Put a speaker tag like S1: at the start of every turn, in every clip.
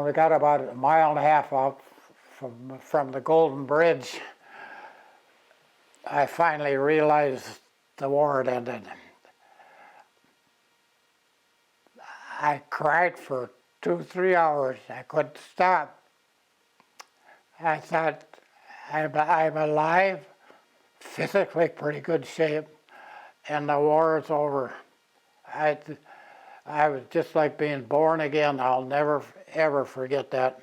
S1: We got about a mile and a half out from the Golden Bridge. I finally realized the war had ended. I cried for 2-3 hours. I couldn't stop. I thought, I'm alive, physically pretty good shape, and the war is over. I was just like being born again. I'll never, ever forget that.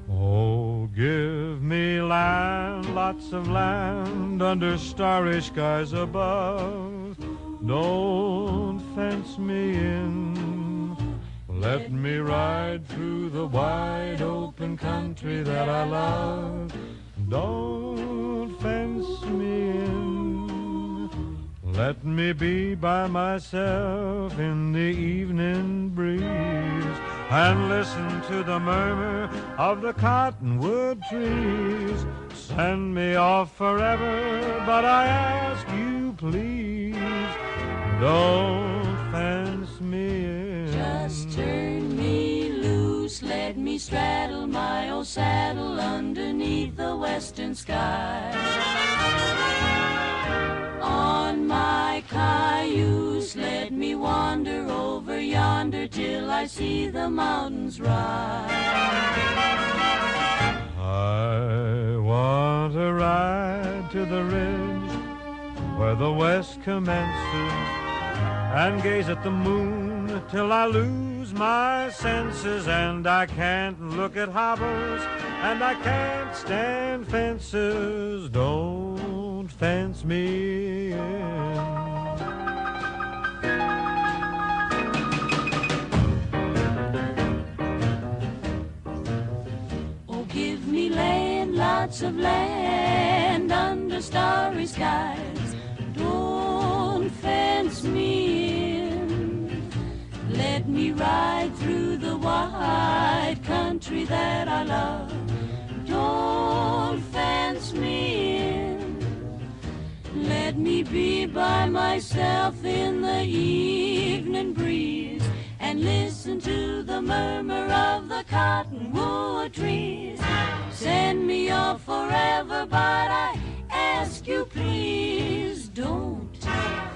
S2: Oh, give me land, lots of land, under starry skies above. Don't fence me in. Let me ride through the wide open country that I love. Don't fence me in. Let me be by myself in the evening breeze and listen to the murmur of the cottonwood trees. Send me off forever, but I ask you please, don't fence me in.
S3: Just turn me loose, let me straddle my old saddle underneath the western sky. On my cayuse, let me wander over yonder till I see the mountains rise.
S2: I want to ride to the ridge where the west commences and gaze at the moon till I lose my senses. And I can't look at hobbles and I can't stand fences. Don't fence me in.
S3: Oh, give me land, lots of land under starry skies. Don't fence me in. Let me ride through the wide country that I love. Don't fence me in. Let me be by myself in the evening breeze and listen to the murmur of the cottonwood trees. Send me off forever, but I ask you please, don't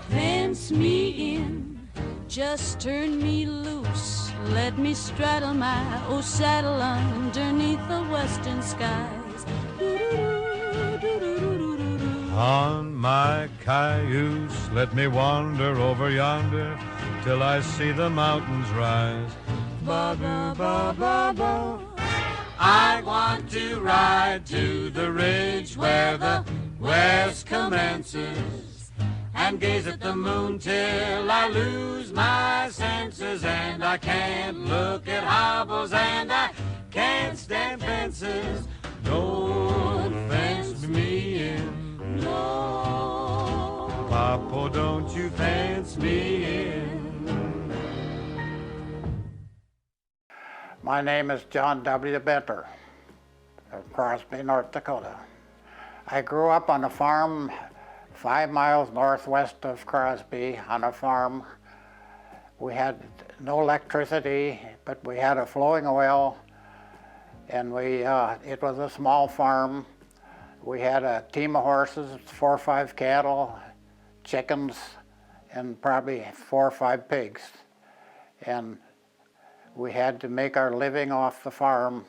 S3: fence me in. Just turn me loose, let me straddle my old saddle underneath the western skies.
S2: On my cayuse, let me wander over yonder till I see the mountains rise. Ba-ba-ba-ba-ba. I want to ride to the ridge where the west commences and gaze at the moon till I lose my senses. And I can't look at hobbles and I can't stand fences. Don't fence me in.
S3: No.
S2: Papa, don't you fence me in.
S1: My name is John W. Benter of Crosby, North Dakota. I grew up on a farm 5 miles northwest of Crosby on a farm. We had no electricity, but we had a flowing well, and it was a small farm. We had a team of horses, 4 or 5 cattle, chickens, and probably 4 or 5 pigs. And we had to make our living off the farm.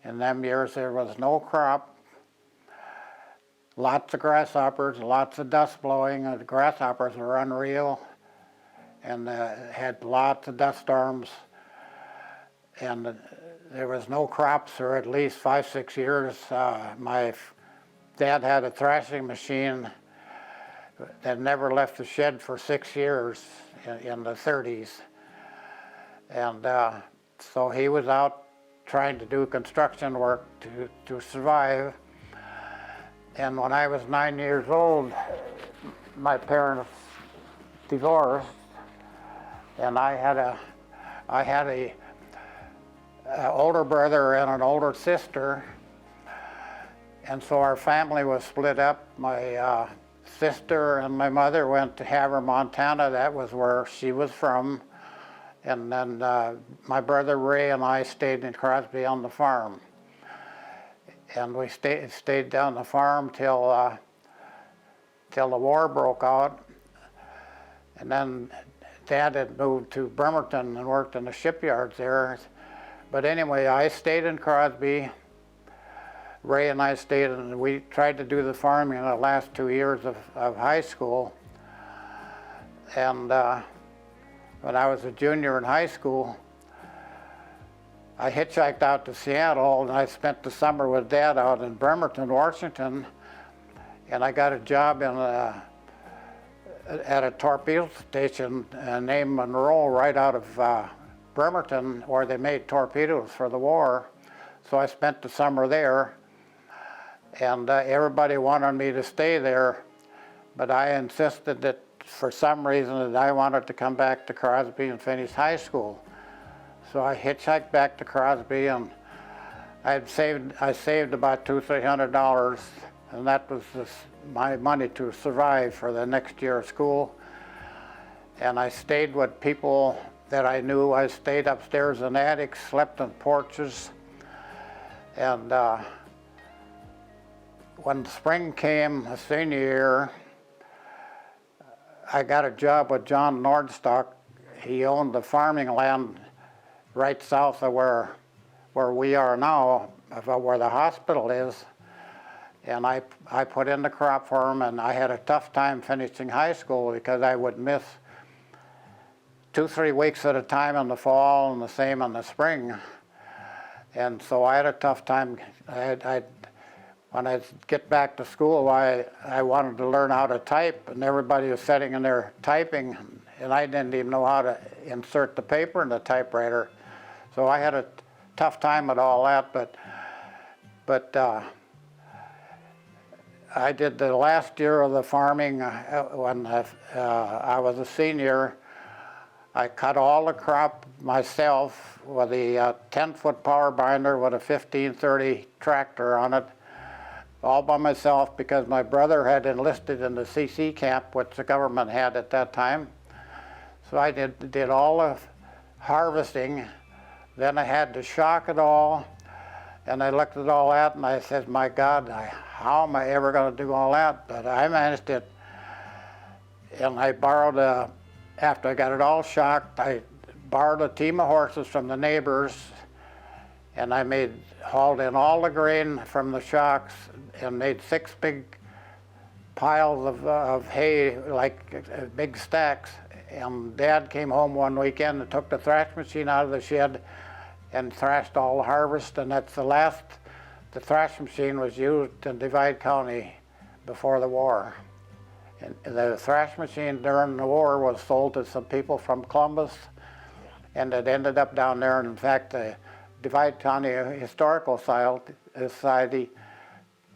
S1: In them years there was no crop, lots of grasshoppers, lots of dust blowing. The grasshoppers were unreal and had lots of dust storms. And there was no crops for at least 5-6 years. My dad had a thrashing machine that never left the shed for 6 years in the 30s. And so he was out trying to do construction work to survive. And when I was 9 years old, my parents divorced, and I had a older brother and an older sister, and so our family was split up. My sister and my mother went to Havre, Montana. That was where she was from. And then my brother Ray and I stayed in Crosby on the farm. And we stayed down the farm till the war broke out. And then Dad had moved to Bremerton and worked in the shipyards there. But anyway, I stayed in Crosby. Ray and I stayed, and we tried to do the farming in the last 2 years of high school. And when I was a junior in high school, I hitchhiked out to Seattle, and I spent the summer with Dad out in Bremerton, Washington. And I got a job at a torpedo station named Monroe, right out of Bremerton, where they made torpedoes for the war. So I spent the summer there, and everybody wanted me to stay there, but I insisted that for some reason that I wanted to come back to Crosby and finish high school. So I hitchhiked back to Crosby, and I saved about $200-300, and that was my money to survive for the next year of school. And I stayed with people that I knew. I stayed upstairs in attics, slept on porches, and when spring came, the senior year, I got a job with John Nordstock. He owned the farming land right south of where we are now, where the hospital is. And I put in the crop for him, and I had a tough time finishing high school because I would miss 2-3 weeks at a time in the fall and the same in the spring. And so I had a tough time. When I get back to school, I wanted to learn how to type, and everybody was sitting in there typing, and I didn't even know how to insert the paper in the typewriter. So I had a tough time with all that, but I did the last year of the farming when I was a senior. I cut all the crop myself with a 10-foot power binder with a 1530 tractor on it, all by myself, because my brother had enlisted in the CC camp, which the government had at that time. So I did all the harvesting. Then I had to shock it all, and I looked at all that, and I said, my God, how am I ever going to do all that? But I managed it. And I borrowed after I got it all shocked, I borrowed a team of horses from the neighbors, and I hauled in all the grain from the shocks and made 6 big piles of hay, like big stacks. And Dad came home one weekend and took the thrash machine out of the shed and thrashed all the harvest, and that's the thrash machine was used in Divide County before the war. And the thrash machine during the war was sold to some people from Columbus, and it ended up down there. And in fact, the Divide County Historical Society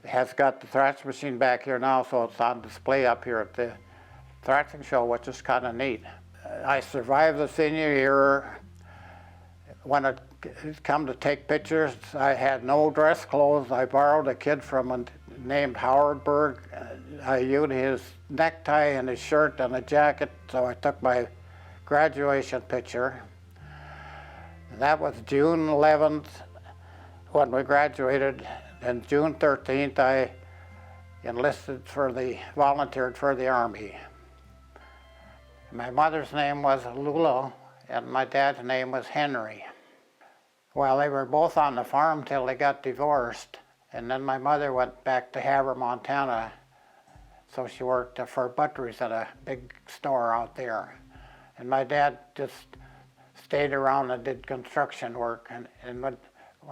S1: has got the thrash machine back here now, so it's on display up here at the thrashing show, which is kind of neat. I survived the senior year. When it come to take pictures, I had no dress clothes. I borrowed a kid named Howard Berg. I used his necktie and his shirt and a jacket, so I took my graduation picture. And that was June 11th when we graduated, and June 13th I volunteered for the Army. My mother's name was Lula, and my dad's name was Henry. Well, they were both on the farm till they got divorced, and then my mother went back to Havre, Montana, so she worked for Buttery's at a big store out there. And my dad just stayed around and did construction work, and when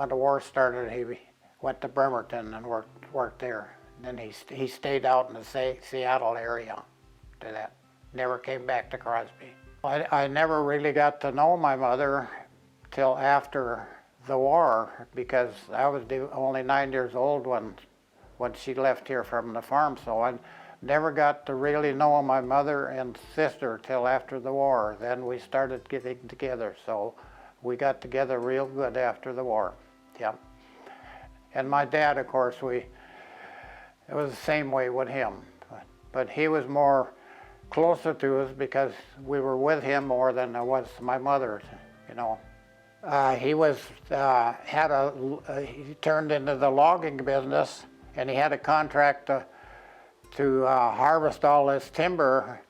S1: the war started, he went to Bremerton and worked there. And then he stayed out in the Seattle area to that. Never came back to Crosby. I never really got to know my mother till after the war, because I was only 9 years old when she left here from the farm, so I never got to really know my mother and sister till after the war. Then we started getting together, so we got together real good after the war. Yeah. And my dad, of course, it was the same way with him. but he was more closer to us because we were with him more than I was my mother, you know. He turned into the logging business, and he had a contract to harvest all this timber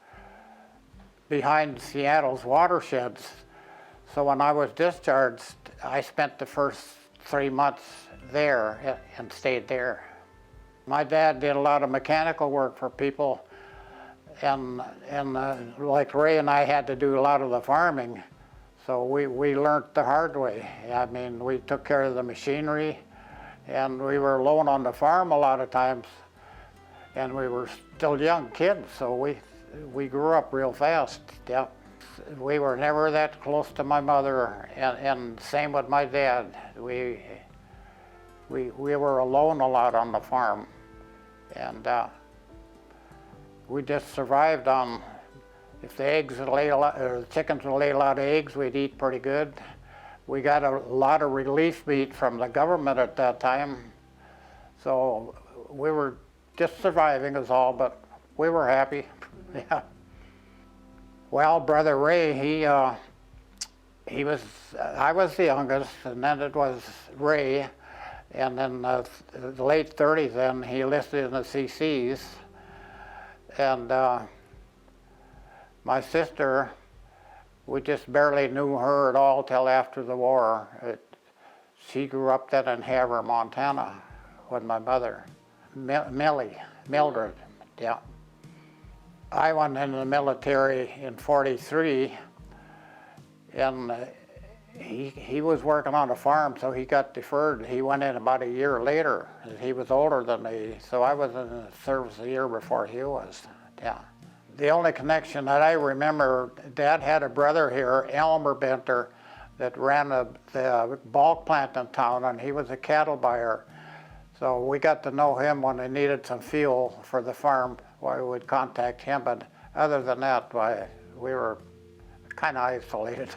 S1: behind Seattle's watersheds. So when I was discharged, I spent the first 3 months there and stayed there. My dad did a lot of mechanical work for people, and like Ray and I had to do a lot of the farming, so we learned the hard way. I mean, we took care of the machinery, and we were alone on the farm a lot of times, and we were still young kids, so we grew up real fast. Yeah. We were never that close to my mother, and same with my dad. We were alone a lot on the farm, and we just survived on, if the eggs would lay a lot, or the chickens would lay a lot of eggs, we'd eat pretty good. We got a lot of relief meat from the government at that time, so we were just surviving is all, but we were happy. Yeah. Well, Brother Ray, I was the youngest, and then it was Ray, and then the late 30s then he enlisted in the CCs, and my sister, we just barely knew her at all till after the war. She grew up then in Havre, Montana with my mother, Mildred, yeah. I went in the military in '43, and he was working on a farm, so he got deferred. He went in about a year later. He was older than me, so I was in the service a year before he was, yeah. The only connection that I remember, Dad had a brother here, Elmer Benter, that ran the bulk plant in town, and he was a cattle buyer. So we got to know him when they needed some fuel for the farm. We would contact him, but other than that, we were kind of isolated.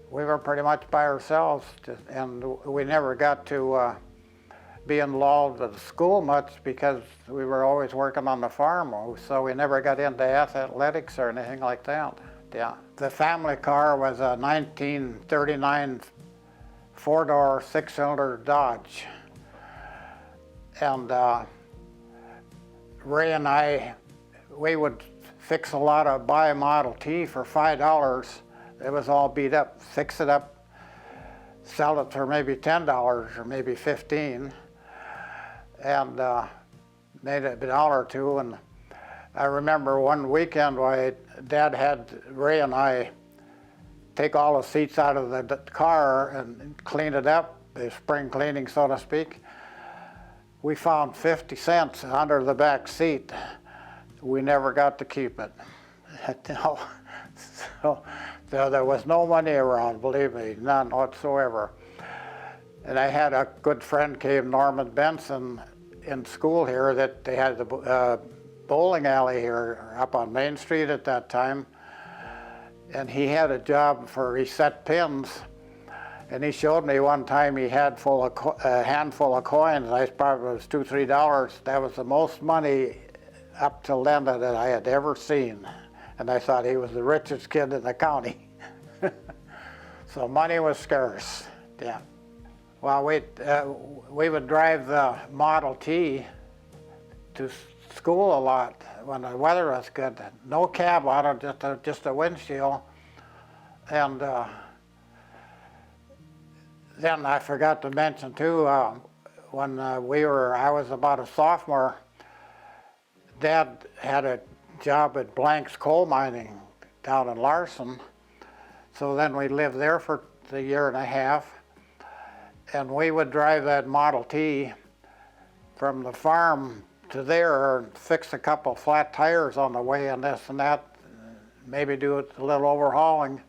S1: We were pretty much by ourselves, and we never got to be involved with school much because we were always working on the farm, so we never got into athletics or anything like that. Yeah. The family car was a 1939 four-door, six-cylinder Dodge. And Ray and I, we would buy a Model T for $5. It was all beat up, fix it up, sell it for maybe $10 or maybe $15, and made a dollar or two. And I remember one weekend Dad had Ray and I take all the seats out of the car and clean it up, the spring cleaning, so to speak. We found 50 cents under the back seat. We never got to keep it. So there was no money around, believe me, none whatsoever. And I had a good friend came, Norman Benson, in school here, that they had the bowling alley here up on Main Street at that time. And he had a job he set pins. And he showed me one time he had a handful of coins. I probably it was $2, $3. That was the most money up till then that I had ever seen. And I thought he was the richest kid in the county. So money was scarce, yeah. Well, we would drive the Model T to school a lot when the weather was good. No cab on it, just a windshield. And then I forgot to mention too, when I was about a sophomore, Dad had a job at Blank's coal mining down in Larson. So then we lived there for a year and a half, and we would drive that Model T from the farm to there and fix a couple flat tires on the way and this and that, maybe do a little overhauling.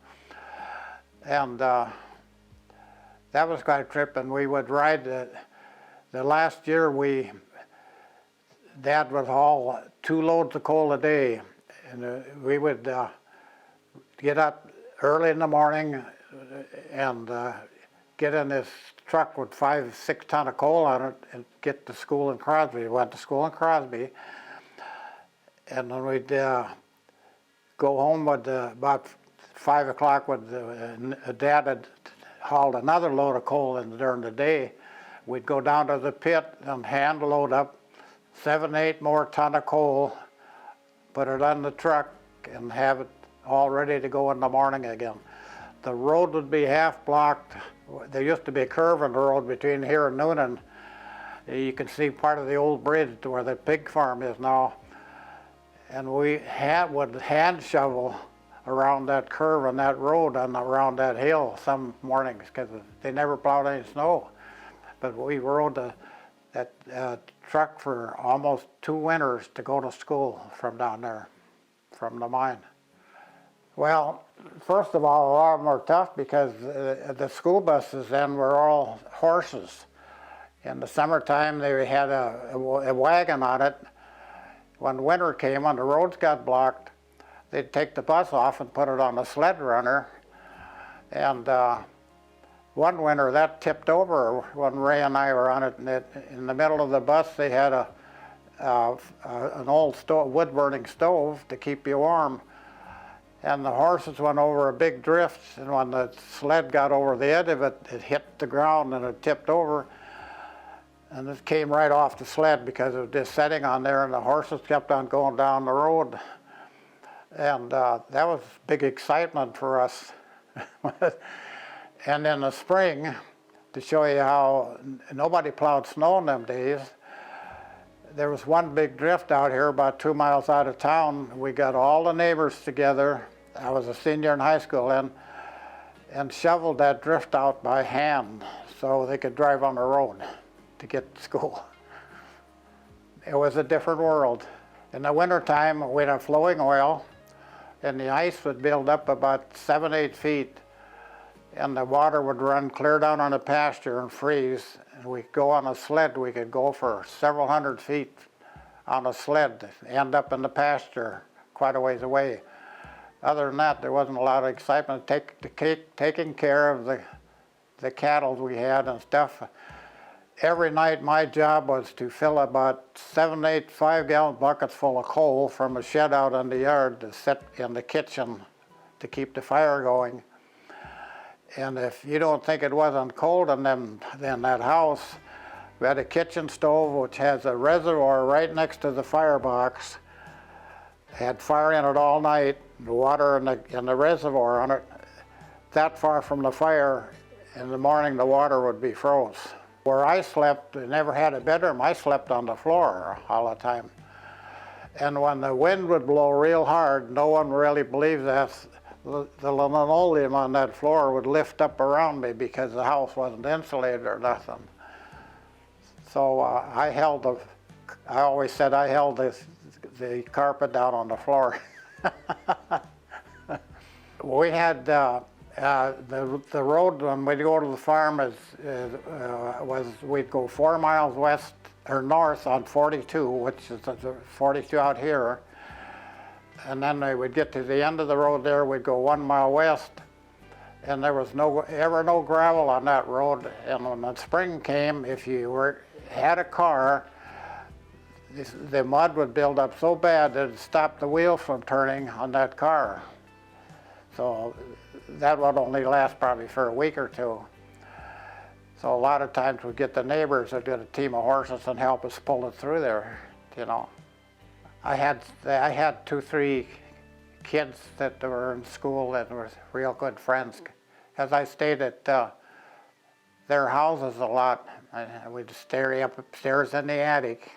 S1: And that was quite a trip, and we would ride the last year Dad would haul 2 loads of coal a day, and we would get up early in the morning and get in this truck with 5, 6 ton of coal on it and get to school in Crosby. We went to school in Crosby, and then we'd go home with about 5 o'clock with Dad had hauled another load of coal in during the day. We'd go down to the pit and hand load up 7, 8 more ton of coal, put it on the truck, and have it all ready to go in the morning again. The road would be half blocked. There used to be a curve in the road between here and Noonan. You can see part of the old bridge to where the pig farm is now. And we would hand shovel around that curve on that road and around that hill some mornings because they never plowed any snow. But we rode that truck for almost 2 winters to go to school from down there, from the mine. Well, first of all, a lot of them were tough because the school buses then were all horses. In the summertime, they had a wagon on it. When winter came and the roads got blocked, they'd take the bus off and put it on a sled runner. And one winter that tipped over when Ray and I were on it. And in the middle of the bus, they had an old wood-burning stove to keep you warm. And the horses went over a big drift, and when the sled got over the edge of it, it hit the ground and it tipped over. And it came right off the sled because it was just sitting on there, and the horses kept on going down the road. And that was big excitement for us. And in the spring, to show you how nobody plowed snow in them days, there was one big drift out here about 2 miles out of town. We got all the neighbors together. I was a senior in high school then, and shoveled that drift out by hand so they could drive on the road to get to school. It was a different world. In the wintertime, we'd have flowing oil, and the ice would build up about 7, 8 feet, and the water would run clear down on the pasture and freeze. And we'd go on a sled. We could go for several hundred feet on a sled, end up in the pasture quite a ways away. Other than that, there wasn't a lot of excitement taking care of the cattle we had and stuff. Every night my job was to fill about 7, 8 5-gallon buckets full of coal from a shed out in the yard to sit in the kitchen to keep the fire going. And if you don't think it wasn't cold in that house, we had a kitchen stove which has a reservoir right next to the firebox. Had fire in it all night, the water in the reservoir on it, that far from the fire. In the morning the water would be froze. Where I slept, I never had a bedroom. I slept on the floor all the time. And when the wind would blow real hard, no one really believed that. The linoleum on that floor would lift up around me because the house wasn't insulated or nothing. So I always said I held the carpet down on the floor. We had the road when we'd go to the farm we'd go 4 miles west or north on 42, which is 42 out here. And then we would get to the end of the road there, we'd go 1 mile west, and there was ever no gravel on that road. And when the spring came, if you had a car, the mud would build up so bad that it stopped the wheels from turning on that car. So that would only last probably for a week or 2. So a lot of times we'd get the neighbors that get a team of horses and help us pull it through there, you know. I had 2, 3 kids that were in school that were real good friends, because I stayed at their houses a lot. We'd stay up upstairs in the attic,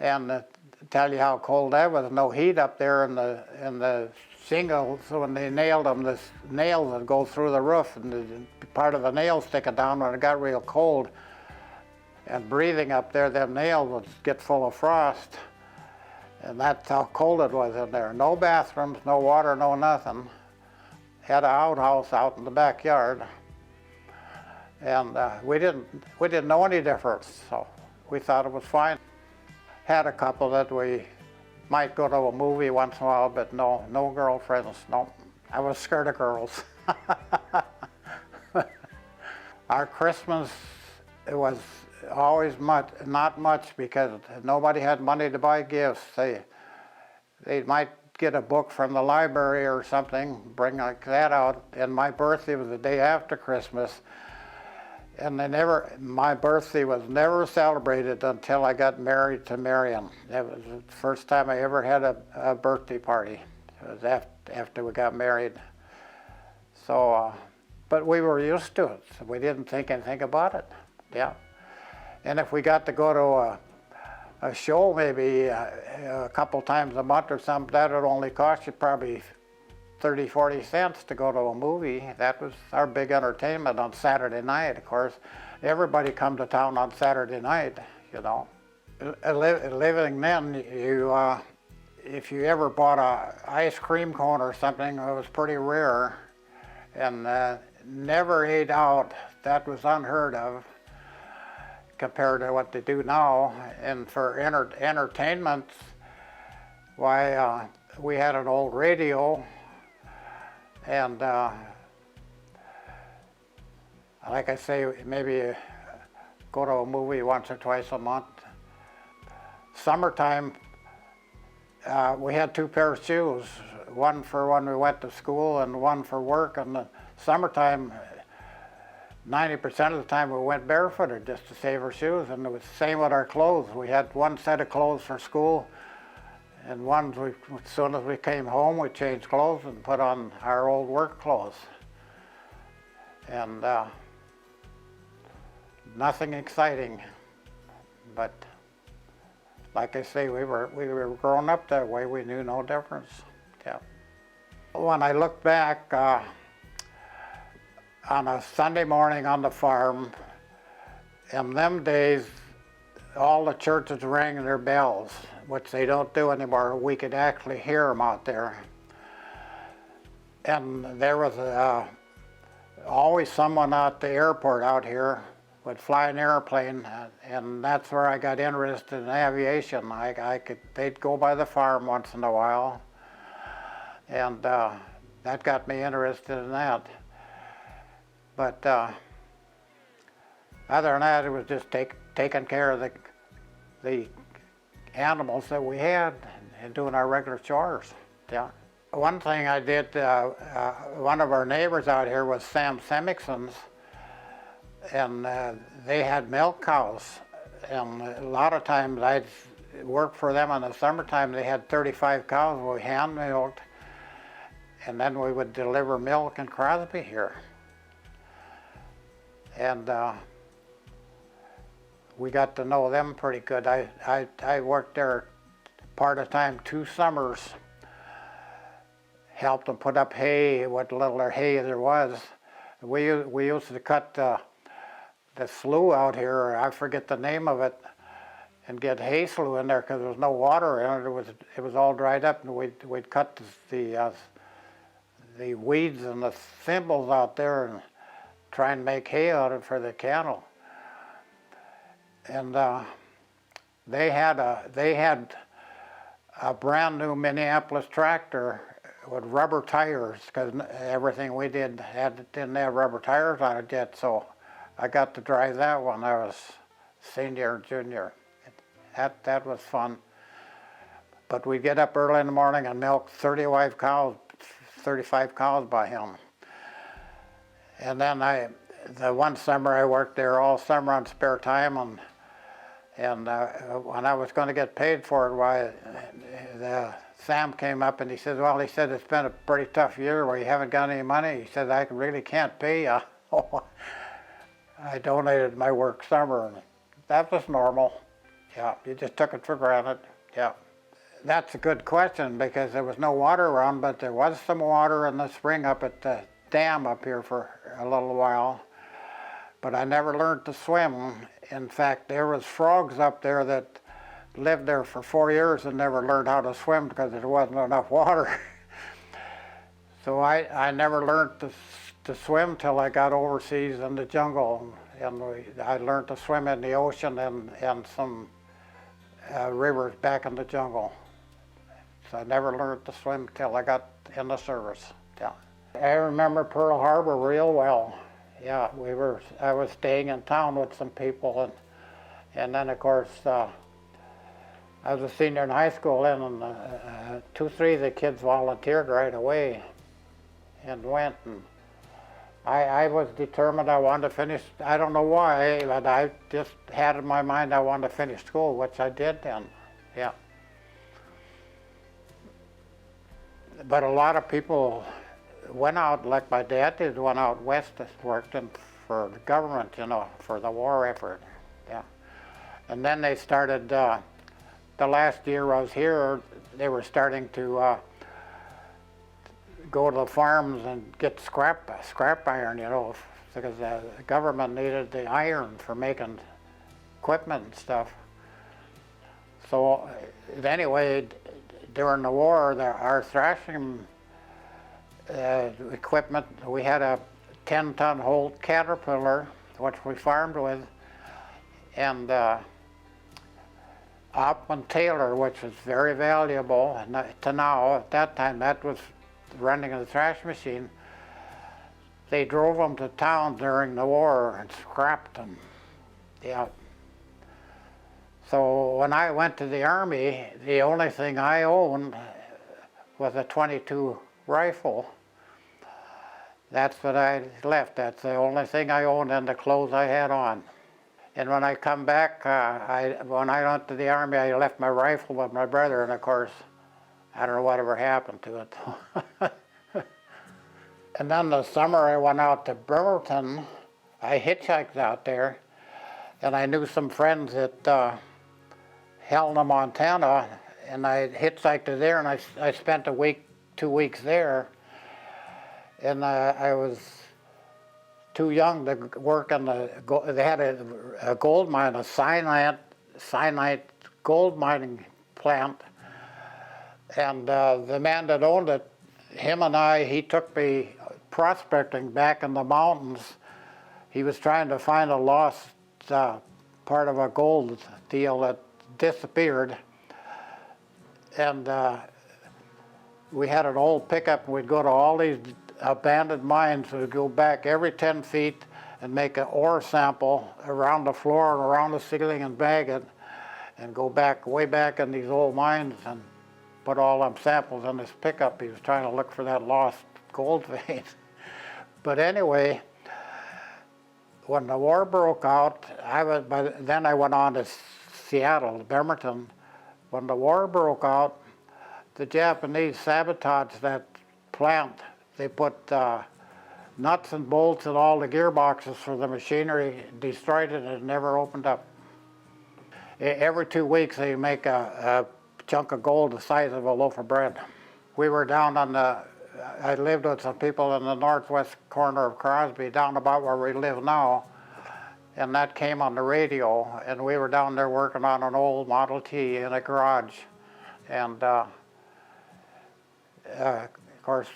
S1: and to tell you how cold that was, no heat up there in the shingles. So when they nailed them, the nails would go through the roof, and part of the nail sticking down when it got real cold. And breathing up there, them nails would get full of frost. And that's how cold it was in there. No bathrooms, no water, no nothing. Had an outhouse out in the backyard. And we didn't know any difference, so we thought it was fine. Had a couple that we might go to a movie once in a while, but no girlfriends, no. I was scared of girls. Our Christmas, it was always not much because nobody had money to buy gifts. they might get a book from the library or something, bring like that out, and my birthday was the day after Christmas. And my birthday was never celebrated until I got married to Marion. That was the first time I ever had a birthday party. It was after we got married. So, but we were used to it, so we didn't think anything about it. Yeah. And if we got to go to a show maybe a couple times a month or something, that would only cost you probably 30, 40 cents to go to a movie. That was our big entertainment on Saturday night, of course. Everybody come to town on Saturday night, you know. Living then, if you ever bought a ice cream cone or something, it was pretty rare. And never ate out. That was unheard of compared to what they do now. And for entertainment, why, we had an old radio, and like I say, maybe go to a movie once or twice a month. Summertime, we had 2 pairs of shoes, one for when we went to school and one for work. In the summertime, 90% of the time we went barefooted just to save our shoes, and it was the same with our clothes. We had one set of clothes for school, and as soon as we came home, we changed clothes and put on our old work clothes. And nothing exciting, but like I say, we were growing up that way. We knew no difference. Yeah. When I look back on a Sunday morning on the farm, in them days, all the churches rang their bells, which they don't do anymore. We could actually hear them out there. And there was always someone at the airport out here would fly an airplane, and that's where I got interested in aviation. They'd go by the farm once in a while, and that got me interested in that. But other than that, it was just taking care of the animals that we had and doing our regular chores. Yeah. One thing I did, one of our neighbors out here was Sam Semickson's, and they had milk cows. And a lot of times I'd work for them in the summertime. They had 35 cows we hand milked, and then we would deliver milk in Crosby here. And we got to know them pretty good. I worked there part of the time, 2 summers, helped them put up hay, what little hay there was. We used to cut the slough out here, I forget the name of it, and get hay slough in there because there was no water in it. It was all dried up, and we'd cut the weeds and the thimbles out there and try and make hay out of it for the cattle. And they had a brand new Minneapolis tractor with rubber tires, because everything we didn't have rubber tires on it yet. So I got to drive that when I was senior and junior. That was fun. But we'd get up early in the morning and milk 35 cows by him. And then the one summer I worked there all summer on spare time, and when I was going to get paid for it, Sam came up and he said, well, he said, it's been a pretty tough year where you haven't got any money. He said, I really can't pay you. I donated my work summer, and that was normal. Yeah, you just took it for granted. Yeah. That's a good question, because there was no water around, but there was some water in the spring up at the dam up here for a little while. But I never learned to swim. In fact, there was frogs up there that lived there for 4 years and never learned how to swim because there wasn't enough water. So I never learned to swim till I got overseas in the jungle, and I learned to swim in the ocean and some rivers back in the jungle. So I never learned to swim till I got in the service. Yeah. I remember Pearl Harbor real well. Yeah, I was staying in town with some people, and then of course I was a senior in high school then, and 2, 3 of the kids volunteered right away and went. And I was determined I wanted to finish. I don't know why, but I just had in my mind I wanted to finish school, which I did then. Yeah. But a lot of people went out, like my dad did, went out west, worked for the government, you know, for the war effort. Yeah. And then they started, the last year I was here, they were starting to go to the farms and get scrap iron, you know, because the government needed the iron for making equipment and stuff. So anyway, during the war, our thrashing equipment, we had a 10-ton Holt Caterpillar, which we farmed with, and Opman Taylor, which was very valuable, and to now, at that time, that was running the thrash machine. They drove them to town during the war and scrapped them. Yeah. So when I went to the Army, the only thing I owned was a .22 rifle. That's what I left. That's the only thing I owned and the clothes I had on. And when I come back, when I went to the Army, I left my rifle with my brother, and of course, I don't know whatever happened to it. And then the summer I went out to Bremerton. I hitchhiked out there, and I knew some friends at Helena, Montana, and I hitchhiked to there, and I spent a week, 2 weeks there, and I was too young to work on they had a gold mine, a cyanide gold mining plant, and the man that owned it, him and he took me prospecting back in the mountains. He was trying to find a lost part of a gold deal that disappeared, and we had an old pickup, and we'd go to all these abandoned mines. We'd go back every 10 feet and make an ore sample around the floor and around the ceiling and bag it, and go back, way back in these old mines and put all them samples in this pickup. He was trying to look for that lost gold vein. But anyway, when the war broke out, then I went on to Seattle, Bremerton. When the war broke out, the Japanese sabotaged that plant. They put nuts and bolts in all the gearboxes for the machinery, destroyed it, and it never opened up. Every 2 weeks they make a chunk of gold the size of a loaf of bread. We were down on I lived with some people in the northwest corner of Crosby, down about where we live now, and that came on the radio, and we were down there working on an old Model T in a garage. And of course,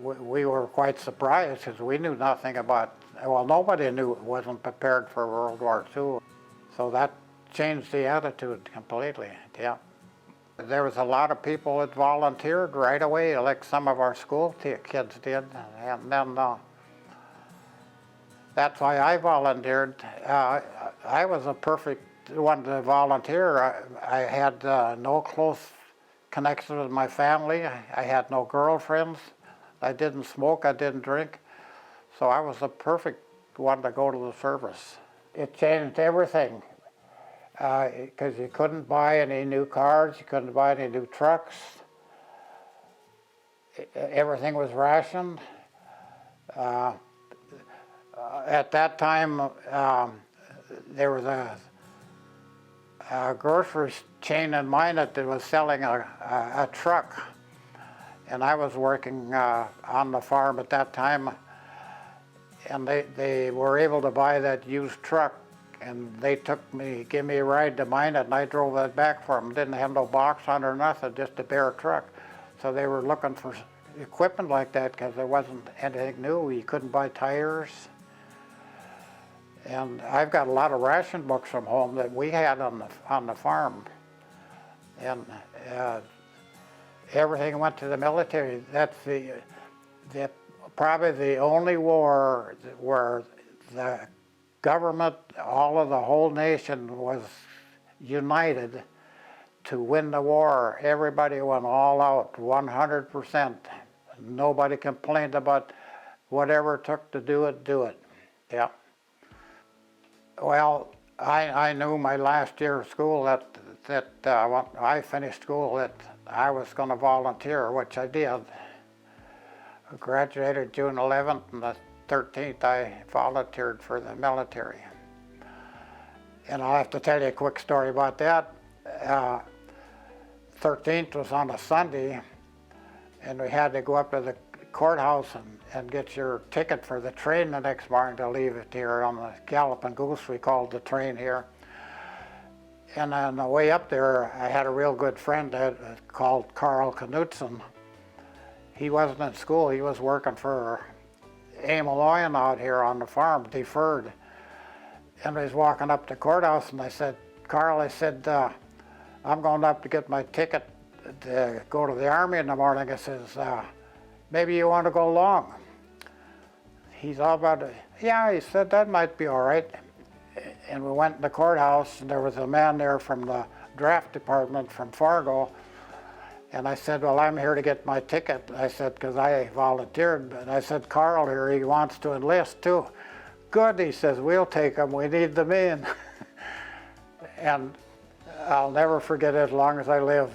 S1: we were quite surprised because we knew nothing about, well, nobody wasn't prepared for World War II. So that changed the attitude completely, yeah. There was a lot of people that volunteered right away, like some of our school kids did, and then that's why I volunteered. I was a perfect one to volunteer. I had no close connection with my family. I had no girlfriends. I didn't smoke, I didn't drink. So I was the perfect one to go to the service. It changed everything, because you couldn't buy any new cars, you couldn't buy any new trucks. Everything was rationed. At that time, there was a grocery chain in Minot that was selling a truck, and I was working on the farm at that time, and they were able to buy that used truck, and they gave me a ride to Minot, and I drove that back for them. Didn't have no box on or nothing, just a bare truck. So they were looking for equipment like that because there wasn't anything new. You couldn't buy tires. And I've got a lot of ration books from home that we had on the farm. And everything went to the military. That's probably the only war where the government, all of the whole nation was united to win the war. Everybody went all out, 100%. Nobody complained about whatever it took to do it, do it. Yeah. Well, I knew my last year of school that when I finished school that I was going to volunteer, which I did. I graduated June 11th, and the 13th I volunteered for the military. And I'll have to tell you a quick story about that. 13th was on a Sunday, and we had to go up to the courthouse and get your ticket for the train the next morning to leave it here on the Galloping Goose, we called the train here. And on the way up there, I had a real good friend called Carl Knutson. He wasn't in school, he was working for Emil Oyen out here on the farm, deferred. And I was walking up to the courthouse, and I said, Carl, I said, I'm going up to get my ticket to go to the Army in the morning. I says, maybe you want to go along? He's all about it. Yeah, he said, that might be all right. And we went in the courthouse, and there was a man there from the draft department from Fargo. And I said, well, I'm here to get my ticket. I said, because I volunteered. And I said, Carl here, he wants to enlist too. Good, he says, we'll take him, we need the men. And I'll never forget it as long as I live.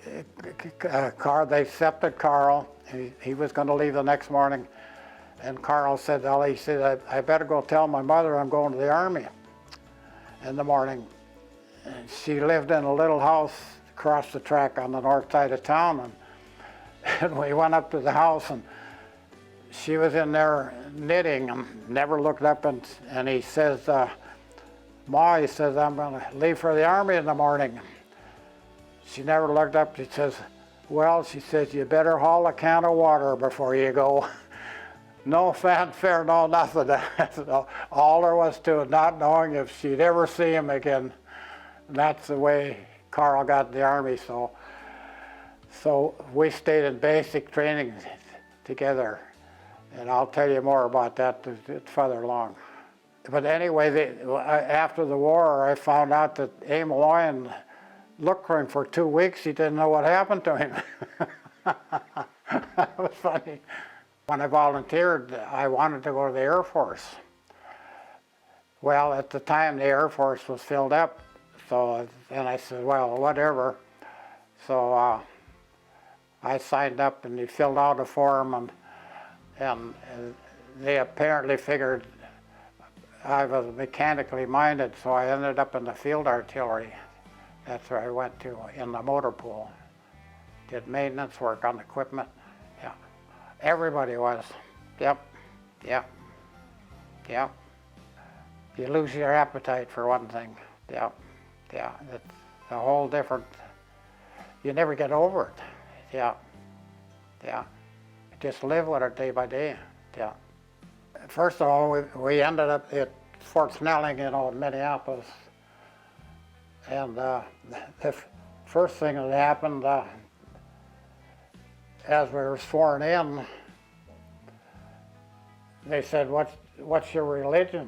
S1: They accepted Carl. He was going to leave the next morning. And Carl said, well, he said, I better go tell my mother I'm going to the Army in the morning. And she lived in a little house across the track on the north side of town. And we went up to the house, and she was in there knitting and never looked up. And he says, Ma, he says, I'm going to leave for the Army in the morning. She never looked up. She says, well, she says, you better haul a can of water before you go. No fanfare, no nothing. All there was to it, not knowing if she'd ever see him again. And that's the way Carl got in the Army. So we stayed in basic training together. And I'll tell you more about that further along. But anyway, after the war, I found out that Emil Oyen looked for him for 2 weeks. He didn't know what happened to him. That was funny. When I volunteered, I wanted to go to the Air Force. Well, at the time, the Air Force was filled up. So then I said, well, whatever. So I signed up, and he filled out a form, and they apparently figured I was mechanically minded, so I ended up in the field artillery. That's where I went to, in the motor pool. Did maintenance work on equipment. Yeah. Everybody was. Yep. Yep. Yep. You lose your appetite for one thing. Yep. Yeah. It's a whole different, you never get over it. Yeah. Yeah. Just live with it day by day. Yeah. First of all, we ended up at Fort Snelling, in Minneapolis. And the first thing that happened, as we were sworn in, they said, what's your religion?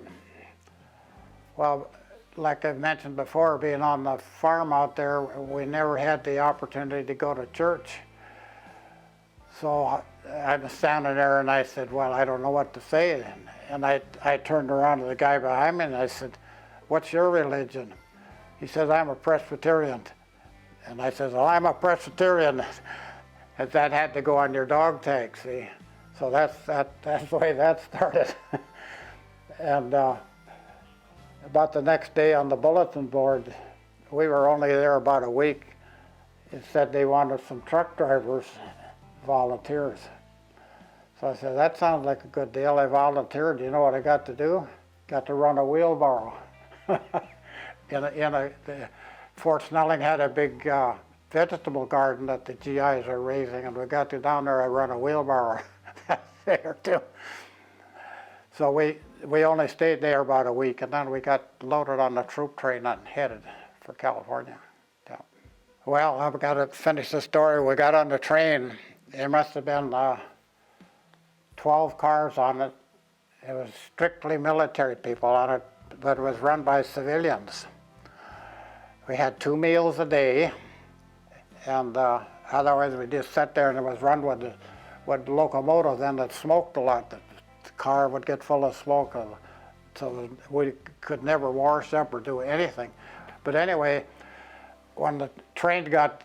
S1: Well, like I mentioned before, being on the farm out there, we never had the opportunity to go to church. So I was standing there, and I said, well, I don't know what to say. And I turned around to the guy behind me, and I said, what's your religion? He says, I'm a Presbyterian. And I said, well, I'm a Presbyterian. And that had to go on your dog tag, see? So that's the way that started. And about the next day on the bulletin board, we were only there about a week. It said they wanted some truck drivers, volunteers. So I said, that sounds like a good deal. I volunteered. You know what I got to do? Got to run a wheelbarrow. Fort Snelling had a big vegetable garden that the GIs are raising, and we got to down there, I run a wheelbarrow there too. So we only stayed there about a week, and then we got loaded on the troop train and headed for California. Yeah. Well, I've got to finish the story. We got on the train. There must have been 12 cars on it. It was strictly military people on it, but it was run by civilians. We had 2 meals a day, and otherwise we just sat there and it was run with locomotives and it smoked a lot. The car would get full of smoke, so we could never wash up or do anything. But anyway, when the train got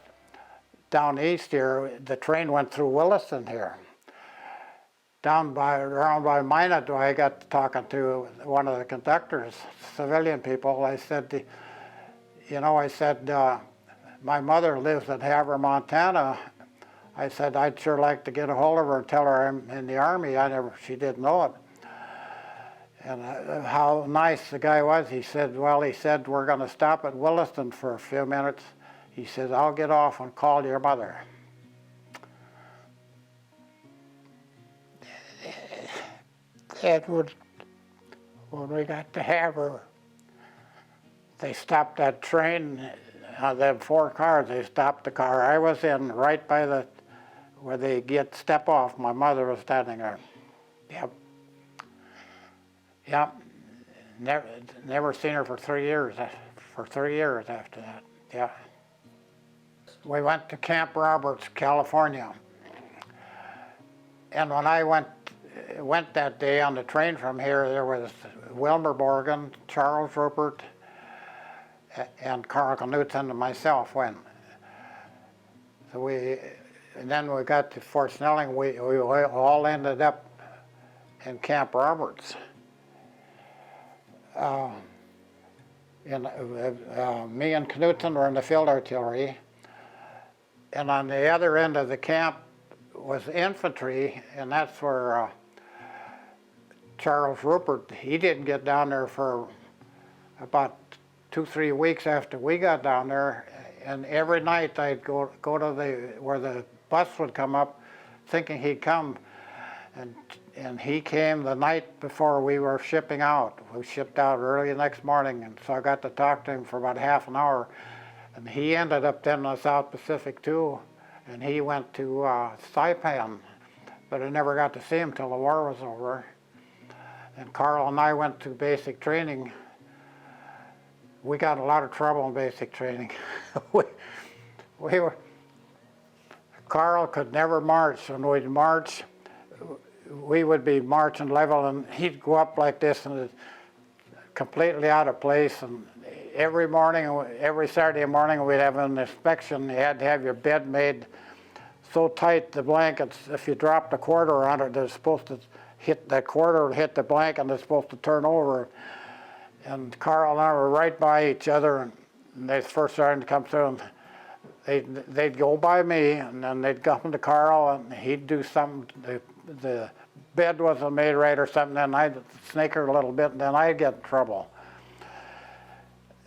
S1: down east here, the train went through Williston here. Around by Minot, I got talking to one of the conductors, civilian people. I said, my mother lives in Havre, Montana. I said, I'd sure like to get a hold of her and tell her I'm in the Army. She didn't know it. And how nice the guy was. He said, we're going to stop at Williston for a few minutes. He said, I'll get off and call your mother. Edward, when we got to Havre, they stopped that train, them 4 cars, they stopped the car I was in right by where they step off. My mother was standing there. Yep. Never seen her for 3 years. For 3 years after that. Yeah. We went to Camp Roberts, California. And when I went that day on the train from here, there was Wilmer Morgan, Charles Rupert, and Carl Knudsen and myself went. So and then we got to Fort Snelling. We all ended up in Camp Roberts. Me and Knudsen were in the field artillery, and on the other end of the camp was infantry, and that's where Charles Rupert, he didn't get down there for about 2-3 weeks after we got down there, and every night I'd go to where the bus would come up, thinking he'd come, and he came the night before we were shipping out. We shipped out early the next morning, and so I got to talk to him for about half an hour, and he ended up then in the South Pacific too, and he went to Saipan, but I never got to see him till the war was over. And Carl and I went to basic training. We got in a lot of trouble in basic training. Carl could never march. When we'd march, we would be marching level, and he'd go up like this, and it's completely out of place. And every Saturday morning, we'd have an inspection. You had to have your bed made so tight, the blankets, if you dropped a quarter on it, they're supposed to hit that quarter, hit the blanket, and they're supposed to turn over. And Carl and I were right by each other, and they first started to come through, and they'd go by me, and then they'd come to Carl, and he'd do something. The bed wasn't made right or something, and I'd snake her a little bit, and then I'd get in trouble.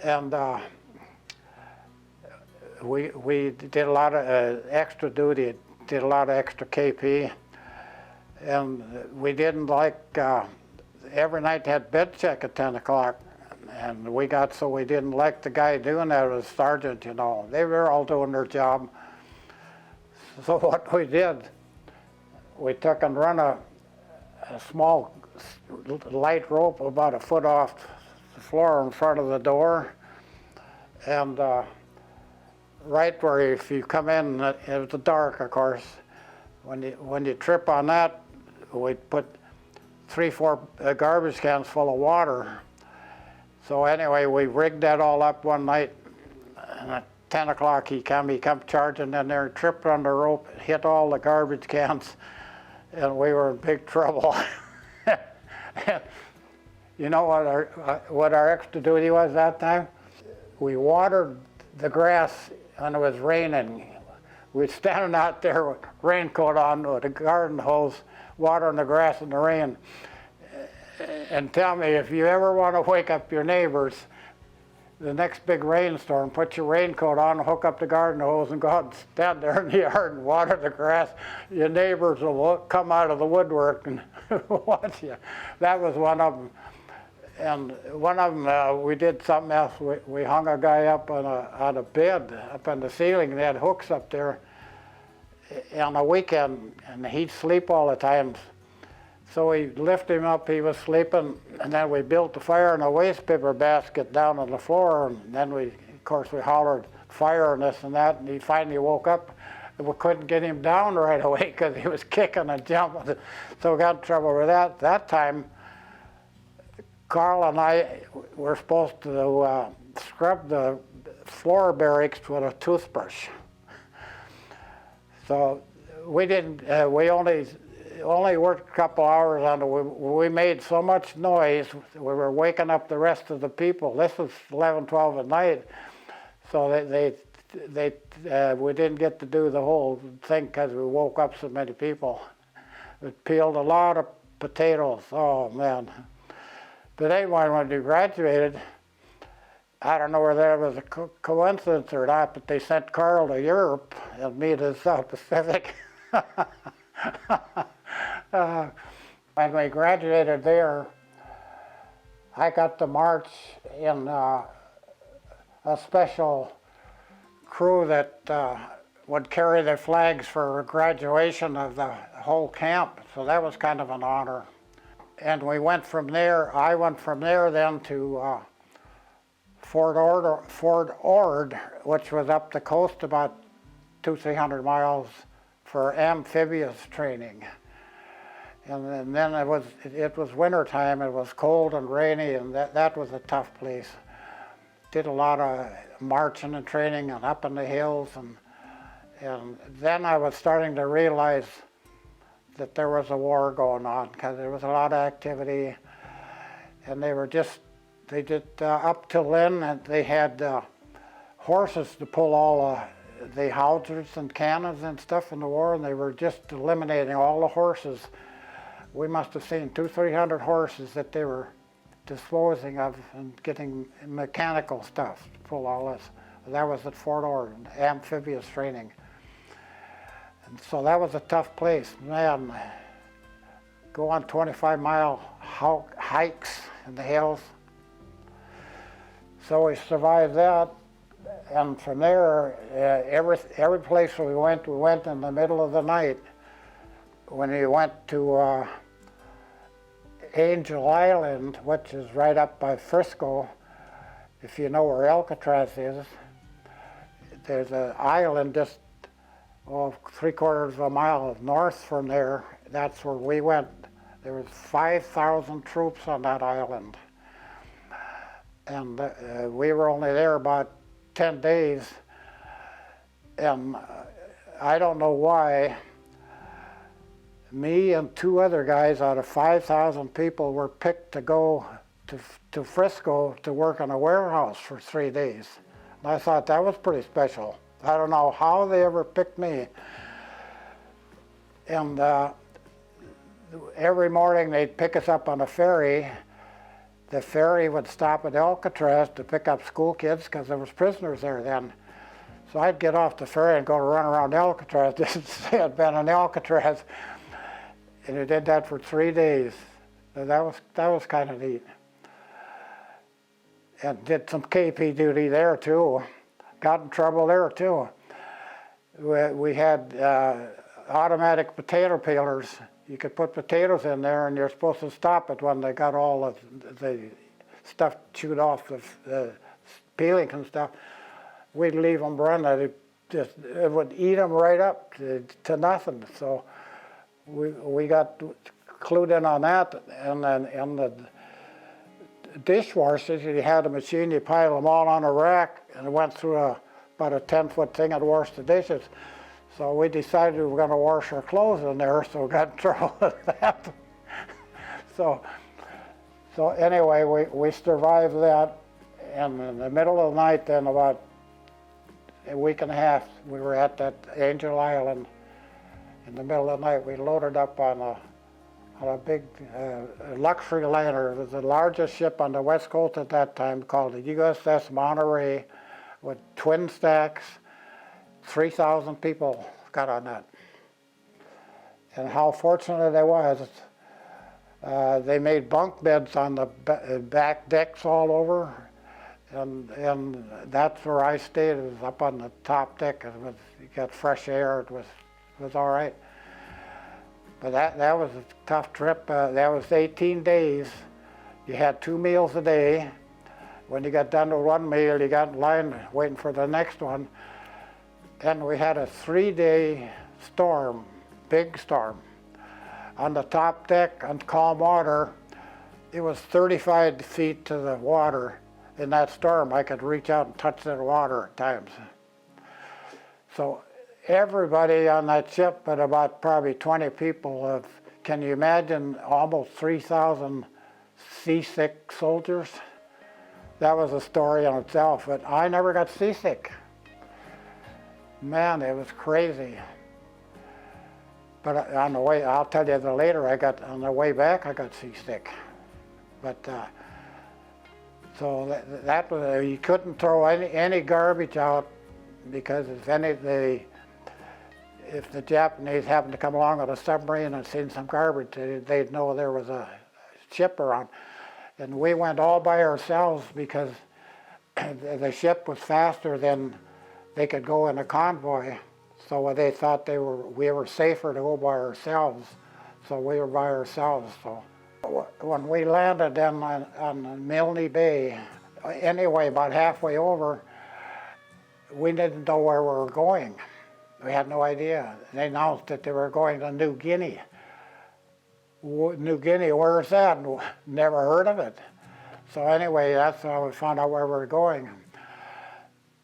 S1: And we did a lot of extra duty, did a lot of extra KP, and we didn't like, every night had bed check at 10 o'clock, and we didn't like the guy doing that as sergeant, you know. They were all doing their job. So what we did, we took and run a small light rope about a foot off the floor in front of the door, and right where if you come in, it was dark, of course. When you trip on that, we'd put 3-4 garbage cans full of water. So anyway, we rigged that all up one night, and at 10 o'clock he come charging in there, tripped on the rope, hit all the garbage cans, and we were in big trouble. You know what our extra duty was that time? We watered the grass when it was raining. We'd standing out there with raincoat on with a garden hose, watering the grass in the rain. And tell me, if you ever want to wake up your neighbors, the next big rainstorm, put your raincoat on, hook up the garden hose, and go out and stand there in the yard and water the grass. Your neighbors will come out of the woodwork and watch you. That was one of them. And one of them, we did something else. We hung a guy up on a bed up on the ceiling. They had hooks up there on a weekend, and he'd sleep all the time. So we lifted him up, he was sleeping, and then we built the fire in a waste paper basket down on the floor, and then we of course, we hollered fire and this and that, and he finally woke up. And we couldn't get him down right away because he was kicking and jumping. So we got in trouble with that. That time, Carl and I were supposed to scrub the floor barracks with a toothbrush. So we didn't, we only worked a couple hours on it. We made so much noise, we were waking up the rest of the people. This was 11, 12 at night. So we didn't get to do the whole thing because we woke up so many people. We peeled a lot of potatoes, oh man. But anyway, when we graduated, I don't know whether that was a coincidence or not, but they sent Carl to Europe and me to the South Pacific. When we graduated there, I got to march in a special crew that would carry the flags for graduation of the whole camp. So that was kind of an honor. And we went from there, I went from there then to Fort Ord, which was up the coast about 200-300 miles for amphibious training. And then it was winter time, it was cold and rainy, and that was a tough place. Did a lot of marching and training and up in the hills, and then I was starting to realize that there was a war going on because there was a lot of activity, and they did up till then, and they had horses to pull all the howitzers and cannons and stuff in the war, and they were just eliminating all the horses. We must have seen 200-300 horses that they were disposing of and getting mechanical stuff to pull all this. That was at Fort Ord, amphibious training. And so that was a tough place. Man, go on 25-mile hikes in the hills. So we survived that, and from there, every place we went in the middle of the night. When we went to Angel Island, which is right up by Frisco, if you know where Alcatraz is, there's an island just 3/4 of a mile north from there. That's where we went. There was 5,000 troops on that island. And we were only there about 10 days. And I don't know why, me and 2 other guys out of 5,000 people were picked to go to Frisco to work in a warehouse for 3 days. And I thought that was pretty special. I don't know how they ever picked me. And every morning they'd pick us up on a ferry. The ferry would stop at Alcatraz to pick up school kids because there was prisoners there then. So I'd get off the ferry and go run around Alcatraz just to say I'd been on Alcatraz. And we did that for 3 days. So that was kind of neat. And did some KP duty there too. Got in trouble there too. We had automatic potato peelers. You could put potatoes in there, and you're supposed to stop it when they got all of the stuff chewed off, the peeling and stuff. We'd leave them run. It would eat them right up to nothing. So we got clued in on that, and then in the dishwashers, you had a machine, you pile them all on a rack, and it went through about a 10-foot thing and washed the dishes. So we decided we were going to wash our clothes in there, so we got in trouble with that. So anyway, we survived that, and in the middle of the night then, about a week and a half, we were at that Angel Island. In the middle of the night, we loaded up on a big luxury liner. It was the largest ship on the West Coast at that time, called the USS Monterey, with twin stacks. 3,000 people got on that. And how fortunate I was. They made bunk beds on the back decks all over, and that's where I stayed. It was up on the top deck. You got fresh air. It was all right. But that was a tough trip. That was 18 days. You had 2 meals a day. When you got done with one meal, you got in line waiting for the next one. And we had a 3-day storm, big storm. On the top deck on calm water, it was 35 feet to the water. In that storm, I could reach out and touch the water at times. So everybody on that ship, but about probably 20 people, can you imagine almost 3,000 seasick soldiers? That was a story in itself, but I never got seasick. Man, it was crazy. But on the way, I'll tell you that later, on the way back, I got seasick. But so that was, you couldn't throw any garbage out, because if the Japanese happened to come along with a submarine and seen some garbage, they'd know there was a ship around. And we went all by ourselves because the ship was faster than they could go in a convoy. So they thought we were safer to go by ourselves. So we were by ourselves. So when we landed on Milne Bay, anyway, about halfway over, we didn't know where we were going. We had no idea. They announced that they were going to New Guinea. New Guinea, where's that? Never heard of it. So anyway, that's how we found out where we were going.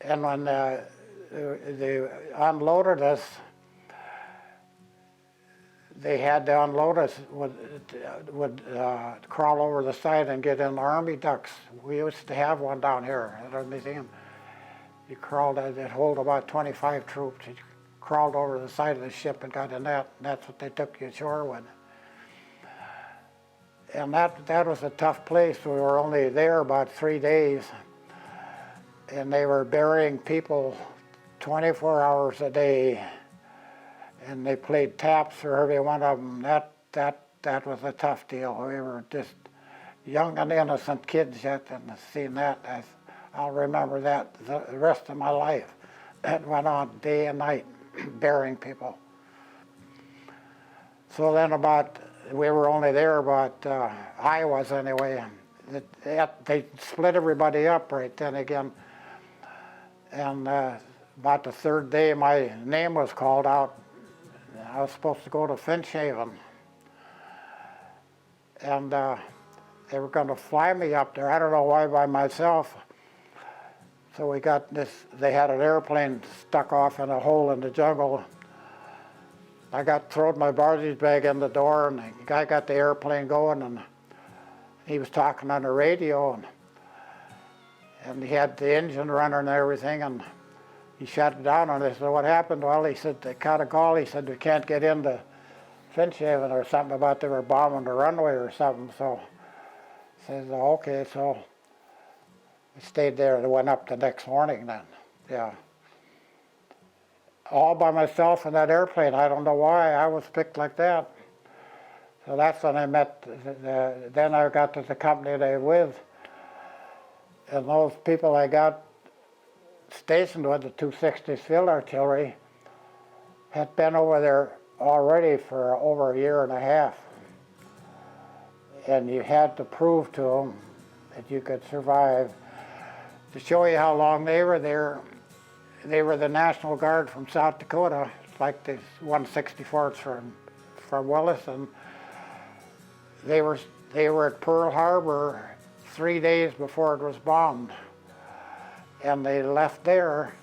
S1: And when they unloaded us, they had to unload us, would crawl over the side and get in the army ducks. We used to have one down here at our museum. You crawled, it hold about 25 troops. You crawled over the side of the ship and got in that, and that's what they took you ashore with. And that was a tough place. We were only there about 3 days, and they were burying people 24 hours a day, and they played taps for every one of them. That was a tough deal. We were just young and innocent kids yet, and seeing that, I'll remember that the rest of my life. That went on day and night, burying people. So then we were only there about, I was anyway. They split everybody up right then again. And about the 3rd day, my name was called out. I was supposed to go to Finchhaven. And they were going to fly me up there. I don't know why by myself. So we got this, they had an airplane stuck off in a hole in the jungle. I throwed my bargaining bag in the door, and the guy got the airplane going, and he was talking on the radio, and he had the engine running and everything, and he shut it down, and I said, what happened? Well, he said, they caught a call. He said, we can't get into Finchhaven, or something about they were bombing the runway or something. So I said, okay, so I stayed there and went up the next morning then, yeah. All by myself in that airplane. I don't know why I was picked like that. So that's when I met, then I got to the company they were with. And those people I got stationed with, the 260th Field Artillery, had been over there already for over a year and a half. And you had to prove to them that you could survive. To show you how long they were there, they were the National Guard from South Dakota, like the 164th from Williston. They were at Pearl Harbor 3 days before it was bombed, and they left there.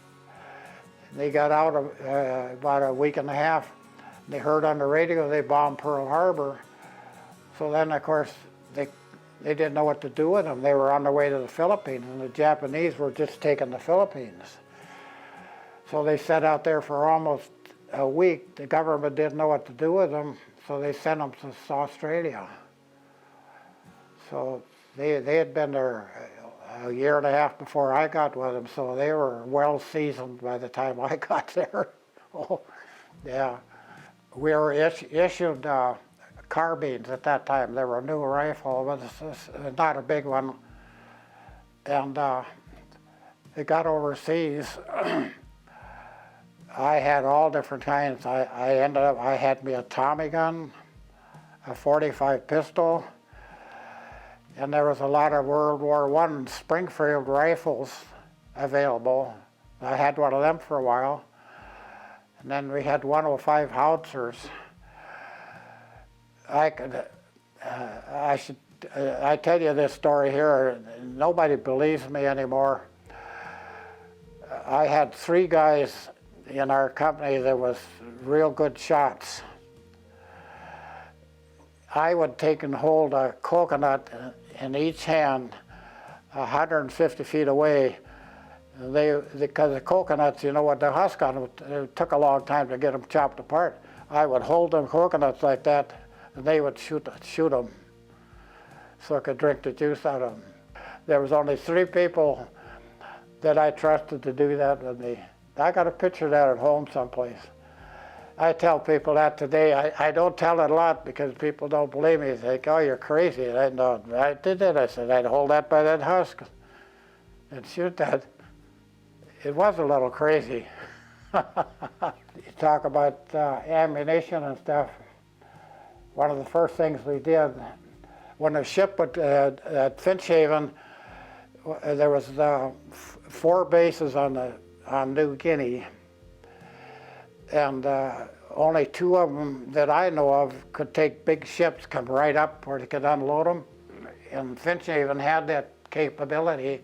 S1: They got out about a week and a half. They heard on the radio they bombed Pearl Harbor. So then, of course, they didn't know what to do with them. They were on their way to the Philippines, and the Japanese were just taking the Philippines. So they sat out there for almost a week. The government didn't know what to do with them, so they sent them to Australia. So they had been there a year and a half before I got with them, so they were well seasoned by the time I got there. Oh, yeah. We were issued carbines at that time. They were a new rifle, but not a big one. And it got overseas. I had all different kinds. I had me a Tommy gun, a .45 pistol, and there was a lot of World War I Springfield rifles available. I had one of them for a while. And then we had 105 howitzers. I tell you this story here, nobody believes me anymore. I had 3 guys in our company that was real good shots. I would take and hold a coconut in each hand 150 feet away. Because the coconuts, you know, what the husk on them, it took a long time to get them chopped apart. I would hold them coconuts like that, and they would shoot them, so I could drink the juice out of them. There was only 3 people that I trusted to do that with me. I got a picture of that at home someplace. I tell people that today. I don't tell it a lot because people don't believe me. They think, oh, you're crazy. And I did it. I said, I'd hold that by that husk and shoot that. It was a little crazy. You talk about ammunition and stuff. One of the first things we did, when the ship at Finchhaven, there was 4 bases on New Guinea, and only 2 of them that I know of could take big ships, come right up where they could unload them, and Finchhaven had that capability.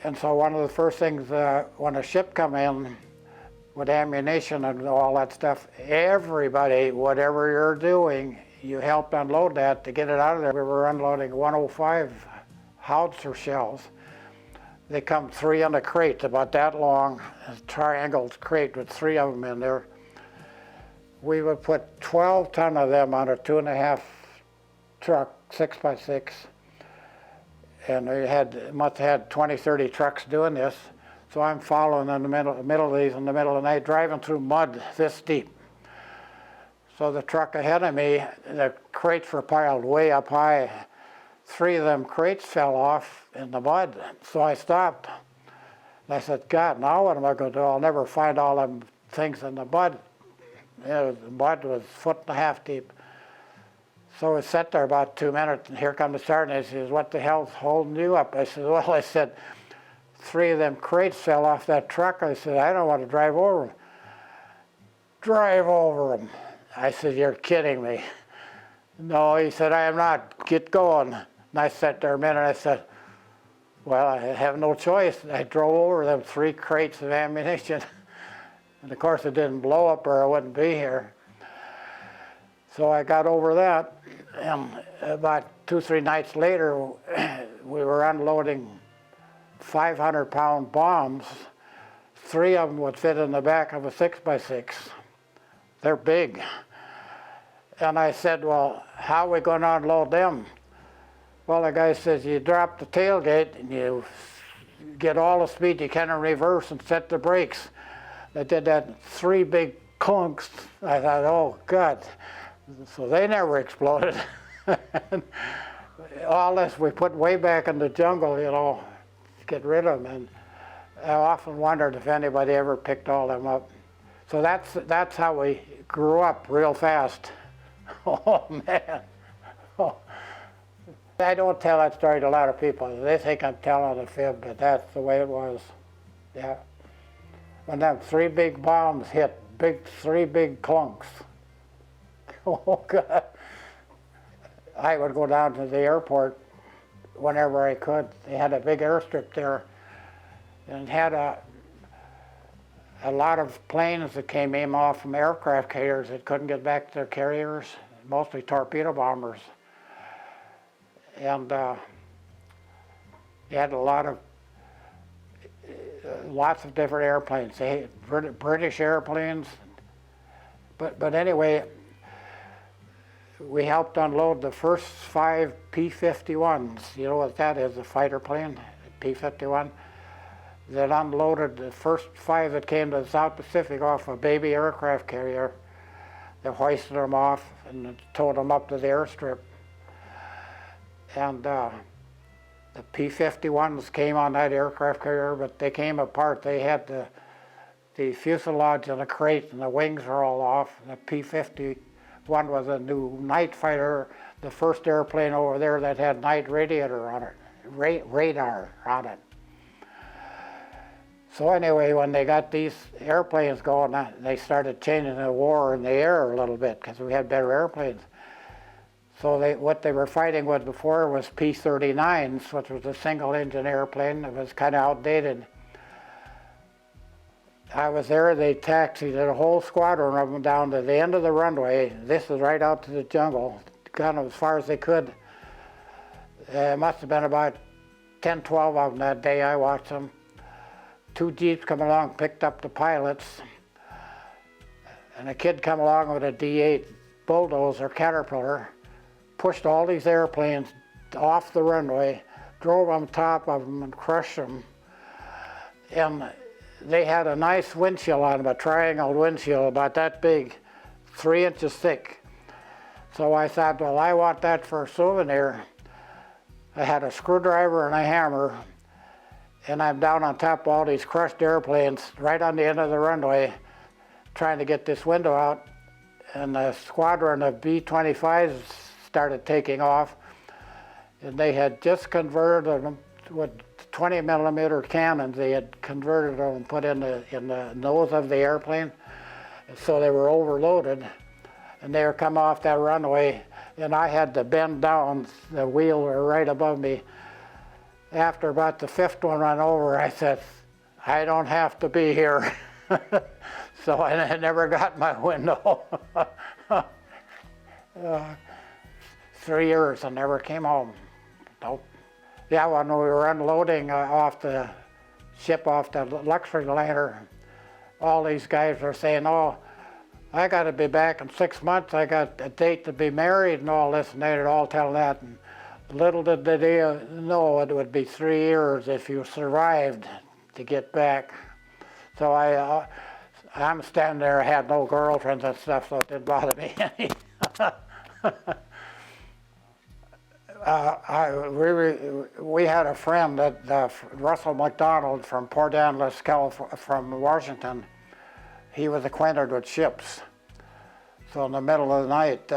S1: And so one of the first things, when a ship come in with ammunition and all that stuff, everybody, whatever you're doing, you help unload that to get it out of there. We were unloading 105 howitzer shells. They come 3 in a crate, about that long, a triangle crate with 3 of them in there. We would put 12 ton of them on a 2.5 truck, 6x6. And we must have had 20, 30 trucks doing this. So I'm following in the middle of these in the middle of the night, driving through mud this deep. So the truck ahead of me, the crates were piled way up high. 3 of them crates fell off in the mud. So I stopped. And I said, God, now what am I going to do? I'll never find all them things in the mud. You know, the mud was 1.5 feet deep. So we sat there about 2 minutes, and here come the sergeant, and he says, what the hell's holding you up? I said, well, I said, 3 of them crates fell off that truck. I said, I don't want to drive over them. Drive over them. I said, you're kidding me. No, he said, I am not. Get going. And I sat there a minute, and I said, well, I have no choice. I drove over them 3 crates of ammunition. And of course, it didn't blow up or I wouldn't be here. So I got over that, and about 2, 3 nights later, we were unloading 500-pound bombs. 3 of them would fit in the back of a 6x6. They're big. And I said, well, how are we going to unload them? Well, the guy says, you drop the tailgate and you get all the speed you can in reverse and set the brakes. I did that, 3 big clunks. I thought, oh, God. So they never exploded. All this we put way back in the jungle, you know, to get rid of them. And I often wondered if anybody ever picked all them up. So that's how we grew up real fast. Oh, man. Oh. I don't tell that story to a lot of people. They think I'm telling a fib, but that's the way it was. Yeah. When them 3 big bombs hit, 3 big clunks. Oh, God. I would go down to the airport whenever I could. They had a big airstrip there, and it had a lot of planes that came in off from aircraft carriers that couldn't get back to their carriers, mostly torpedo bombers. And they had lots of different airplanes. They had British airplanes, but anyway, we helped unload the first 5 P-51s. You know what that is, a fighter plane, P-51. That unloaded the first 5 that came to the South Pacific off a baby aircraft carrier. They hoisted them off and towed them up to the airstrip. And the P-51s came on that aircraft carrier, but they came apart. They had the fuselage in a crate and the wings were all off. The P-51 One was a new night fighter, the first airplane over there that had night radiator on it, radar on it. So anyway, when they got these airplanes going, they started changing the war in the air a little bit because we had better airplanes. So what they were fighting with before was P-39s, which was a single-engine airplane. It was kind of outdated. I was there, they taxied a whole squadron of them down to the end of the runway. This is right out to the jungle, kind of as far as they could. It must have been about 10, 12 of them that day I watched them. 2 Jeeps come along, picked up the pilots, and a kid come along with a D8 bulldozer, Caterpillar, pushed all these airplanes off the runway, drove on top of them and crushed them. And they had a nice windshield on them, a triangle windshield about that big, 3 inches thick. So I thought, well, I want that for a souvenir. I had a screwdriver and a hammer, and I'm down on top of all these crushed airplanes right on the end of the runway trying to get this window out. And a squadron of B-25s started taking off, and they had just converted them with 20 millimeter cannons. They had converted them and put in the nose of the airplane, so they were overloaded, and they were coming off that runway, and I had to bend down. The wheel were right above me. After about the 5th one run over, I said, I don't have to be here. So I never got my window. 3 years and never came home. Nope. Yeah, when we were unloading off the ship, off the luxury liner, all these guys were saying, oh, I got to be back in 6 months. I got a date to be married and all this, and they would all tell that. And little did they know it would be 3 years if you survived to get back. So I'm standing there, I had no girlfriends and stuff, so it didn't bother me any. We had a friend, Russell McDonald from Port Angeles, California, from Washington. He was acquainted with ships. So in the middle of the night,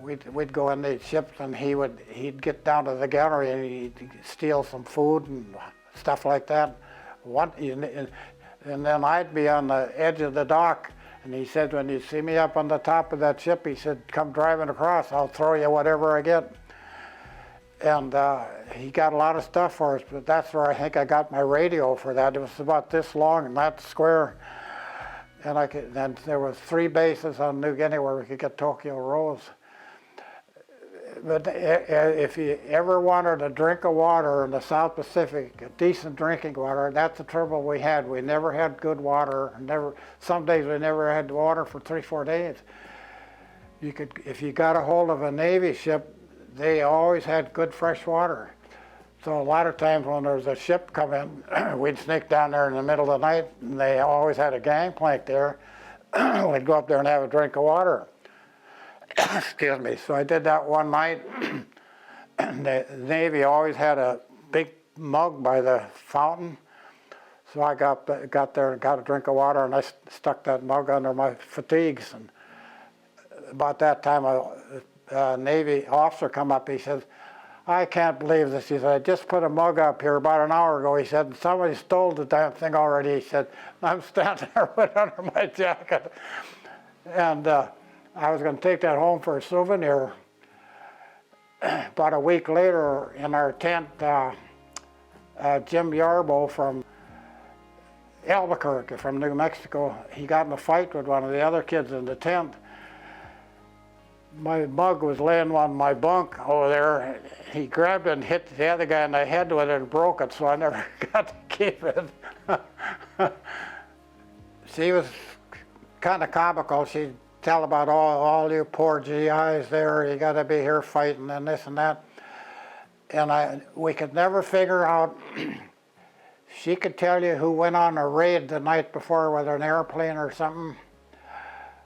S1: we'd go in these ships, and he'd get down to the gallery and he'd steal some food and stuff like that. And then I'd be on the edge of the dock, and he said, when you see me up on the top of that ship, he said, come driving across, I'll throw you whatever I get. And he got a lot of stuff for us, but that's where I think I got my radio for that. It was about this long and that square. And there was 3 bases on New Guinea where we could get Tokyo Rose. But if you ever wanted a drink of water in the South Pacific, a decent drinking water, that's the trouble we had. We never had good water. Some days we never had water for 3, 4 days. If you got a hold of a Navy ship, they always had good fresh water. So a lot of times when there was a ship coming, we'd sneak down there in the middle of the night, and they always had a gangplank there. We'd go up there and have a drink of water. Excuse me. So I did that one night. The Navy always had a big mug by the fountain. So I got there and got a drink of water, and I stuck that mug under my fatigues. And about that time, a Navy officer come up. He says, I can't believe this. He said, I just put a mug up here about an hour ago. He said, and somebody stole the damn thing already. He said, I'm standing there with it under my jacket. And I was going to take that home for a souvenir. About a week later, in our tent, Jim Yarbo from Albuquerque, from New Mexico, he got in a fight with one of the other kids in the tent. My mug was laying on my bunk over there. He grabbed it and hit the other guy in the head with it and broke it, so I never got to keep it. She was kind of comical. She'd tell about all you poor GIs there, you got to be here fighting and this and that. And we could never figure out. She could tell you who went on a raid the night before with an airplane or something,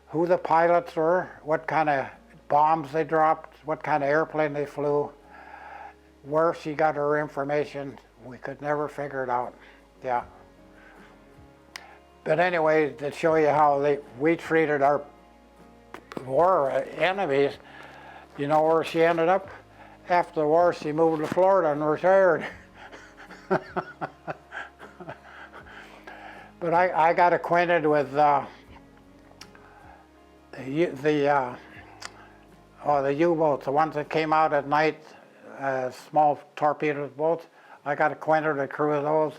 S1: who the pilots were, what kind of bombs they dropped, what kind of airplane they flew, where she got her information. We could never figure it out. Yeah. But anyway, to show you how we treated our war enemies. You know where she ended up? After the war, she moved to Florida and retired. But I got acquainted with the U-boats, the ones that came out at night, small torpedo boats. I got acquainted with the crew of those.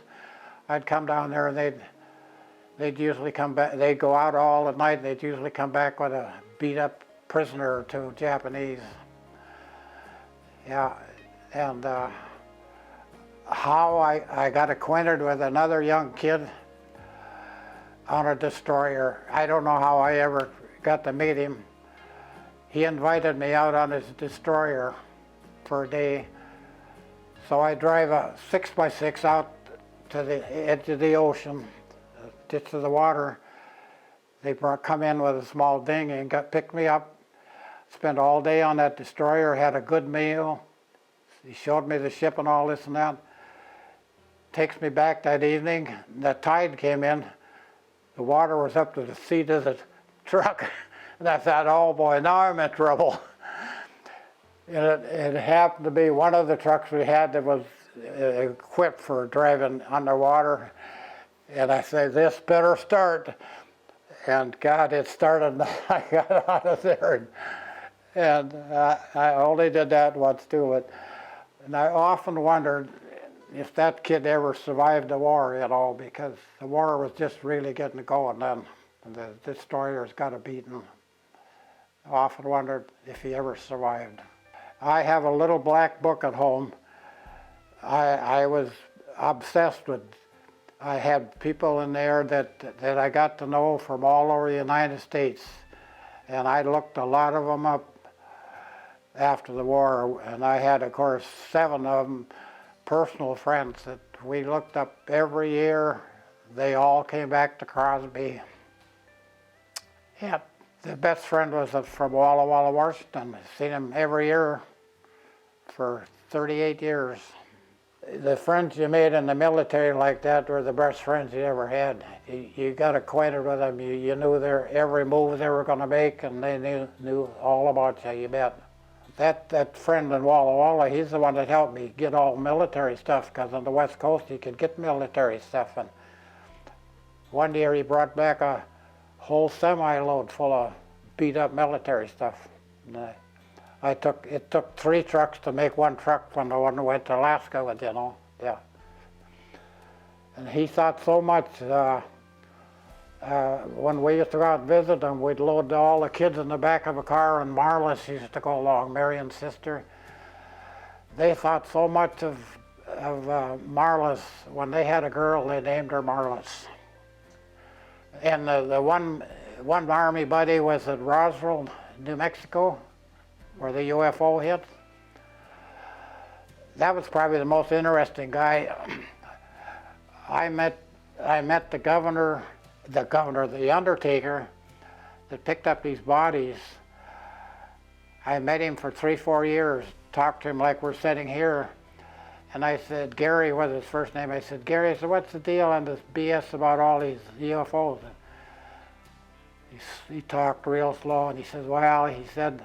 S1: I'd come down there and they'd usually come back. They'd go out all at night. They'd usually come back with a beat-up prisoner or two, Japanese. Yeah, and how I got acquainted with another young kid on a destroyer. I don't know how I ever got to meet him. He invited me out on his destroyer for a day. So I drive a 6x6 out to the edge of the ocean, ditch of the water. They come in with a small dinghy and picked me up. Spent all day on that destroyer, had a good meal. He showed me the ship and all this and that. Takes me back that evening. The tide came in. The water was up to the seat of the truck. And I thought, oh boy, now I'm in trouble. And it happened to be one of the trucks we had that was equipped for driving underwater. And I said, this better start. And God, it started, and I got out of there. And I only did that once too. And I often wondered if that kid ever survived the war at all, because the war was just really getting going then. And the destroyers got a beating. I often wondered if he ever survived. I have a little black book at home. I was obsessed with, I had people in there that I got to know from all over the United States. And I looked a lot of them up after the war. And I had, of course, 7 of them personal friends that we looked up every year. They all came back to Crosby. Yeah, the best friend was from Walla Walla, Washington. I've seen him every year for 38 years. The friends you made in the military like that were the best friends you ever had. You got acquainted with them. You knew their every move they were going to make, and they knew all about you, you bet. That friend in Walla Walla, he's the one that helped me get all military stuff, because on the West Coast you could get military stuff. And one year he brought back a whole semi-load full of beat-up military stuff. And it took 3 trucks to make one truck when the one went to Alaska with, you know, yeah. And he thought so much, when we used to go out and visit them, we'd load all the kids in the back of a car, and Marlis used to go along, Marion's sister. They thought so much of Marlis. When they had a girl, they named her Marlis. And the one Army buddy was at Roswell, New Mexico, where the UFO hit. That was probably the most interesting guy. I met the governor, the undertaker that picked up these bodies. I met him for 3-4 years, talked to him like we're sitting here. And I said, Gary was his first name. I said, Gary, so what's the deal on this BS about all these UFOs? He talked real slow, and he says, well, he said,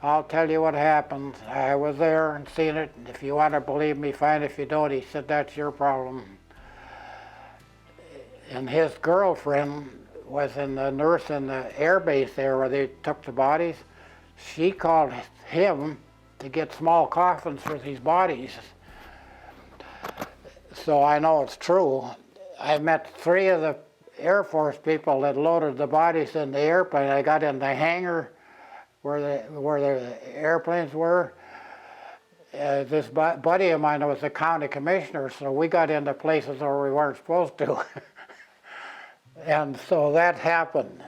S1: I'll tell you what happened. I was there and seen it. If you want to believe me, fine. If you don't, he said, that's your problem. And his girlfriend was in the nurse in the air base there where they took the bodies. She called him to get small coffins for these bodies. So I know it's true. I met 3 of the Air Force people that loaded the bodies in the airplane. I got in the hangar where the airplanes were. This buddy of mine was the county commissioner, so we got into places where we weren't supposed to. And so that happened.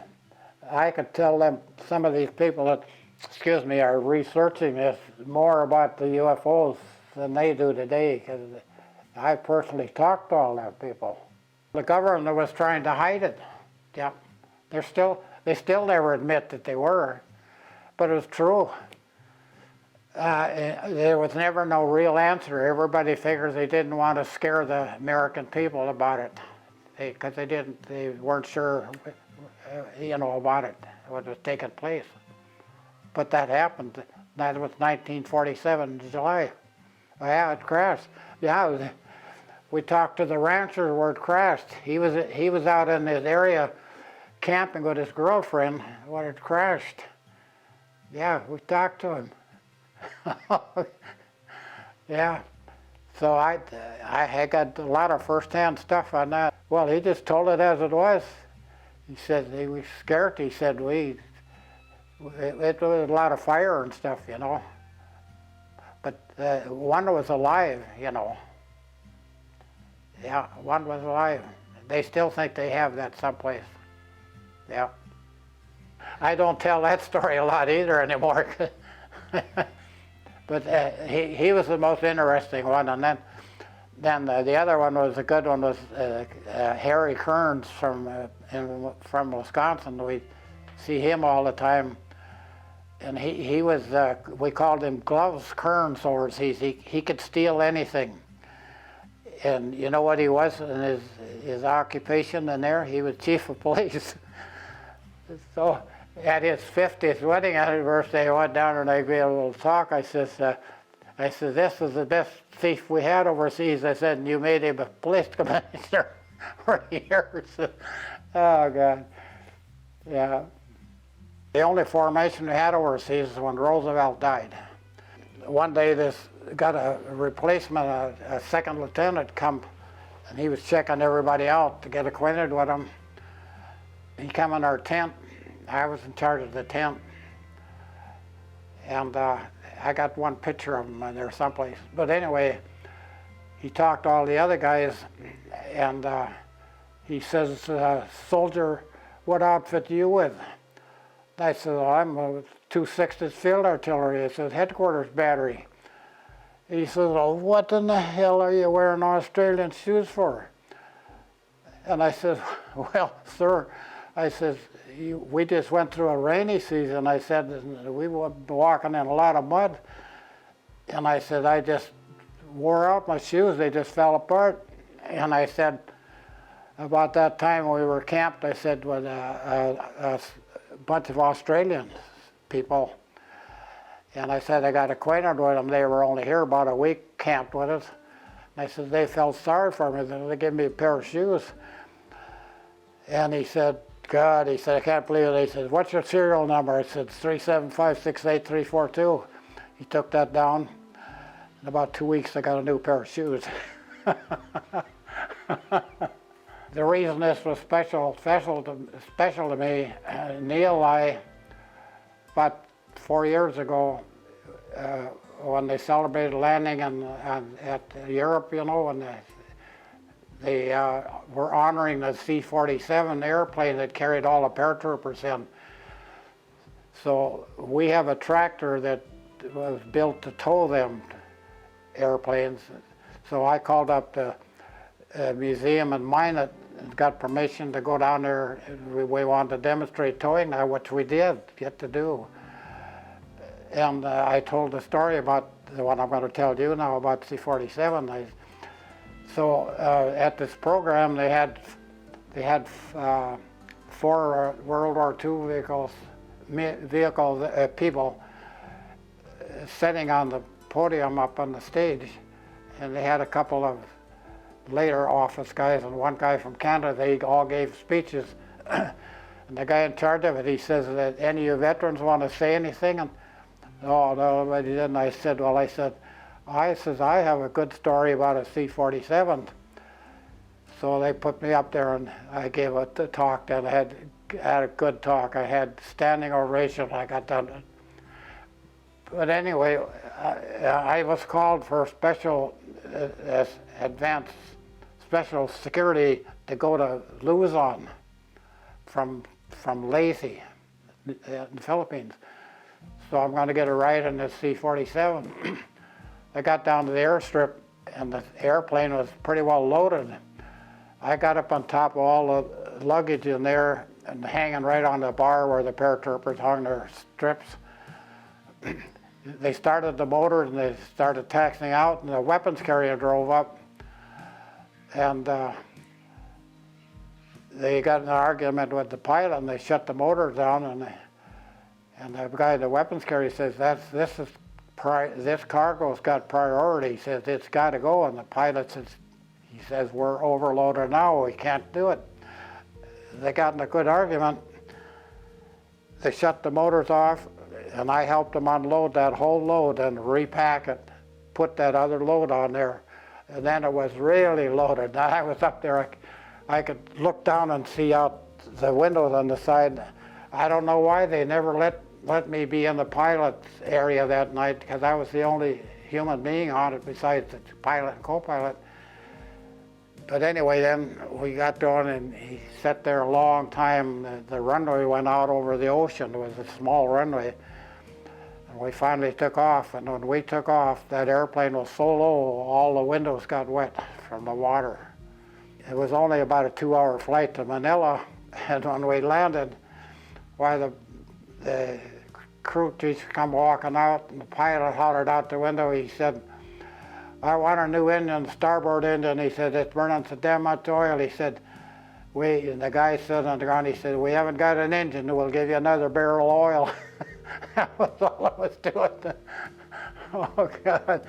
S1: I could tell them, some of these people that, excuse me, are researching this more about the UFOs than they do today, because I personally talked to all them people. The government was trying to hide it. Yeah, they still never admit that they were, but it was true. There was never no real answer. Everybody figures they didn't want to scare the American people about it, because they weren't sure, you know, about it. what was taking place. But that happened. That was 1947 July. Yeah, it crashed. Yeah, we talked to the rancher where it crashed. He was out in his area camping with his girlfriend when it crashed. Yeah, we talked to him. Yeah. So I got a lot of first-hand stuff on that. Well, he just told it as it was. He said he was scared. He said it was a lot of fire and stuff, you know. But one was alive, you know. Yeah, one was alive. They still think they have that someplace. Yeah. I don't tell that story a lot either anymore. But he was the most interesting one. And then the other one was a good one was Harry Kearns from Wisconsin. We see him all the time. And he was, we called him Gloves Kearns overseas. He could steal anything. And you know what he was in his occupation in there? He was chief of police. So at his 50th wedding anniversary, I went down and I gave a little talk. I said, this is the best thief we had overseas. I said, and you made him a police commissioner for years. Oh, God. Yeah. The only formation we had overseas is when Roosevelt died. One day this got a replacement, a second lieutenant come, and he was checking everybody out to get acquainted with them. He come in our tent. I was in charge of the tent. And I got one picture of him in there someplace. But anyway, he talked to all the other guys, and he says, soldier, what outfit are you with? I said, well, I'm a 260th Field Artillery. It says headquarters battery. He says, well, what in the hell are you wearing Australian shoes for? And I said, well, sir, I said, we just went through a rainy season. I said, we were walking in a lot of mud. And I said, I just wore out my shoes. They just fell apart. And I said, about that time we were camped, I said, with a bunch of Australian people. And I said, I got acquainted with them. They were only here about a week, camped with us. And I said, they felt sorry for me. They gave me a pair of shoes. And he said, God, he said, I can't believe it. He said, what's your serial number? I said, 375-68342. He took that down. In about 2 weeks, I got a new pair of shoes. The reason this was special to me, Neil, about 4 years ago, when they celebrated landing at Europe, you know, and they were honoring the C-47 airplane that carried all the paratroopers in. So we have a tractor that was built to tow them airplanes. So I called up the museum in Minot and got permission to go down there. We wanted to demonstrate towing, which we did get to do. And I told the story about the one I'm going to tell you now about C-47. So at this program, they had 4 World War II people sitting on the podium up on the stage, and they had a couple of later office guys and one guy from Canada. They all gave speeches, and the guy in charge of it, he says, that any of you veterans want to say anything? And oh, no, but he didn't. I said, well, I have a good story about a C-47. So they put me up there and I gave a talk, and I had a good talk. I had standing ovation. I got done. But anyway, I was called for special advanced special security to go to Luzon from Leyte in the Philippines. So I'm going to get a ride in this C-47. I got down to the airstrip, and the airplane was pretty well loaded. I got up on top of all the luggage in there and hanging right on the bar where the paratroopers hung their strips. They started the motor and they started taxiing out, and the weapons carrier drove up. And they got in an argument with the pilot and they shut the motors down, and the guy, the weapons carrier, says, this cargo's got priority. He says, it's got to go. And the pilot says, he says, we're overloaded now, we can't do it. They got in a good argument. They shut the motors off, and I helped them unload that whole load and repack it, put that other load on there. And then it was really loaded. I was up there, I could look down and see out the windows on the side. I don't know why they never let me be in the pilot's area that night, because I was the only human being on it besides the pilot and co-pilot. But anyway, then we got going, and he sat there a long time. The runway went out over the ocean. It was a small runway. And we finally took off, and when we took off, that airplane was so low, all the windows got wet from the water. It was only about a 2-hour flight to Manila, and when we landed, why the crew chief come walking out, and the pilot hollered out the window. He said, I want a new engine, starboard engine. He said, it's burning so damn much oil. He said, and the guy stood on the ground, he said, we haven't got an engine, we'll give you another barrel of oil. That was all I was doing. Oh, God.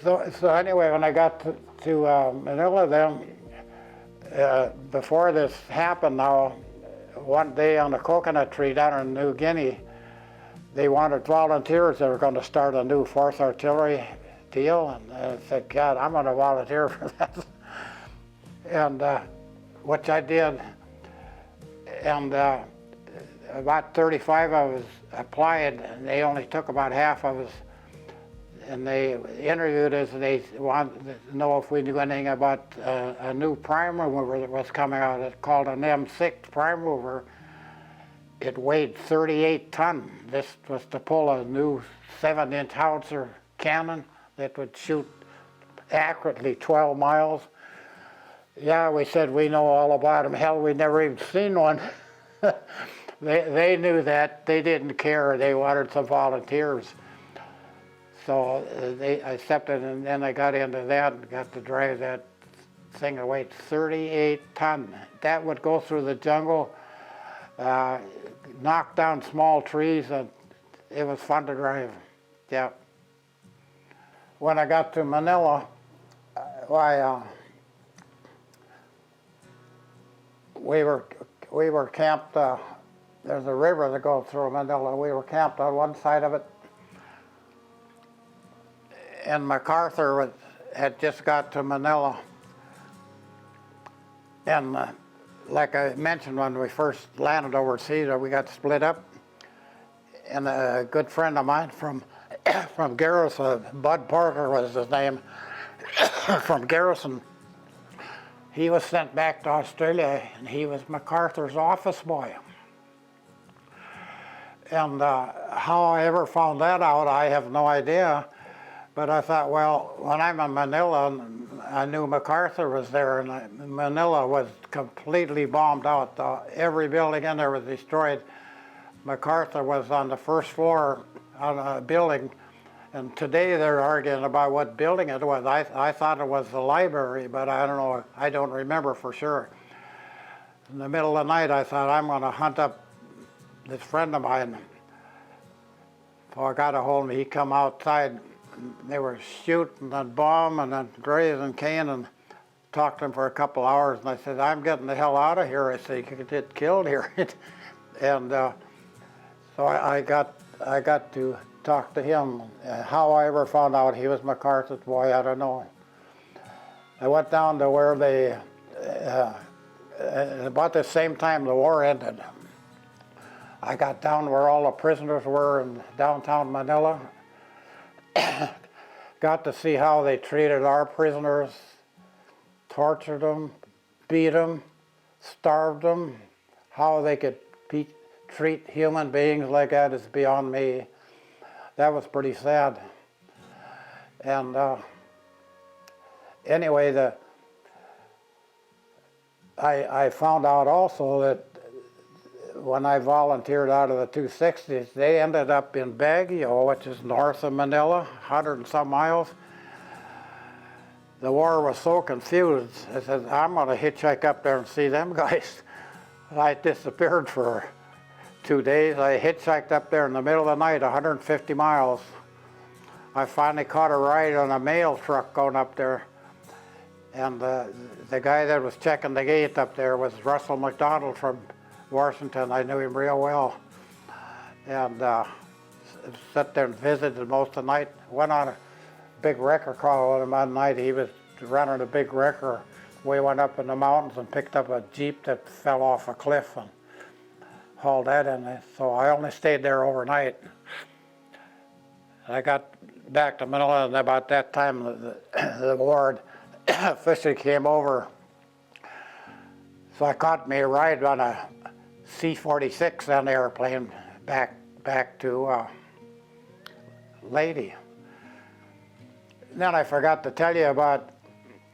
S1: So anyway, when I got to Manila then, before this happened now, one day on a coconut tree down in New Guinea, they wanted volunteers. They were going to start a new 4th Artillery deal, and I said, God, I'm going to volunteer for that. And which I did, and about 35 of us applied, and they only took about half of us. And they interviewed us, and they wanted to know if we knew anything about a new prime mover that was coming out. It's called an M6 prime mover. It weighed 38 tons. This was to pull a new 7-inch howitzer cannon that would shoot accurately 12 miles. Yeah, we said we know all about them. Hell, we'd never even seen one. They knew that. They didn't care. They wanted some volunteers. So they accepted, and then I got into that and got to drive that thing that weighed 38 tons. That would go through the jungle, knock down small trees, and it was fun to drive. Yeah. When I got to Manila, we were camped. There's a river that goes through Manila. We were camped on one side of it, and MacArthur had just got to Manila. And like I mentioned, when we first landed overseas, we got split up. And a good friend of mine from Garrison, Bud Parker was his name, from Garrison, he was sent back to Australia, and he was MacArthur's office boy. And how I ever found that out, I have no idea. But I thought, well, when I'm in Manila, I knew MacArthur was there, and Manila was completely bombed out. Every building in there was destroyed. MacArthur was on the first floor on a building, and today they're arguing about what building it was. I thought it was the library, but I don't know, I don't remember for sure. In the middle of the night, I thought, I'm going to hunt up this friend of mine. So I got a hold of him. He come outside. They were shooting and bombing and grazing cane, and talked to him for a couple hours. And I said, I'm getting the hell out of here. I said, you could get killed here. And so I got to talk to him. How I ever found out he was MacArthur's boy, I don't know. I went down to where they, about the same time the war ended, I got down where all the prisoners were in downtown Manila. Got to see how they treated our prisoners, tortured them, beat them, starved them. How they could treat human beings like that is beyond me. That was pretty sad. And anyway, I found out also that when I volunteered out of the 260s, they ended up in Baguio, which is north of Manila, 100 and some miles. the war was so confused, I said, I'm gonna hitchhike up there and see them guys. I disappeared for 2 days. I hitchhiked up there in the middle of the night, 150 miles. I finally caught a ride on a mail truck going up there. And the guy that was checking the gate up there was Russell McDonald from Washington. I knew him real well. And sat there and visited most of the night. Went on a big wrecker call with him one night. He was running a big wrecker. We went up in the mountains and picked up a Jeep that fell off a cliff and hauled that in. So I only stayed there overnight. I got back to Manila, and about that time the war officially came over. So I caught me a ride on a C-46 on the airplane back to Leyte. Then I forgot to tell you about,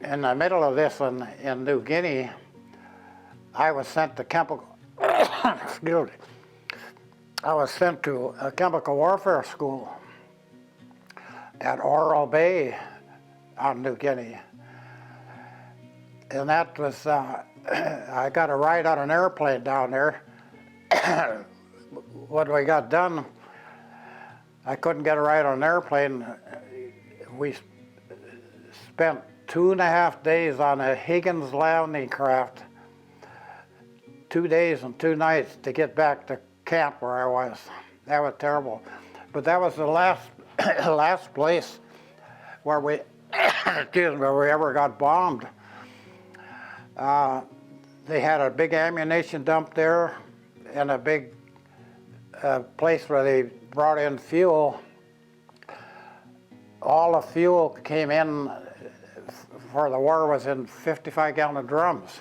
S1: in the middle of this in New Guinea, I was sent to excuse me. I was sent to a chemical warfare school at Oral Bay on New Guinea. And that was, I got a ride on an airplane down there. When we got done, I couldn't get a ride on an airplane. We spent 2.5 days on a Higgins landing craft, 2 days and 2 nights to get back to camp where I was. That was terrible. But that was the last last place where we, excuse me, where we ever got bombed. They had a big ammunition dump there and a big place where they brought in fuel. All the fuel came in for the war was in 55-gallon drums.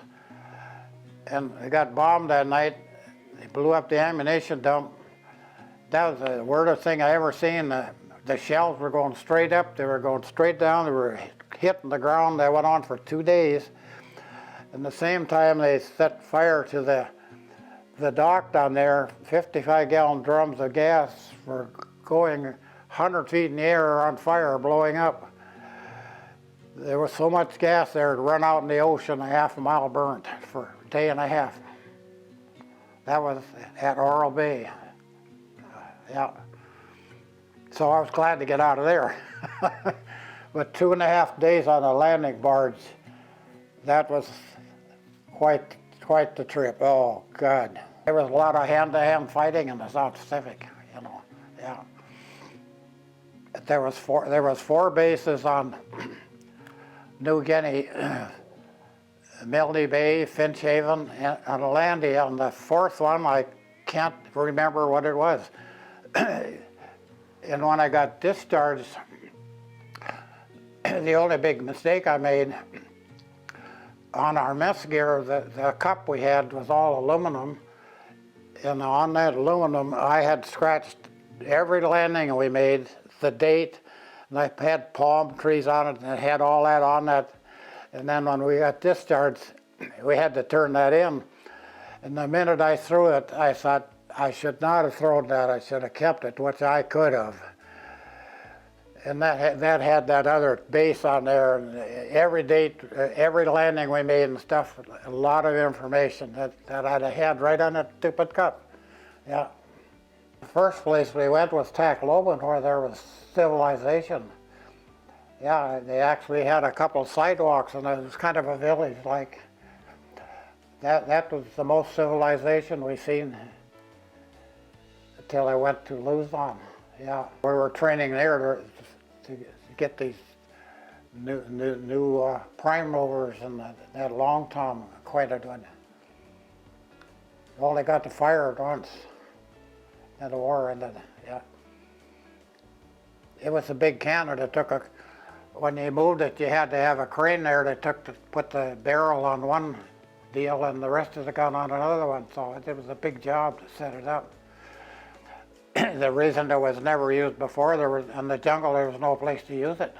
S1: And they got bombed that night. They blew up the ammunition dump. That was the weirdest thing I ever seen. The shells were going straight up, they were going straight down, they were hitting the ground. That went on for 2 days. And the same time they set fire to the dock down there. 55-gallon drums of gas were going 100 feet in the air on fire, blowing up. There was so much gas there to run out in the ocean, a half a mile burnt for a day and a half. That was at Oral Bay. Yeah. So I was glad to get out of there. But 2.5 days on a landing barge, that was quite the trip. Oh, God. There was a lot of hand-to-hand fighting in the South Pacific, you know, yeah. There was four bases on New Guinea, Milne Bay, Finch Haven, and Alandia. On the fourth one, I can't remember what it was. And when I got discharged, the only big mistake I made, on our mess gear, the cup we had was all aluminum. And on that aluminum, I had scratched every landing we made, the date, and I had palm trees on it, and it had all that on that. And then when we got discharged, we had to turn that in. And the minute I threw it, I thought, I should not have thrown that, I should have kept it, which I could have. And that had that other base on there, and every date, every landing we made and stuff, a lot of information that I'd have had right on that stupid cup. Yeah. The first place we went was Tacloban, where there was civilization. Yeah, they actually had a couple of sidewalks, and it was kind of a village like. That was the most civilization we've seen until I went to Luzon. Yeah, we were training there to get these new prime rovers and that long tom acquainted with. Only got to fire it once, and the war ended. Yeah, it was a big cannon. It took when you moved it, you had to have a crane there that put the barrel on one deal and the rest of the gun on another one. So it was a big job to set it up. The reason it was never used before, in the jungle there was no place to use it.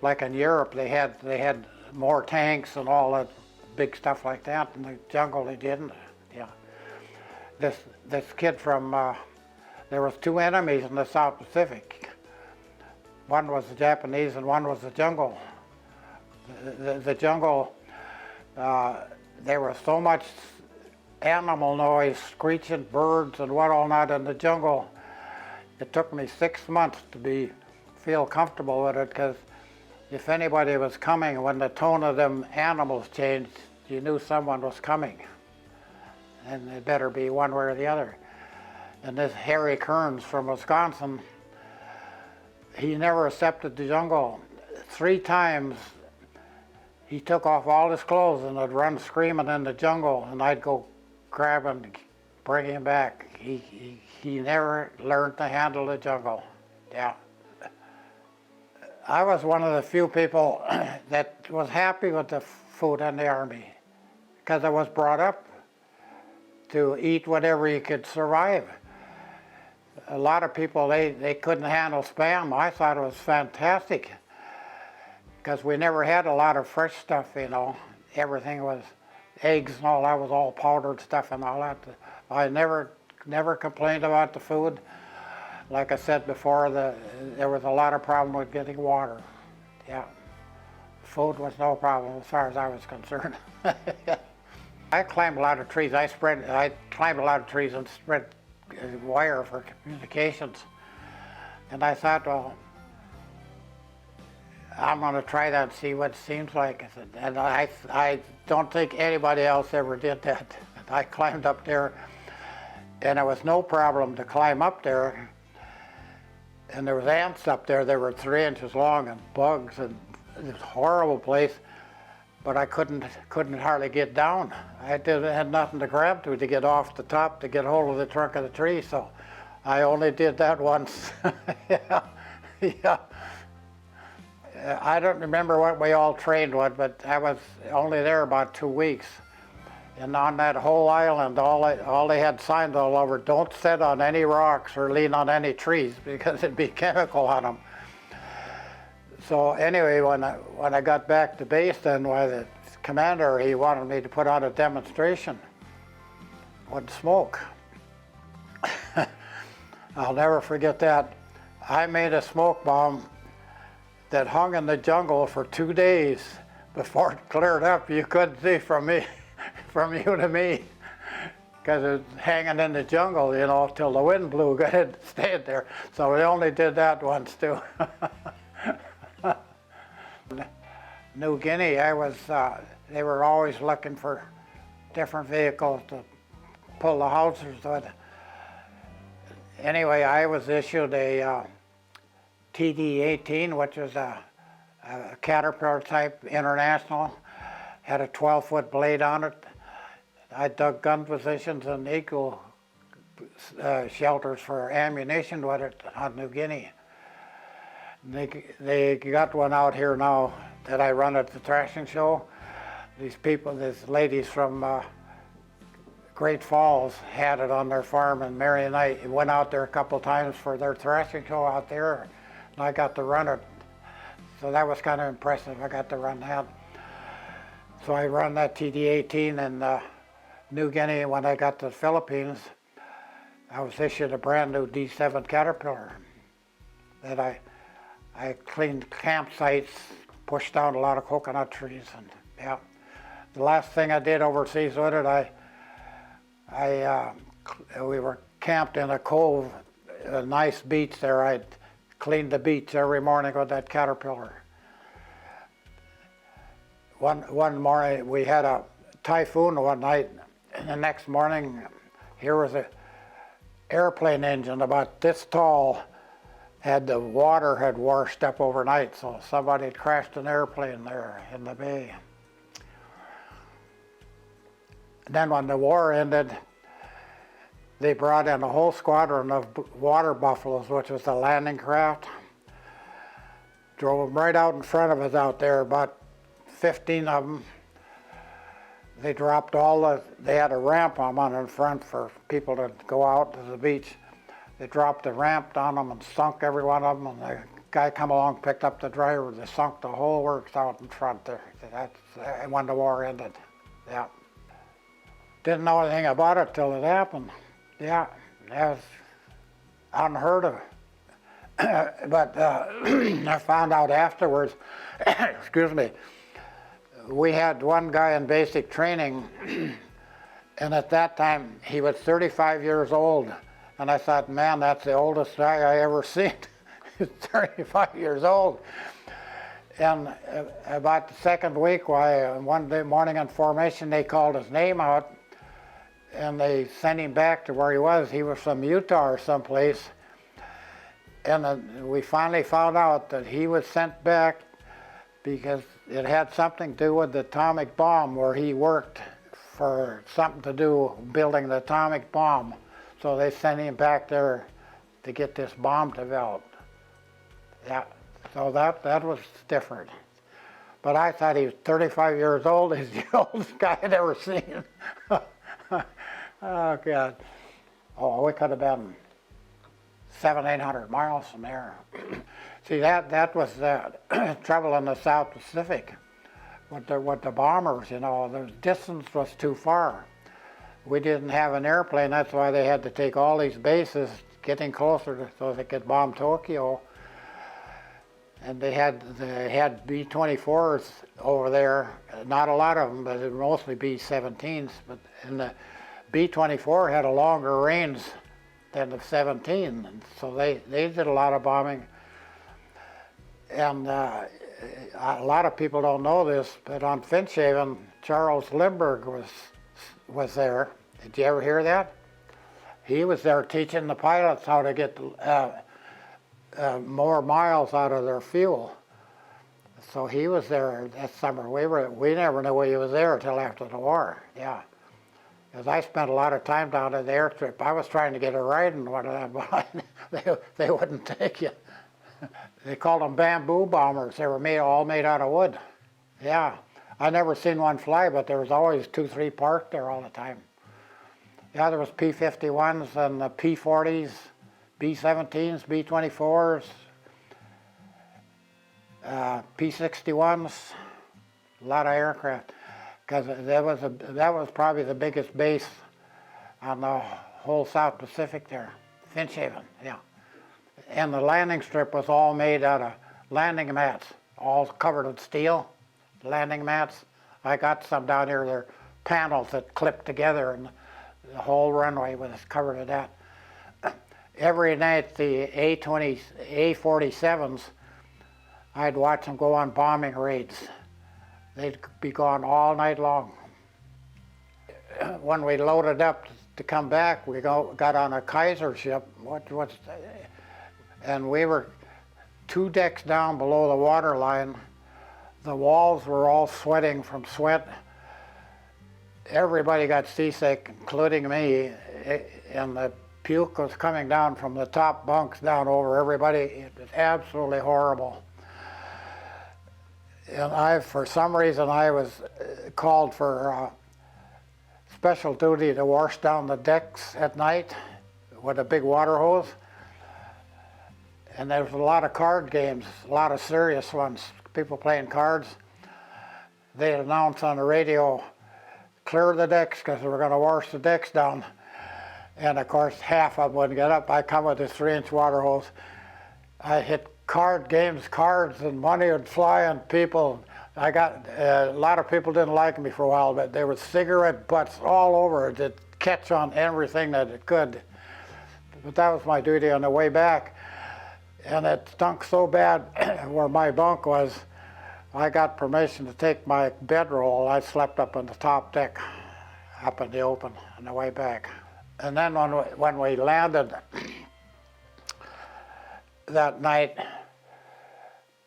S1: Like in Europe, they had more tanks and all that big stuff like that. In the jungle, they didn't. Yeah. This kid from there was 2 enemies in the South Pacific. One was the Japanese and one was the jungle. The jungle, there was so much animal noise, screeching birds and what all not in the jungle. It took me 6 months to feel comfortable with it, because if anybody was coming, when the tone of them animals changed, you knew someone was coming. And it better be one way or the other. And this Harry Kearns from Wisconsin, he never accepted the jungle. 3 times he took off all his clothes and would run screaming in the jungle, and I'd go grab him, bring him back. He never learned to handle the jungle. Yeah. I was one of the few people that was happy with the food in the Army, because I was brought up to eat whatever you could survive. A lot of people, they couldn't handle Spam. I thought it was fantastic, because we never had a lot of fresh stuff, you know. Everything was eggs and all that was all powdered stuff and all that. I never complained about the food. Like I said before, there was a lot of problem with getting water. Yeah, food was no problem as far as I was concerned. I climbed a lot of trees. I climbed a lot of trees and spread wire for communications. And I thought, well, I'm going to try that and see what it seems like. And I don't think anybody else ever did that. I climbed up there, and it was no problem to climb up there. And there was ants up there. They were 3 inches long, and bugs, and it was a horrible place. But I couldn't hardly get down. I had nothing to grab to get off the top to get hold of the trunk of the tree. So I only did that once. Yeah. I don't remember what we all trained with, but I was only there about 2 weeks. And on that whole island, all they had signs all over: don't sit on any rocks or lean on any trees, because it'd be chemical on them. So anyway, when I got back to base, then the commander, he wanted me to put on a demonstration with smoke. I'll never forget that. I made a smoke bomb that hung in the jungle for 2 days before it cleared up. You couldn't see from me, from you to me, because it was hanging in the jungle, you know, till the wind blew. It stayed there. So we only did that once too. New Guinea, they were always looking for different vehicles to pull the houses with. Anyway, I was issued a TD-18, which was a Caterpillar type International, had a 12-foot blade on it. I dug gun positions and eco shelters for ammunition with it on New Guinea. They got one out here now that I run at the thrashing show. These ladies from Great Falls had it on their farm, and Mary and I went out there a couple times for their thrashing show out there, and I got to run it. So that was kind of impressive. I got to run that. So I run that TD-18 in New Guinea. When I got to the Philippines, I was issued a brand new D7 Caterpillar that I cleaned campsites, pushed down a lot of coconut trees, and yeah. The last thing I did overseas with it, we were camped in a cove, a nice beach there. I'd clean the beach every morning with that Caterpillar. One morning we had a typhoon one night, and the next morning here was an airplane engine about this tall. The water had washed up overnight, so somebody had crashed an airplane there in the bay. And then when the war ended, they brought in a whole squadron of water buffaloes, which was the landing craft. Drove them right out in front of us out there, about 15 of them. They dropped they had a ramp on them in front for people to go out to the beach. They dropped the ramp on them and sunk every one of them, and the guy come along, picked up the driver. They sunk the whole works out in front there. That's when the war ended. Yeah. Didn't know anything about it till it happened. Yeah, that was unheard of. But I found out afterwards, excuse me, we had one guy in basic training, and at that time he was 35 years old. And I thought, man, that's the oldest guy I ever seen. He's 35 years old. And about the second week, one day morning in formation, they called his name out, and they sent him back to where he was. He was from Utah or someplace. And we finally found out that he was sent back because it had something to do with the atomic bomb, where he worked for something to do building the atomic bomb. So they sent him back there to get this bomb developed. Yeah, so that was different. But I thought he was 35 years old. He's the oldest guy I'd ever seen. Oh, God. Oh, we could have been 700-800 miles from there. See, that was the trouble in the South Pacific with the bombers, you know. The distance was too far. We didn't have an airplane. That's why they had to take all these bases getting closer so they could bomb Tokyo. And they had B-24s over there. Not a lot of them, but mostly B-17s. And the B-24 had a longer range than the 17, and so they did a lot of bombing. And a lot of people don't know this, but on Finchhaven, Charles Lindbergh was there. Did you ever hear that? He was there teaching the pilots how to get more miles out of their fuel. So he was there that summer. We never knew he was there until after the war. Yeah. Because I spent a lot of time down at the airstrip. I was trying to get a ride in one of them, but they wouldn't take you. They called them bamboo bombers. They were all made out of wood. Yeah, I never seen one fly, but there was always 2-3 parked there all the time. Yeah, there was P-51s and the P-40s, B-17s, B-24s, P-61s, a lot of aircraft. Because that was probably the biggest base on the whole South Pacific there, Finchhaven, yeah. And the landing strip was all made out of landing mats, all covered with steel, landing mats. I got some down here, they're panels that clipped together, and the whole runway was covered with that. Every night the A-47s, I'd watch them go on bombing raids. They'd be gone all night long. When we loaded up to come back, we got on a Kaiser ship, and we were 2 decks down below the water line. The walls were all sweating from sweat. Everybody got seasick, including me, and the puke was coming down from the top bunks down over everybody. It was absolutely horrible. And for some reason, I was called for special duty to wash down the decks at night with a big water hose. And there was a lot of card games, a lot of serious ones, people playing cards. They'd announce on the radio, clear the decks because they were going to wash the decks down. And of course, half of them wouldn't get up. I come with this 3-inch water hose. I hit card games, cards, and money would fly, and people, a lot of people didn't like me for a while, but there was cigarette butts all over it that catch on everything that it could. But that was my duty on the way back. And it stunk so bad where my bunk was, I got permission to take my bedroll. I slept up on the top deck, up in the open on the way back. And then when we landed that night,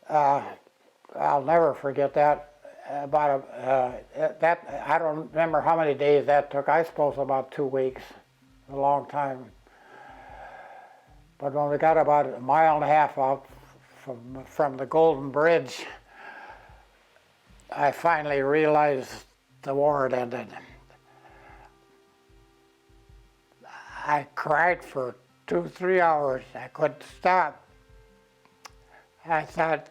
S1: I'll never forget that. I don't remember how many days that took. I suppose about 2 weeks, a long time. But when we got about 1.5 miles out from the Golden Bridge, I finally realized the war had ended. I cried for 2-3 hours. I couldn't stop. I thought,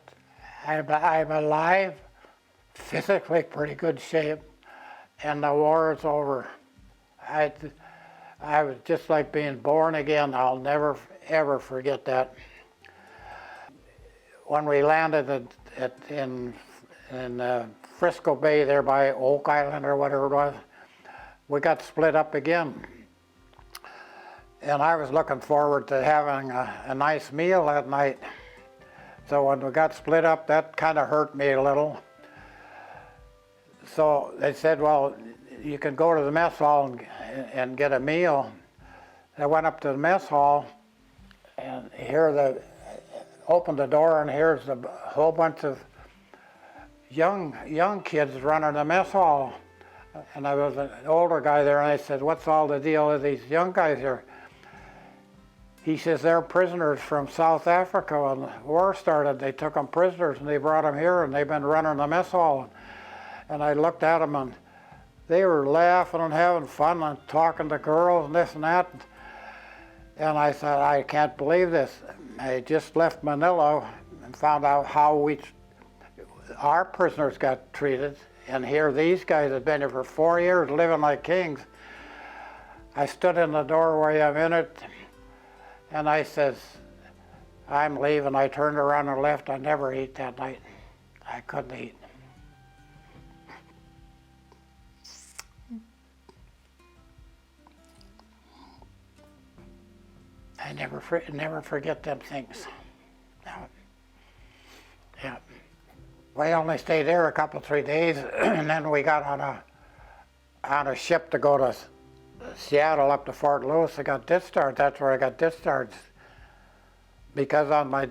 S1: I'm alive, physically pretty good shape, and the war is over. I was just like being born again. I'll never, ever forget that. When we landed in Frisco Bay there by Oak Island or whatever it was. We got split up again. And I was looking forward to having a nice meal that night. So when we got split up, that kind of hurt me a little. So they said, well, you can go to the mess hall and get a meal. I went up to the mess hall and opened the door, and here's a whole bunch of young kids running the mess hall. And I was an older guy there, and I said, what's all the deal with these young guys here? He says, they're prisoners from South Africa. When the war started, they took them prisoners and they brought them here, and they've been running the mess hall. And I looked at them, and they were laughing and having fun and talking to girls and this and that. And I thought, I can't believe this. I just left Manila and found out how our prisoners got treated. And here these guys have been here for 4 years living like kings. I stood in the doorway a minute and I says, I'm leaving. I turned around and left. I never ate that night. I couldn't eat. I never forget them things. No. Yeah. We only stayed there a couple, 3 days, and then we got on a ship to go to Seattle up to Fort Lewis. I got discharged. That's where I got discharged. Because on my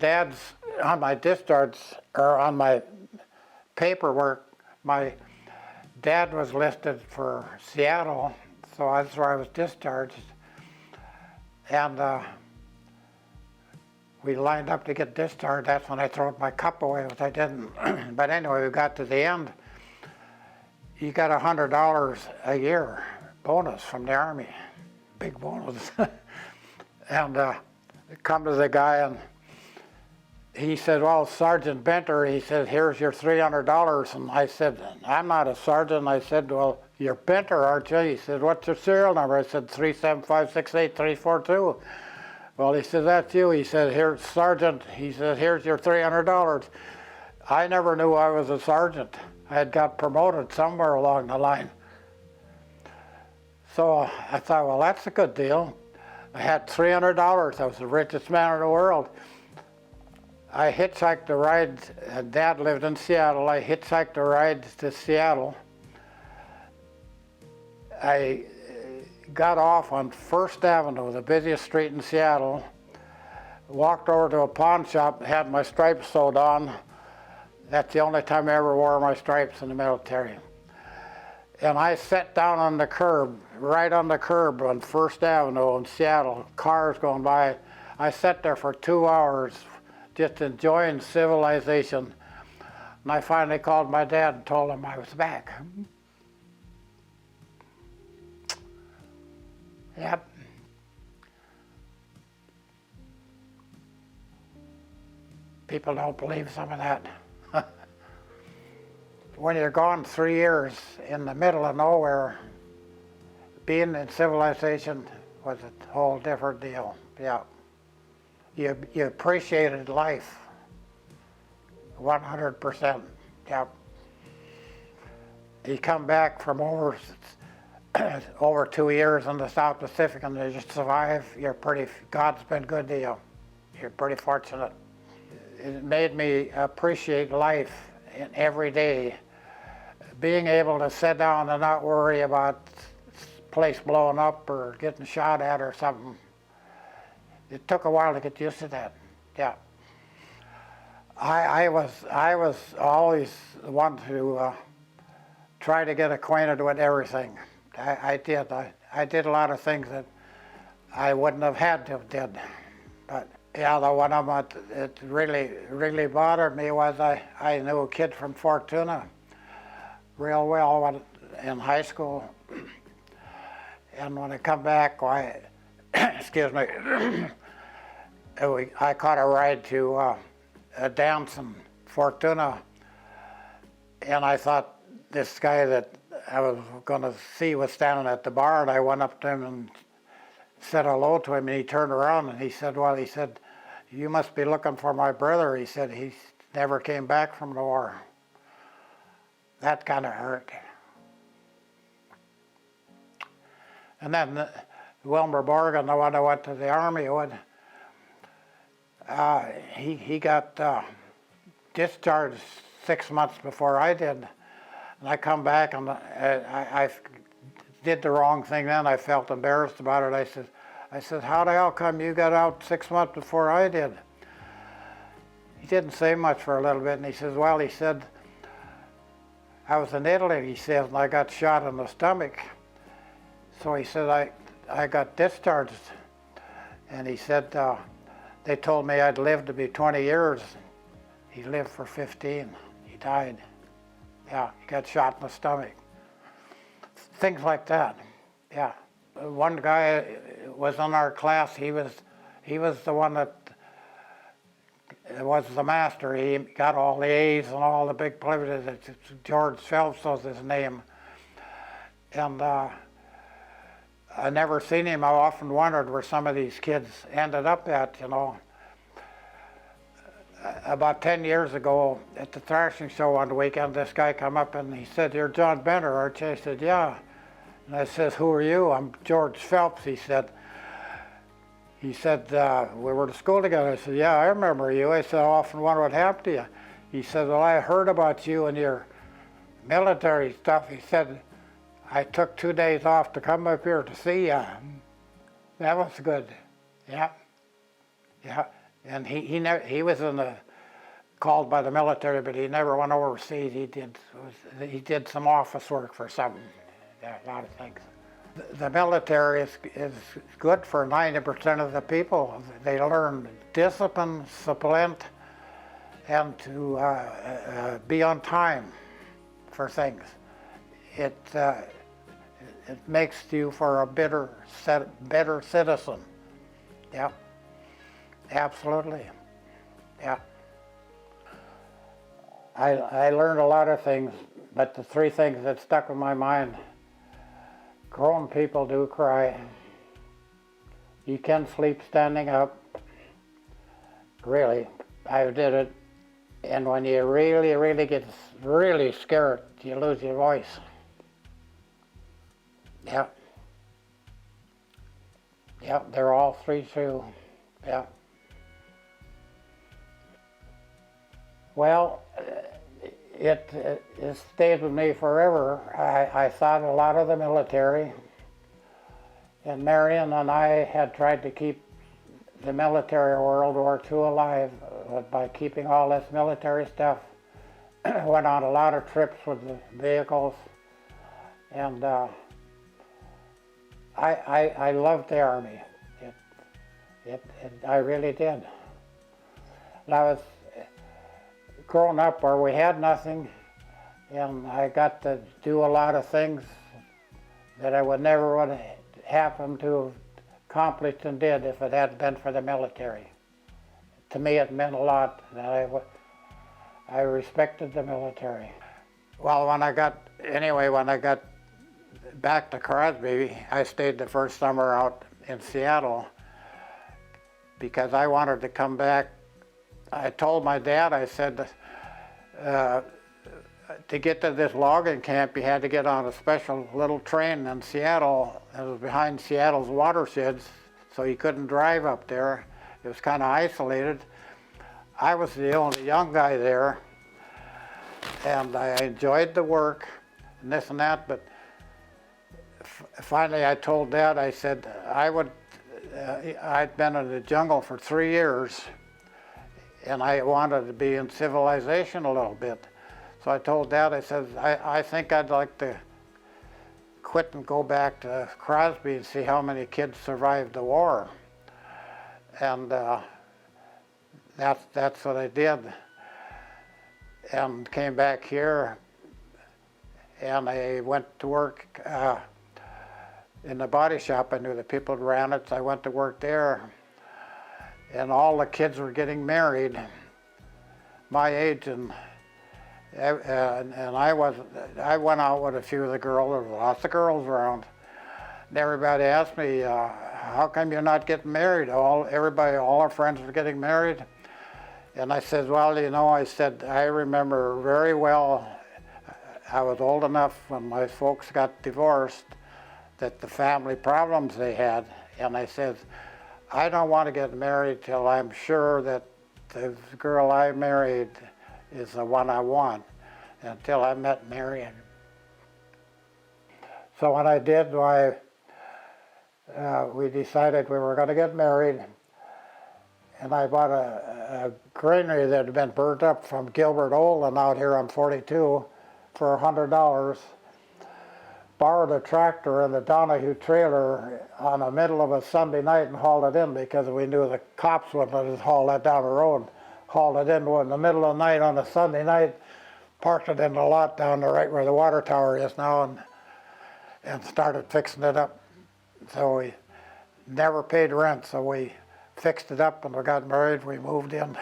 S1: discharge, or on my paperwork, my dad was listed for Seattle, so that's where I was discharged. And we lined up to get discharged. That's when I threw my cup away, which I didn't. But anyway, we got to the end. You got $100 a year bonus from the Army, big bonus. And come to the guy, and he said, well, Sergeant Benter, he said, here's your $300. And I said, I'm not a sergeant. I said, well, you're Benter, aren't you? He said, what's your serial number? I said, 37568-342. Well, he said, that's you. He said, here's Sergeant. He said, here's your $300. I never knew I was a sergeant. I had got promoted somewhere along the line. So I thought, well, that's a good deal. I had $300. I was the richest man in the world. I hitchhiked a ride. Dad lived in Seattle. I hitchhiked a ride to Seattle. I got off on First Avenue, the busiest street in Seattle, walked over to a pawn shop, had my stripes sewed on. That's the only time I ever wore my stripes in the military. And I sat down on the curb, right on the curb on First Avenue in Seattle, cars going by. I sat there for 2 hours just enjoying civilization. And I finally called my dad and told him I was back. Yep. People don't believe some of that. When you're gone 3 years in the middle of nowhere, being in civilization was a whole different deal. Yeah. You appreciated life 100%. Yep. You come back from over 2 years in the South Pacific and you just survive, God's been good to you. You're pretty fortunate. It made me appreciate life in every day. Being able to sit down and not worry about place blowing up or getting shot at or something. It took a while to get used to that. Yeah. I was always the one to try to get acquainted with everything. I did. I did a lot of things that I wouldn't have had to have did. But yeah, the one of them that really bothered me was I knew a kid from Fortuna real well in high school. And when I come back, excuse me, I caught a ride to a dance in Fortuna. And I thought this guy that I was going to see was standing at the bar, and I went up to him and said hello to him, and he turned around and he said, you must be looking for my brother. He said, he never came back from the war. that kind of hurt. And then Wilmer Morgan, the one that went to the Army with, he got discharged 6 months before I did. And I come back and I did the wrong thing then. I felt embarrassed about it. I said, how the hell come you got out 6 months before I did? He didn't say much for a little bit, and he says, well, he said, I was in Italy, he says, and I got shot in the stomach. So he said, I got discharged. And he said, they told me I'd live to be 20 years. He lived for 15. He died. Yeah, he got shot in the stomach. Things like that, yeah. One guy was in our class, he was the one that was the master. He got all the A's and all the big privileges. George Phelps was his name. And I never seen him. I often wondered where some of these kids ended up at, you know. About 10 years ago at the thrashing show on the weekend, this guy come up and he said, you're John Bender, aren't you? I said, yeah. And I says, who are you? I'm George Phelps, he said. We were to school together. I said, yeah, I remember you. I said, I often wonder what happened to you. He said, well, I heard about you and your military stuff. He said, I took 2 days off to come up here to see you. That was good. Yeah. Yeah. And he was called by the military, but he never went overseas. He did some office work for something. Yeah, a lot of things. The military is good for 90% of the people. They learn discipline, and to be on time for things. It makes you for a better citizen. Yeah, absolutely. Yeah. I learned a lot of things, but the three things that stuck in my mind: grown people do cry. You can sleep standing up. Really, I did it. And when you really get really scared, you lose your voice. Yeah. Yeah, they're all three true. Yeah. Well, it stayed with me forever. I thought a lot of the military, and Marion and I had tried to keep the military World War II alive by keeping all this military stuff. Went on a lot of trips with the vehicles, and I loved the Army. I really did. And I was growing up where we had nothing, and I got to do a lot of things that I would never have happened to have accomplished and did if it hadn't been for the military. To me, it meant a lot that I respected the military. Well, when I got back to Crosby, I stayed the first summer out in Seattle because I wanted to come back. I told my dad, I said, to get to this logging camp, you had to get on a special little train in Seattle. It was behind Seattle's watersheds, so you couldn't drive up there. It was kind of isolated. I was the only young guy there, and I enjoyed the work and this and that, but finally I told Dad, I said, I'd been in the jungle for 3 years, and I wanted to be in civilization a little bit. So I told Dad, I said, I think I'd like to quit and go back to Crosby and see how many kids survived the war. And that's what I did. And came back here, and I went to work in the body shop. I knew the people who ran it, so I went to work there. And all the kids were getting married, my age, and I went out with a few of the girls. There were lots of girls around, and everybody asked me, "How come you're not getting married?" All our friends were getting married, and I said, "Well, you know," I said, "I remember very well I was old enough when my folks got divorced that the family problems they had, and I said, I don't want to get married till I'm sure that the girl I married is the one I want, until I met Marion. So when I did, we decided we were going to get married, and I bought a granary that had been burnt up from Gilbert Olin out here on 42 for $100. Borrowed a tractor and a Donahue trailer on the middle of a Sunday night and hauled it in because we knew the cops wouldn't let us haul that down the road. Hauled it in the middle of the night on a Sunday night, parked it in the lot down there right where the water tower is now, and started fixing it up. So we never paid rent, so we fixed it up and we got married, we moved in.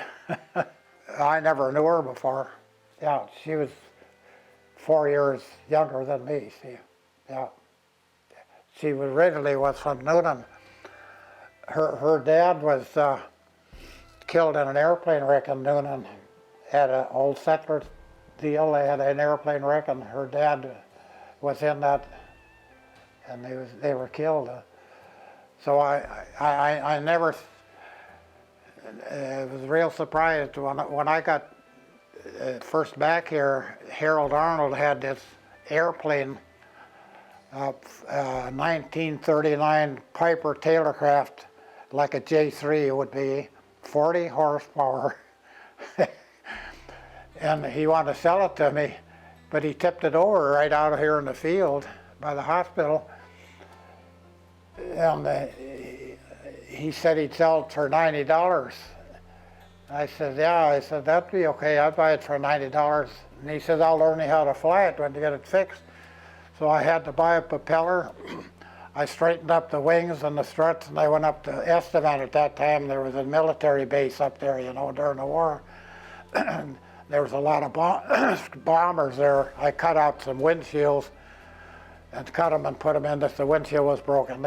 S1: I never knew her before. Yeah, she was 4 years younger than me, see. Yeah. She originally was from Newnan. Her dad was killed in an airplane wreck in Newnan. Had an old settler deal, they had an airplane wreck and her dad was in that, and they were killed. So I never was real surprised when I got first back here. Harold Arnold had this airplane, 1939 Piper Taylorcraft, like a J3 would be, 40 horsepower. And he wanted to sell it to me, but he tipped it over right out of here in the field by the hospital. And he said he'd sell it for $90. I said, yeah. I said, that'd be okay. I'd buy it for $90. And he said, I'll learn you how to fly it when you get it fixed. So I had to buy a propeller. I straightened up the wings and the struts, and I went up to Estevan at that time. There was a military base up there, you know, during the war. There was a lot of bombers there. I cut out some windshields and cut them and put them in this. The windshield was broken.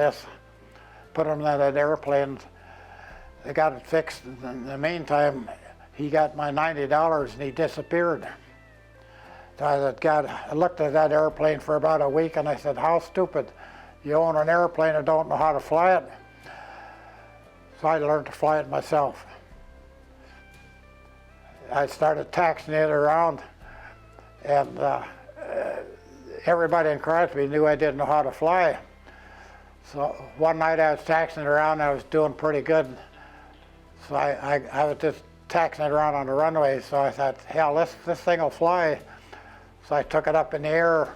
S1: Put them in that airplane. They got it fixed. In the meantime, he got my $90 and he disappeared. So I said, God, I looked at that airplane for about a week and I said, how stupid. You own an airplane and don't know how to fly it. So I learned to fly it myself. I started taxiing it around, and everybody in Crosby knew I didn't know how to fly. So one night I was taxiing it around, I was doing pretty good. So I was just taxiing it around on the runway, so I thought, hell, this thing will fly. So I took it up in the air,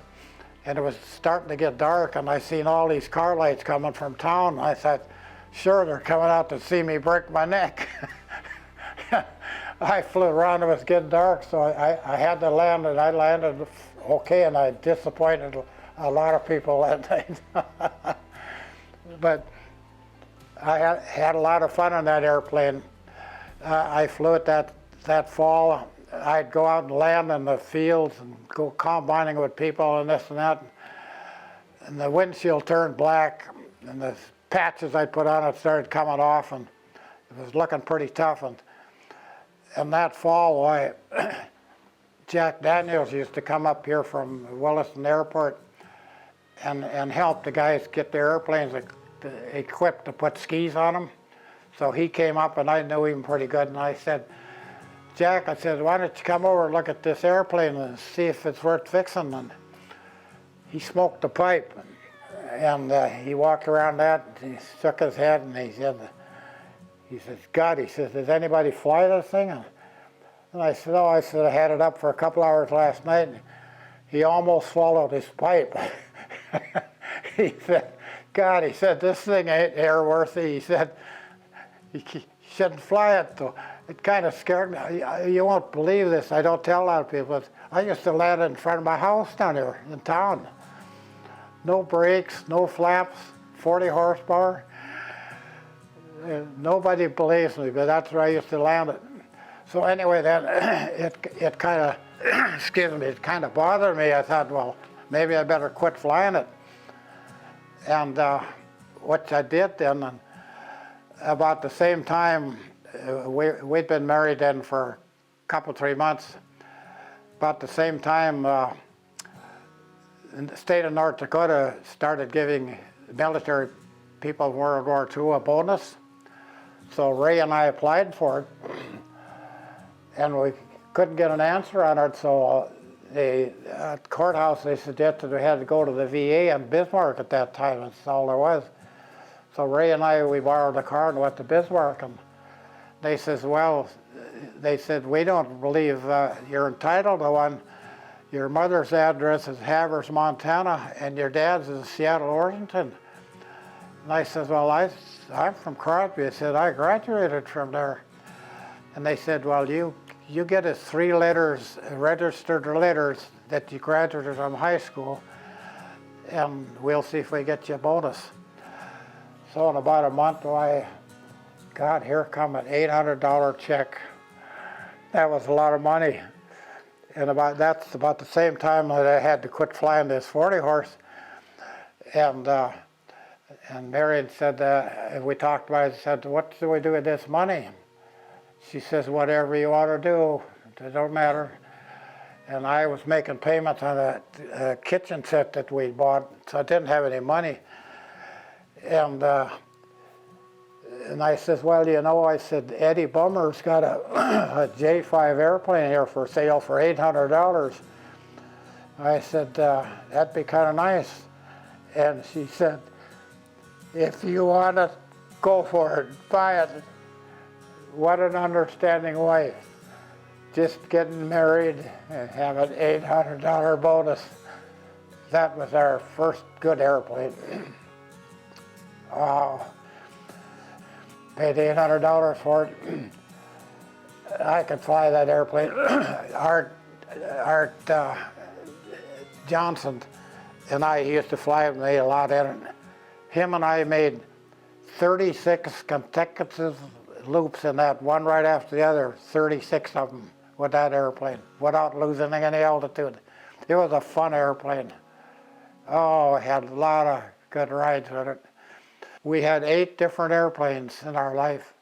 S1: and it was starting to get dark, and I seen all these car lights coming from town. I thought, sure, they're coming out to see me break my neck. I flew around, it was getting dark, so I had to land, and I landed okay, and I disappointed a lot of people that night. But I had a lot of fun on that airplane. I flew it that fall. I'd go out and land in the fields and go combining with people and this and that. And the windshield turned black, and the patches I put on it started coming off, and it was looking pretty tough. And that fall, Jack Daniels used to come up here from Williston Airport and help the guys get their airplanes equipped to put skis on them. So he came up, and I knew him pretty good, and I said, Jack, I said, why don't you come over and look at this airplane and see if it's worth fixing? And he smoked a pipe, and he walked around that, and he shook his head, and he says, God, he says, does anybody fly this thing? And I said, oh, I had it up for a couple hours last night, and he almost swallowed his pipe. He said, God, he said, this thing ain't airworthy. He said, you shouldn't fly it, though. It kind of scared me. You won't believe this. I don't tell a lot of people, but I used to land in front of my house down here in town. No brakes, no flaps, 40 horsepower. Nobody believes me, but that's where I used to land it. So anyway, then it kind of, excuse me, it kind of bothered me. I thought, well, maybe I better quit flying it. And what I did then, and about the same time, we'd been married then for a couple, 3 months. About the same time, the state of North Dakota started giving military people of World War II a bonus. So Ray and I applied for it, and we couldn't get an answer on it, so the courthouse, they suggested we had to go to the VA in Bismarck at that time. That's all there was. So Ray and I, we borrowed a car and went to Bismarck, and they says, well, they said, we don't believe you're entitled to one. Your mother's address is Havers, Montana, and your dad's is Seattle, Washington. And I says, well, I'm from Crosby. I said, I graduated from there. And they said, well, you get us 3 letters, registered letters that you graduated from high school, and we'll see if we get you a bonus. So in about a month, God, here come an $800 check. That was a lot of money. And that's about the same time that I had to quit flying this 40 horse. And Marion said, and we talked about it, said, what do we do with this money? She says, whatever you want to do, it don't matter. And I was making payments on a kitchen set that we bought, so I didn't have any money. And I says, well, you know, I said, Eddie Bummer's got a J5 airplane here for sale for $800. I said, that'd be kind of nice. And she said, if you want to go for it, buy it. What an understanding wife. Just getting married and have an $800 bonus. That was our first good airplane. Wow. Paid $800 for it. I could fly that airplane. Art Johnson and I used to fly it, made a lot in it. Him and I made 36 consecutive loops in that, one right after the other, 36 of them with that airplane, without losing any altitude. It was a fun airplane. Oh, I had a lot of good rides with it. We had 8 different airplanes in our life.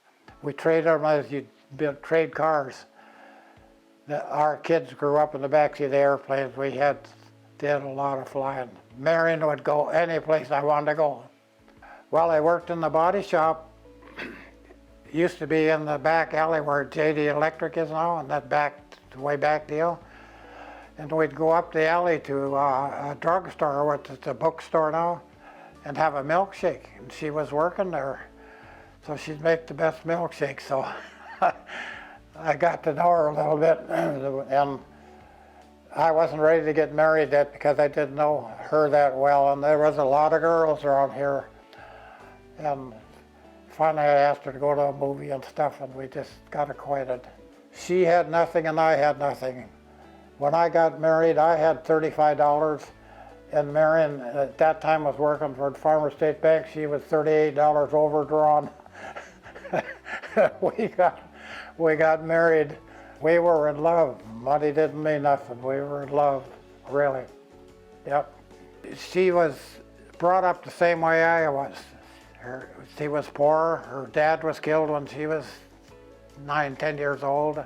S1: We traded them as you trade cars. Our kids grew up in the backseat of the airplanes. We did a lot of flying. Marion would go any place I wanted to go. Well, I worked in the body shop. Used to be in the back alley where JD Electric is now, and that way back deal. And we'd go up the alley to a drugstore, which is a bookstore now, and have a milkshake. And she was working there, so she'd make the best milkshake. So I got to know her a little bit, and I wasn't ready to get married yet because I didn't know her that well, and there was a lot of girls around here. And finally I asked her to go to a movie and stuff, and we just got acquainted. She had nothing and I had nothing. When I got married, I had $35, and Marion at that time was working for Farmer State Bank. She was $38 overdrawn. We got married. We were in love. Money didn't mean nothing. We were in love, really. Yep. She was brought up the same way I was. She was poor. Her dad was killed when she was 9, 10 years old.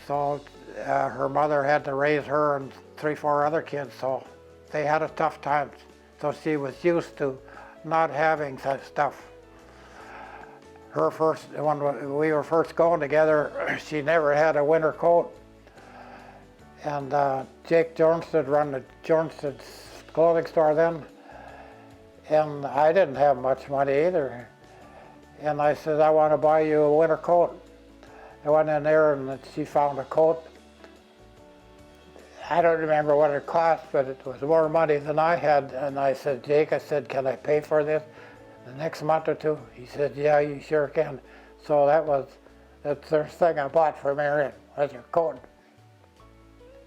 S1: So her mother had to raise her and 3, 4 other kids, so they had a tough time. So she was used to not having such stuff. When we were first going together, she never had a winter coat. And Jake Jornstead run the Jornstead's clothing store then. And I didn't have much money either. And I said, I want to buy you a winter coat. I went in there and she found a coat. I don't remember what it cost, but it was more money than I had. And I said, Jake, I said, can I pay for this the next month or 2? He said, yeah, you sure can. So that's the first thing I bought for Marion, was her coat.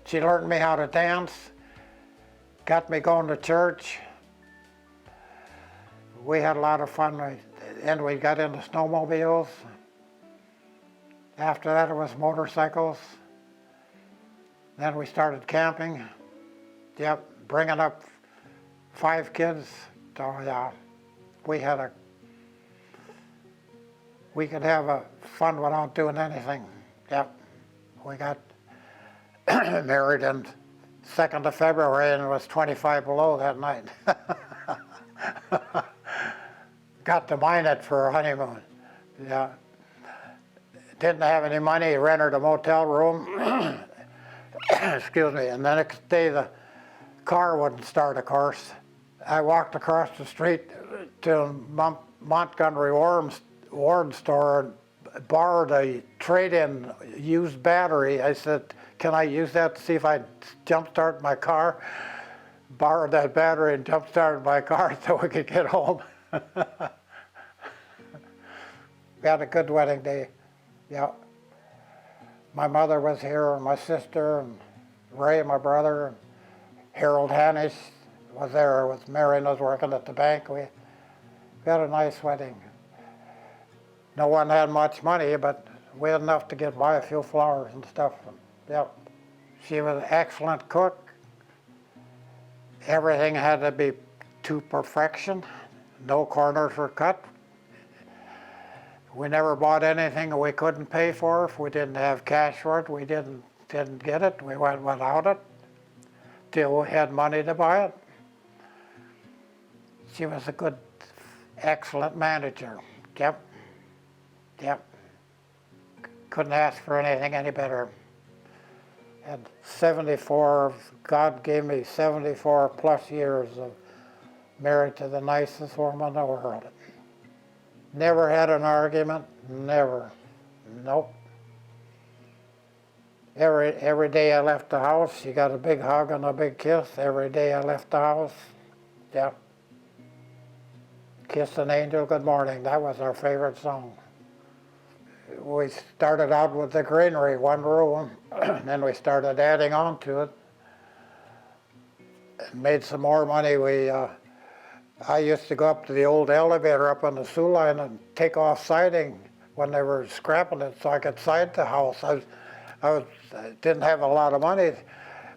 S1: She learned me how to dance, got me going to church. We had a lot of fun, and we got into snowmobiles. After that, it was motorcycles. Then we started camping. Yep, bringing up 5 kids. So yeah, we could have fun without doing anything. Yep, we got married in 2nd of February, and it was 25 below that night. Got to mine it for a honeymoon. Yeah. Didn't have any money, rented a motel room. Excuse me, and the next day the car wouldn't start, of course. I walked across the street to Montgomery Ward store and borrowed a trade-in used battery. I said, can I use that to see if I jump-start my car? Borrowed that battery and jump-started my car so we could get home. We had a good wedding day, yeah. My mother was here, and my sister, and Ray, my brother, and Harold Hannish was there with Marion was working at the bank. We had a nice wedding. No one had much money, but we had enough to get by, a few flowers and stuff. Yep. She was an excellent cook. Everything had to be to perfection. No corners were cut. We never bought anything we couldn't pay for. If we didn't have cash for it, we didn't get it. We went without it till we had money to buy it. She was a good, excellent manager. Yep. Yep. Couldn't ask for anything any better. Had 74, God gave me 74 plus years of married to the nicest woman in the world. Never had an argument, never. Nope. Every day I left the house, she got a big hug and a big kiss. Every day I left the house, yeah. Kiss an Angel Good Morning, that was our favorite song. We started out with the greenery, one room, and then we started adding on to it. And made some more money. I used to go up to the old elevator up on the Sioux line and take off siding when they were scrapping it so I could side the house. I didn't have a lot of money,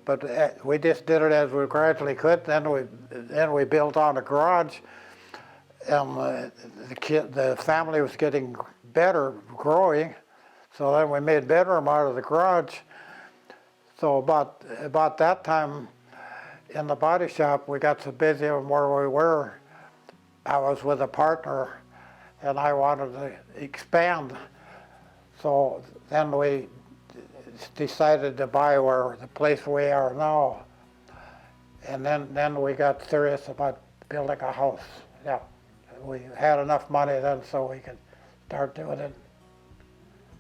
S1: but we just did it as we gradually could. Then we built on a garage, and the family was getting better, growing, so then we made bedroom out of the garage. So about that time, in the body shop, we got so busy where we were. I was with a partner, and I wanted to expand. So then we decided to buy the place we are now. And then we got serious about building a house. Yeah, we had enough money then so we could start doing it.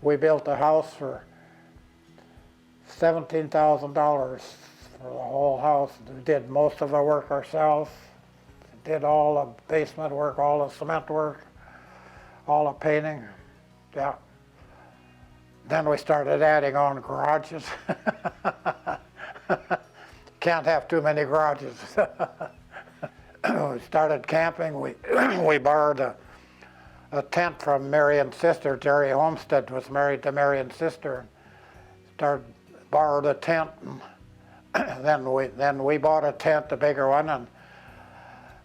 S1: We built a house for $17,000. For the whole house. We did most of the work ourselves. Did all the basement work, all the cement work, all the painting. Yeah. Then we started adding on garages. Can't have too many garages. We started camping. We borrowed a tent from Marion's sister. Jerry Homestead was married to Marion's sister. Borrowed a tent. Then we bought a tent, a bigger one, and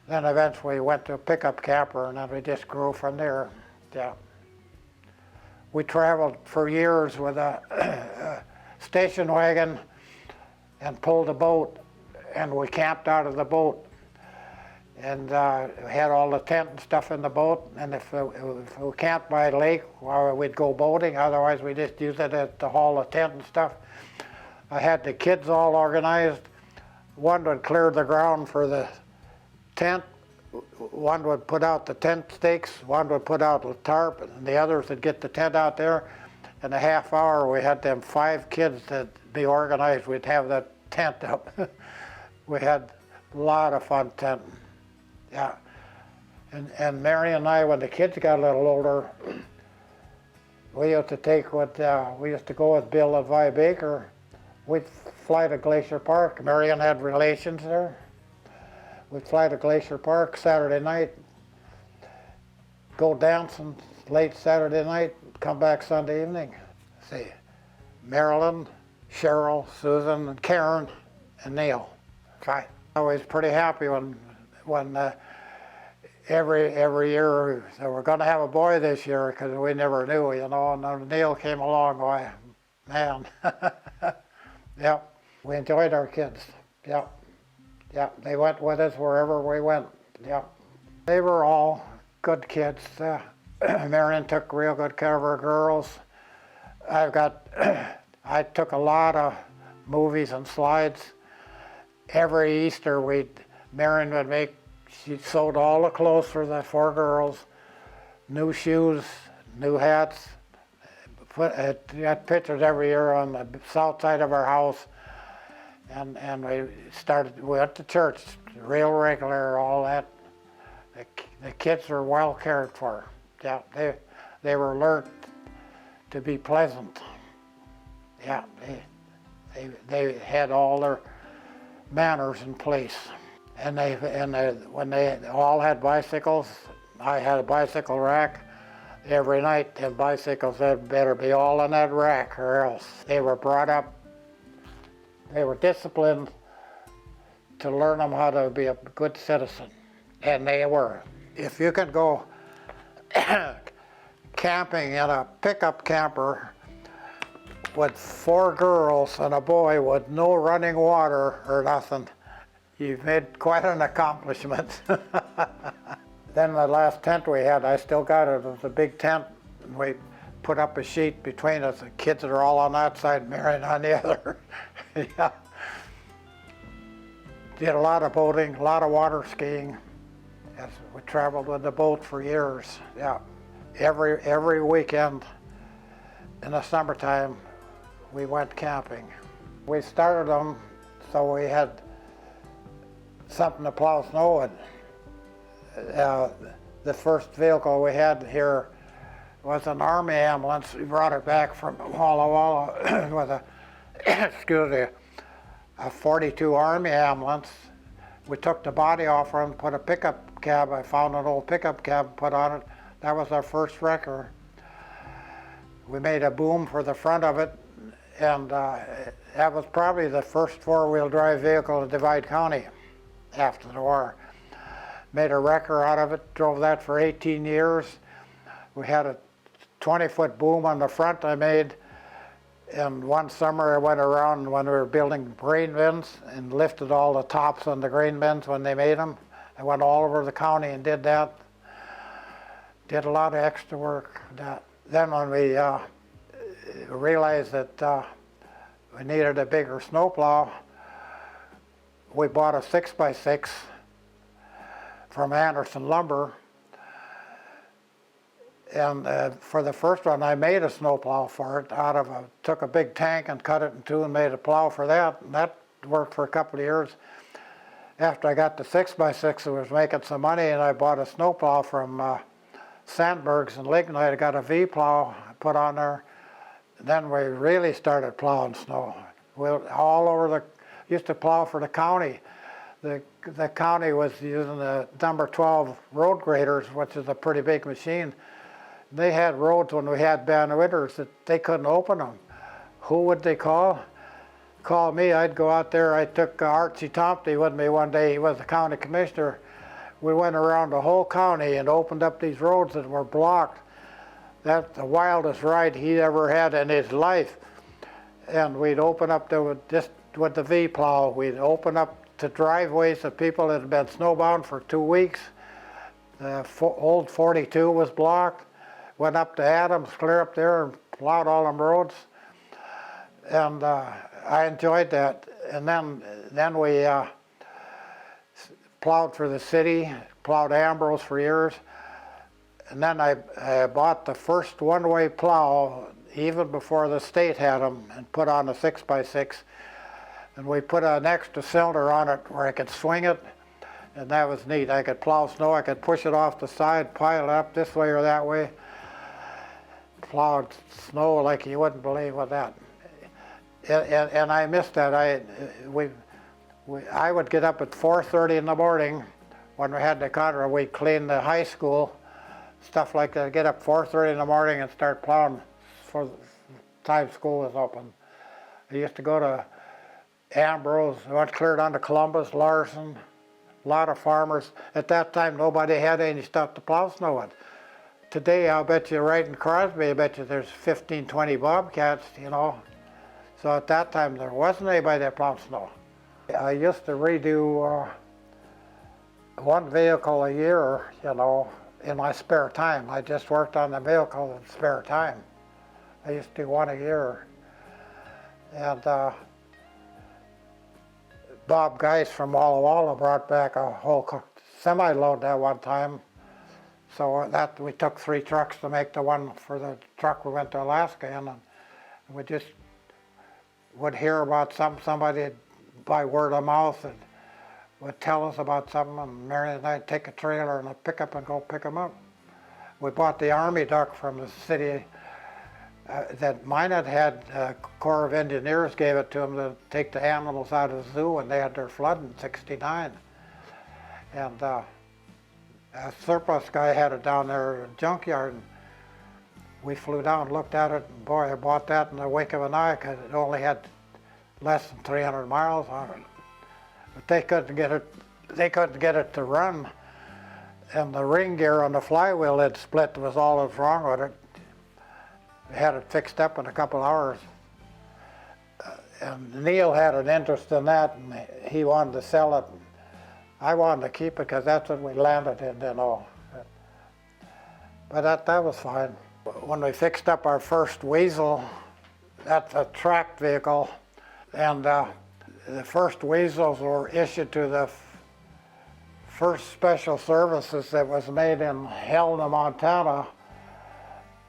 S1: then eventually we went to a pickup camper, and then we just grew from there. Yeah. We traveled for years with a station wagon and pulled a boat, and we camped out of the boat, and had all the tent and stuff in the boat. And if we camped by a lake, well, we'd go boating. Otherwise, we just used it to haul the tent and stuff. I had the kids all organized. One would clear the ground for the tent. One would put out the tent stakes. One would put out the tarp, and the others would get the tent out there. In a half hour, we had them 5 kids that be organized. We'd have that tent up. We had a lot of fun tenting. Yeah. And Mary and I, when the kids got a little older, we used to go with Bill and Vi Baker. We'd fly to Glacier Park. Marion had relations there. We'd fly to Glacier Park Saturday night, go dancing late Saturday night, come back Sunday evening. See, Marilyn, Cheryl, Susan, and Karen, and Neil. Okay. I was pretty happy when every year they were going to have a boy this year, because we never knew, you know. And then Neil came along, why, man. Yep, we enjoyed our kids. Yep. Yep. They went with us wherever we went. Yep. They were all good kids. Marion took real good care of her girls. I took a lot of movies and slides. Every Easter Marion would she sewed all the clothes for the 4 girls, new shoes, new hats. Got pictures every year on the south side of our house. And we went to church real regular, all that. The kids were well cared for. Yeah, they were alert to be pleasant. Yeah, they had all their manners in place. And when they all had bicycles, I had a bicycle rack. Every night, the bicycles had better be all in that rack, or else. They were brought up. They were disciplined to learn them how to be a good citizen, and they were. If you can go camping in a pickup camper with 4 girls and a boy with no running water or nothing, you've made quite an accomplishment. Then the last tent we had, I still got it. It was a big tent. And we put up a sheet between us. The kids are all on that side, Marion on the other. Yeah. Did a lot of boating, a lot of water skiing. Yes, we traveled with the boat for years. Yeah. Every weekend in the summertime, we went camping. We started them so we had something to plow snow with. The first vehicle we had here was an Army ambulance. We brought it back from Walla Walla with a 42 Army ambulance. We took the body off her and put a pickup cab. I found an old pickup cab, put on it. That was our first wrecker. We made a boom for the front of it, and that was probably the first 4-wheel drive vehicle in Divide County after the war. Made a wrecker out of it, drove that for 18 years. We had a 20-foot boom on the front I made, and one summer I went around when we were building grain bins and lifted all the tops on the grain bins when they made them. I went all over the county and did that. Did a lot of extra work. Then when we realized that we needed a bigger snowplow, we bought a 6x6 from Anderson Lumber, and for the first one I made a snowplow for it took a big tank and cut it in 2 and made a plow for that, and that worked for a couple of years. After I got the 6x6, I was making some money, and I bought a snowplow from Sandberg's in Lignite. I got a V-plow put on there. Then we really started plowing snow. We used to plow for the county. The county was using the number 12 road graders, which is a pretty big machine. They had roads when we had bad winters that they couldn't open them. Who would they call? Call me. I'd go out there. I took Archie Tomty with me one day. He was the county commissioner. We went around the whole county and opened up these roads that were blocked. That's the wildest ride he ever had in his life. And we'd open up just with the V-plow. We'd open up to driveways of people that had been snowbound for 2 weeks. The old 42 was blocked. Went up to Adams, clear up there, and plowed all them roads. And I enjoyed that. And then we plowed for the city, plowed Ambrose for years. And then I bought the first one-way plow, even before the state had them, and put on a 6x6. And we put an extra cylinder on it where I could swing it, and that was neat. I could plow snow, I could push it off the side, pile it up this way or that way. Plowed snow like you wouldn't believe with that. And I missed that. I would get up at 4:30 in the morning when we had the contract. We'd clean the high school, stuff like that. Get up 4:30 in the morning and start plowing for the time school was open. I used to go to Ambrose, I went cleared on to Columbus, Larson, a lot of farmers. At that time, nobody had any stuff to plow snow with. Today, I'll bet you right in Crosby, I bet you there's 15, 20 bobcats, you know. So at that time, there wasn't anybody that plowed snow. I used to redo one vehicle a year, you know, in my spare time. I just worked on the vehicle in spare time. I used to do one a year. And Bob Geis from Walla Walla brought back a whole semi-load that one time. So that we took 3 trucks to make the one for the truck we went to Alaska in, and we just would hear about somebody by word of mouth that would tell us about something, and Marion and I'd take a trailer and a pickup and go pick them up. We bought the Army duck from the city. That Minot had, Corps of Engineers gave it to them to take the animals out of the zoo, and they had their flood in '69. And a surplus guy had it down there in the junkyard, and we flew down and looked at it, and boy, I bought that in the wink of an eye because it only had less than 300 miles on it. But they couldn't get it to run, and the ring gear on the flywheel had split, was all that was wrong with it. We had it fixed up in a couple hours. And Neil had an interest in that, and he wanted to sell it. I wanted to keep it because that's what we landed in, you know. But that was fine. When we fixed up our first Weasel, that's a tracked vehicle, and the first Weasels were issued to the first special services that was made in Helena, Montana,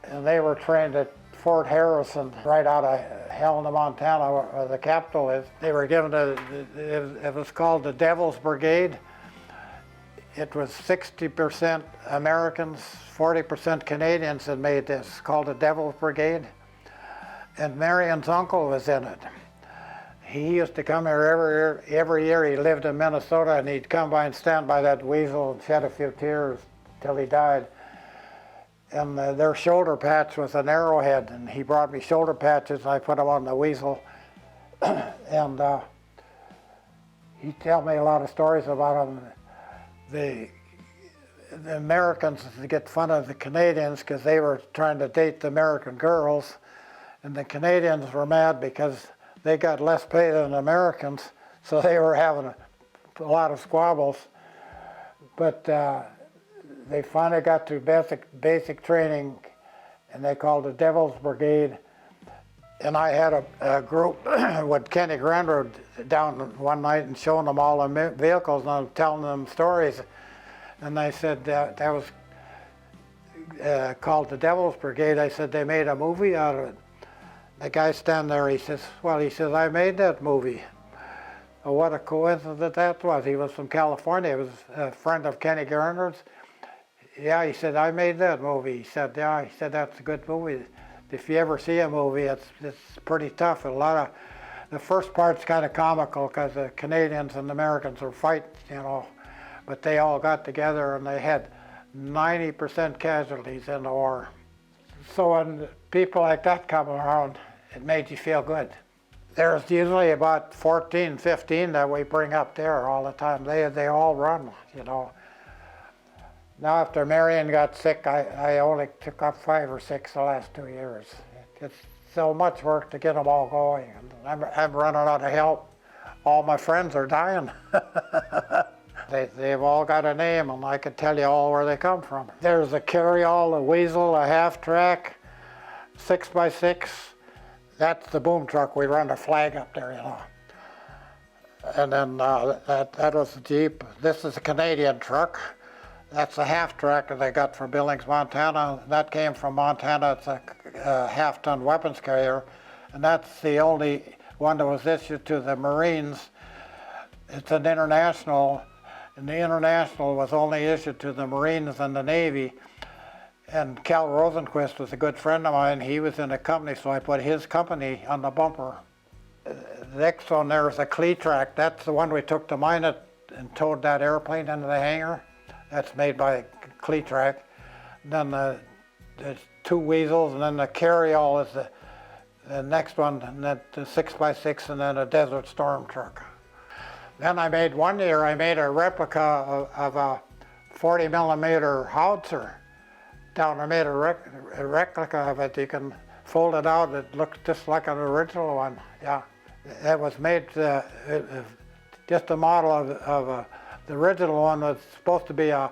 S1: and they were trained at Fort Harrison, right out of Helena, Montana, where the capital is. They were given it was called the Devil's Brigade. It was 60% Americans, 40% Canadians that made this, called the Devil's Brigade. And Marion's uncle was in it. He used to come here every year. He lived in Minnesota, and he'd come by and stand by that Weasel and shed a few tears till he died. And their shoulder patch was an arrowhead, and he brought me shoulder patches, and I put them on the Weasel. And he'd tell me a lot of stories about them. The Americans get fun of the Canadians because they were trying to date the American girls, and the Canadians were mad because they got less pay than the Americans, so they were having a lot of squabbles. But they finally got to basic training, and they called the Devil's Brigade. And I had a group with Kenny Granrod down one night and showing them all the vehicles, and I'm telling them stories. And they said that was called the Devil's Brigade. I said, they made a movie out of it. The guy standing there, he says, well, he says, I made that movie. Well, what a coincidence that was. He was from California. He was a friend of Kenny Granrod's. Yeah, he said, I made that movie. He said, yeah, he said, that's a good movie. If you ever see a movie, it's pretty tough. The first part's kind of comical because the Canadians and the Americans were fighting, you know, but they all got together and they had 90% casualties in the war. So when people like that come around, it made you feel good. There's usually about 14, 15 that we bring up there all the time. They all run, you know. Now after Marion got sick, I only took up 5 or 6 the last 2 years. It's so much work to get them all going. And I'm running out of help. All my friends are dying. They've all got a name, and I can tell you all where they come from. There's a carryall, a Weasel, a half-track, 6x6. That's the boom truck. We run the flag up there, you know. And then that was the Jeep. This is a Canadian truck. That's a half-track that they got from Billings, Montana. That came from Montana. It's a half-ton weapons carrier, and that's the only one that was issued to the Marines. It's an international, and the international was only issued to the Marines and the Navy. And Cal Rosenquist was a good friend of mine. He was in the company, so I put his company on the bumper. The next one there is a Cletrac. That's the one we took to Minot and towed that airplane into the hangar. That's made by Cletrac. Then there's 2 Weasels, and then the carryall is the next one, and then the 6x6, and then a Desert Storm truck. Then one year I made a replica of a 40mm howitzer. I made a replica of it. You can fold it out. It looks just like an original one. Yeah, it was made to just a model of the original one was supposed to be a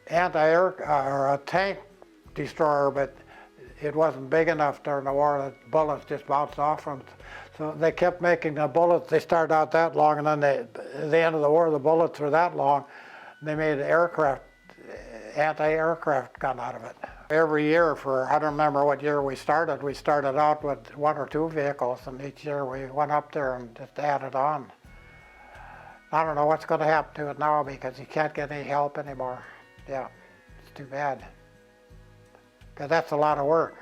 S1: anti-air or a tank destroyer, but it wasn't big enough during the war. The bullets just bounced off from it. So they kept making the bullets. They started out that long, and then at the end of the war, the bullets were that long. They made aircraft, anti-aircraft gun out of it. Every year I don't remember what year we started out with 1 or 2 vehicles, and each year we went up there and just added on. I don't know what's going to happen to it now because you can't get any help anymore. Yeah, it's too bad. Because that's a lot of work.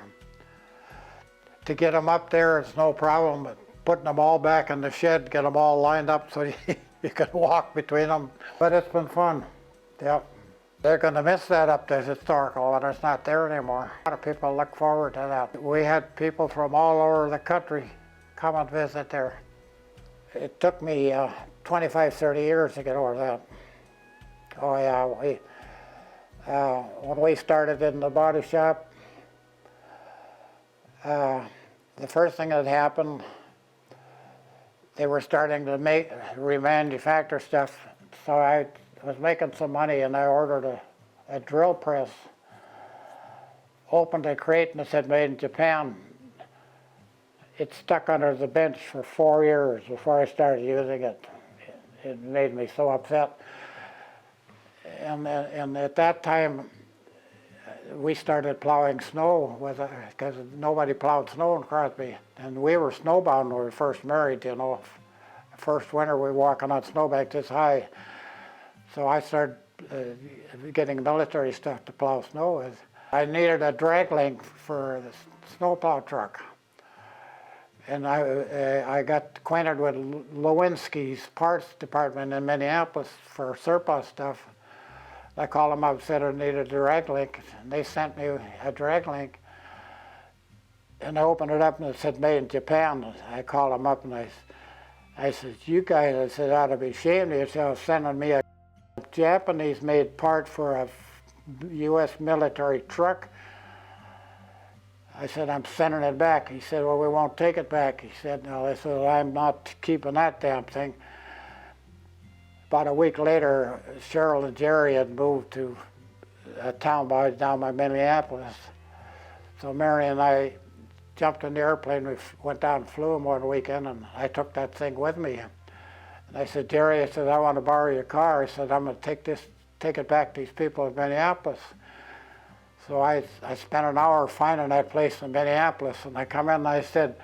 S1: To get them up there, it's no problem, but putting them all back in the shed, get them all lined up so you can walk between them. But it's been fun. Yeah. They're going to miss that up there, historical, and it's not there anymore. A lot of people look forward to that. We had people from all over the country come and visit there. It took me 25, 30 years to get over that. Oh yeah, when we started in the body shop, the first thing that happened, they were starting to remanufacture stuff, so I was making some money and I ordered a drill press, opened a crate and it said made in Japan. It stuck under the bench for 4 years before I started using it. It made me so upset. And at that time, we started plowing snow because nobody plowed snow in Crosby. And we were snowbound when we were first married, you know. First winter we were walking on snowbanks this high. So I started getting military stuff to plow snow with. I needed a drag link for the snowplow truck. And I got acquainted with Lewinsky's parts department in Minneapolis for surplus stuff. I called them up and said I needed a drag link, and they sent me a drag link. And I opened it up and it said made in Japan. I called them up and I said, you guys, I said, ought to be ashamed of yourselves sending me a Japanese-made part for a U.S. military truck. I said, I'm sending it back. He said, well, we won't take it back. He said, no. I said, well, I'm not keeping that damn thing. About a week later, Cheryl and Jerry had moved to a town down by Minneapolis. So Mary and I jumped in the airplane. We went down and flew them one weekend, and I took that thing with me. And I said, Jerry, I said, I want to borrow your car. I said, I'm going to take it back to these people in Minneapolis. So I spent an hour finding that place in Minneapolis, and I come in and I said,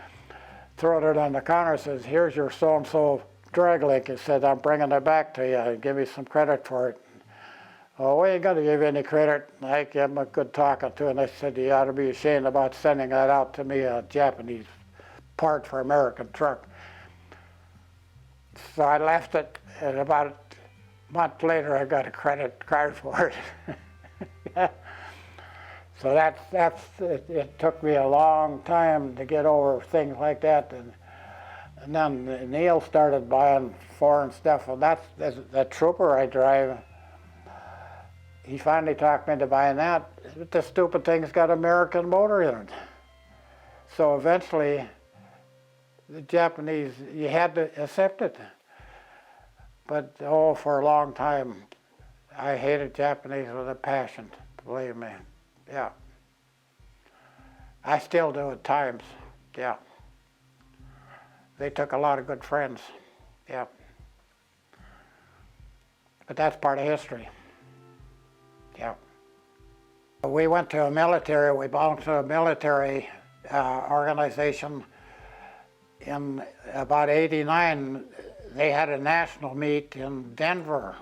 S1: throwed it on the counter, says, here's your so-and-so drag link. He said, I'm bringing it back to you. Give me some credit for it. Oh, we ain't going to give you any credit. I gave him a good talking to, and I said, you ought to be ashamed about sending that out to me, a Japanese part for American truck. So I left it, and about a month later, I got a credit card for it. So it took me a long time to get over things like that. And then Neil started buying foreign stuff, and that's the Trooper I drive. He finally talked me into buying that. The stupid thing's got an American motor in it. So eventually, the Japanese, you had to accept it. But for a long time, I hated Japanese with a passion, believe me. Yeah. I still do at times, yeah. They took a lot of good friends, yeah. But that's part of history, yeah. We went to we belonged to a military organization. In about '89, they had a national meet in Denver.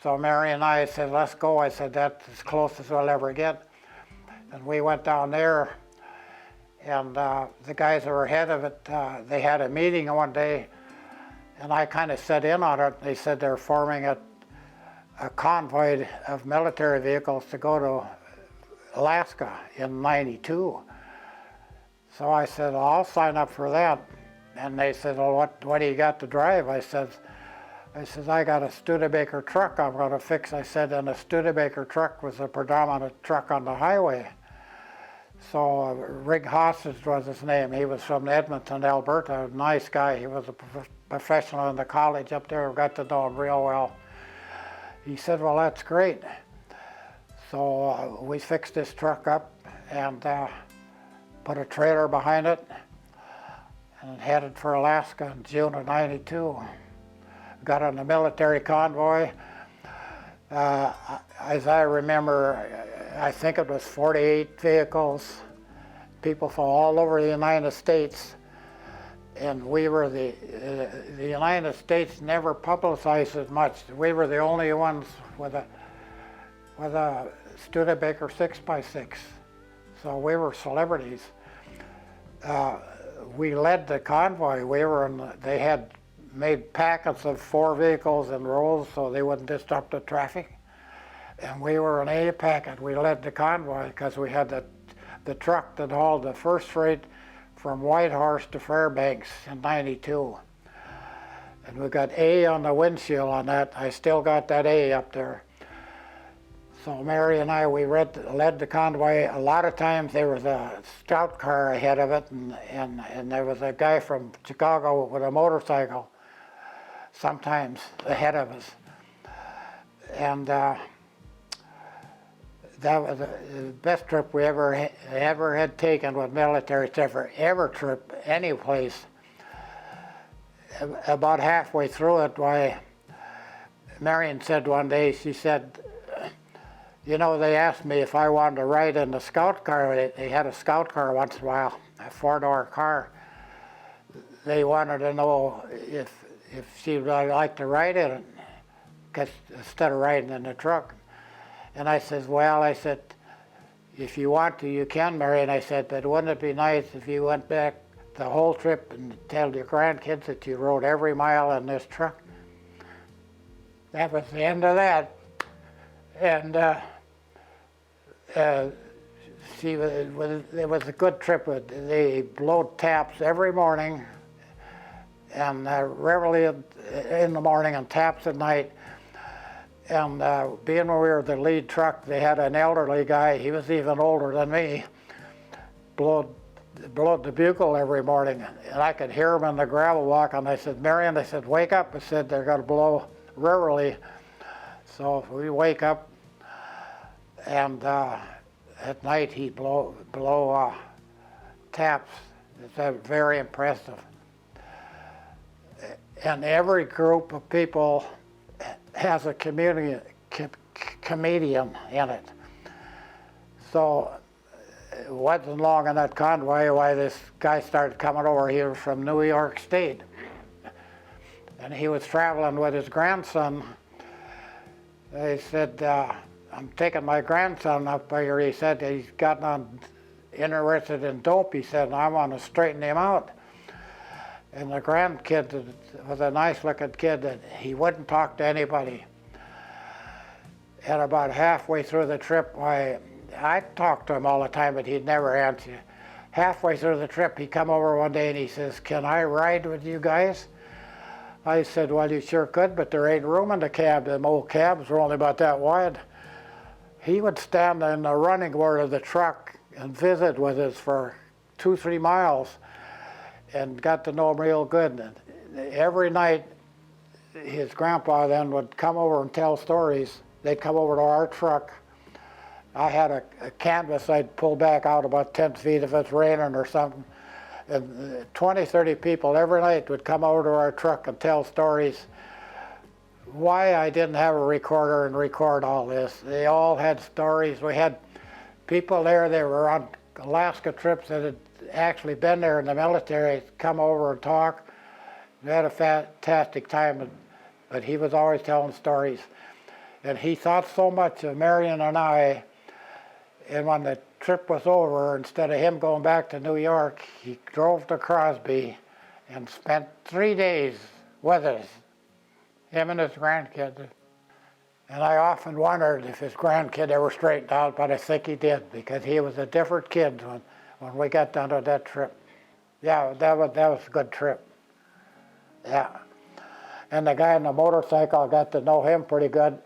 S1: So Mary and I said, let's go. I said, that's as close as we'll ever get. And we went down there, and the guys that were ahead of it, they had a meeting one day, and I kind of sat in on it. They said they're forming a convoy of military vehicles to go to Alaska in '92. So I said, well, I'll sign up for that. And they said, well, what do you got to drive? I said, I got a Studebaker truck I'm going to fix. I said, and a Studebaker truck was a predominant truck on the highway. So Rig Hostage was his name. He was from Edmonton, Alberta, a nice guy. He was a professional in the college up there, got to know him real well. He said, well, that's great. So we fixed this truck up and put a trailer behind it and headed for Alaska in June of '92. Got on a military convoy. As I remember, I think it was 48 vehicles, people from all over the United States. And we were the United States never publicized it much. We were the only ones with a Studebaker 6x6. So we were celebrities. We led the convoy. They had made packets of 4 vehicles in rows so they wouldn't disrupt the traffic. And we were an A packet. We led the convoy because we had the truck that hauled the first freight from Whitehorse to Fairbanks in '92. And we got A on the windshield on that. I still got that A up there. So Mary and I, we led the convoy. A lot of times there was a scout car ahead of it, and there was a guy from Chicago with a motorcycle sometimes ahead of us. And that was the best trip we ever had taken with military ever trip any place. About halfway through it, why, Marion said one day, she said, you know, they asked me if I wanted to ride in the scout car. They had a scout car once in a while, a 4-door car. They wanted to know if she'd really like to ride in it, 'cause instead of riding in the truck. And I said, well, I said, if you want to, you can, Mary. And I said, but wouldn't it be nice if you went back the whole trip and tell your grandkids that you rode every mile in this truck? That was the end of that. And it was a good trip. They blowed taps every morning, and reveille in the morning and taps at night. And being we were the lead truck, they had an elderly guy, he was even older than me, blow the bugle every morning. And I could hear him in the gravel walk, and I said, Marion, I said, wake up. I said, they're going to blow reveille. So we wake up, and at night he'd blow taps. It's very impressive. And every group of people has a comedian in it. So it wasn't long in that convoy why this guy started coming over here from New York State. And he was traveling with his grandson. They said, I'm taking my grandson up here. He said he's gotten interested in dope. He said, and I want to straighten him out. And the grandkid was a nice-looking kid that he wouldn't talk to anybody. And about halfway through the trip, I talked to him all the time, but he'd never answer. Halfway through the trip, he come over one day and he says, can I ride with you guys? I said, well, you sure could, but there ain't room in the cab. Them old cabs were only about that wide. He would stand in the running board of the truck and visit with us for 2-3 miles. And got to know him real good. And every night, his grandpa then would come over and tell stories. They'd come over to our truck. I had a canvas I'd pull back out about 10 feet if it's raining or something. And 20, 30 people every night would come over to our truck and tell stories. Why I didn't have a recorder and record all this. They all had stories. We had people there, they were on Alaska trips that had actually been there in the military, come over and talk. We had a fantastic time, but he was always telling stories. And he thought so much of Marion and I, and when the trip was over, instead of him going back to New York, he drove to Crosby and spent 3 days with us, him and his grandkids. And I often wondered if his grandkid ever straightened out, but I think he did, because he was a different kid when we got down to that trip. Yeah, that was a good trip. Yeah. And the guy on the motorcycle, I got to know him pretty good.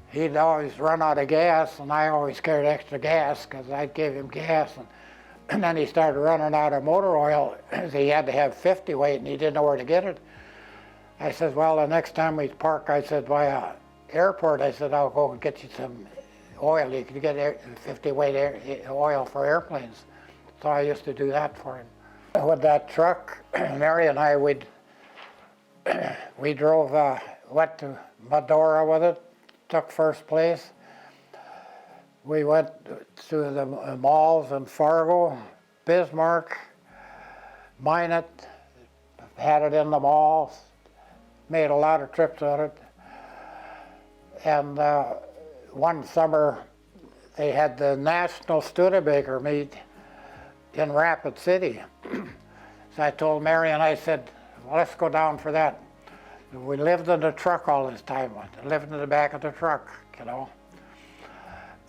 S1: He'd always run out of gas, and I always carried extra gas because I'd give him gas. And then he started running out of motor oil. He had to have 50 weight, and he didn't know where to get it. I said, well, the next time we park, I said, by a airport, I said, I'll go and get you some oil. You can get 50 weight oil for airplanes. So I used to do that for him. With that truck, Mary and I, we drove, went to Medora with it, took first place. We went to the malls in Fargo, Bismarck, Minot, had it in the malls, made a lot of trips on it. And one summer, they had the National Studebaker meet in Rapid City. So I told Mary and I said, well, let's go down for that. We lived in the truck all this time, lived in the back of the truck, you know.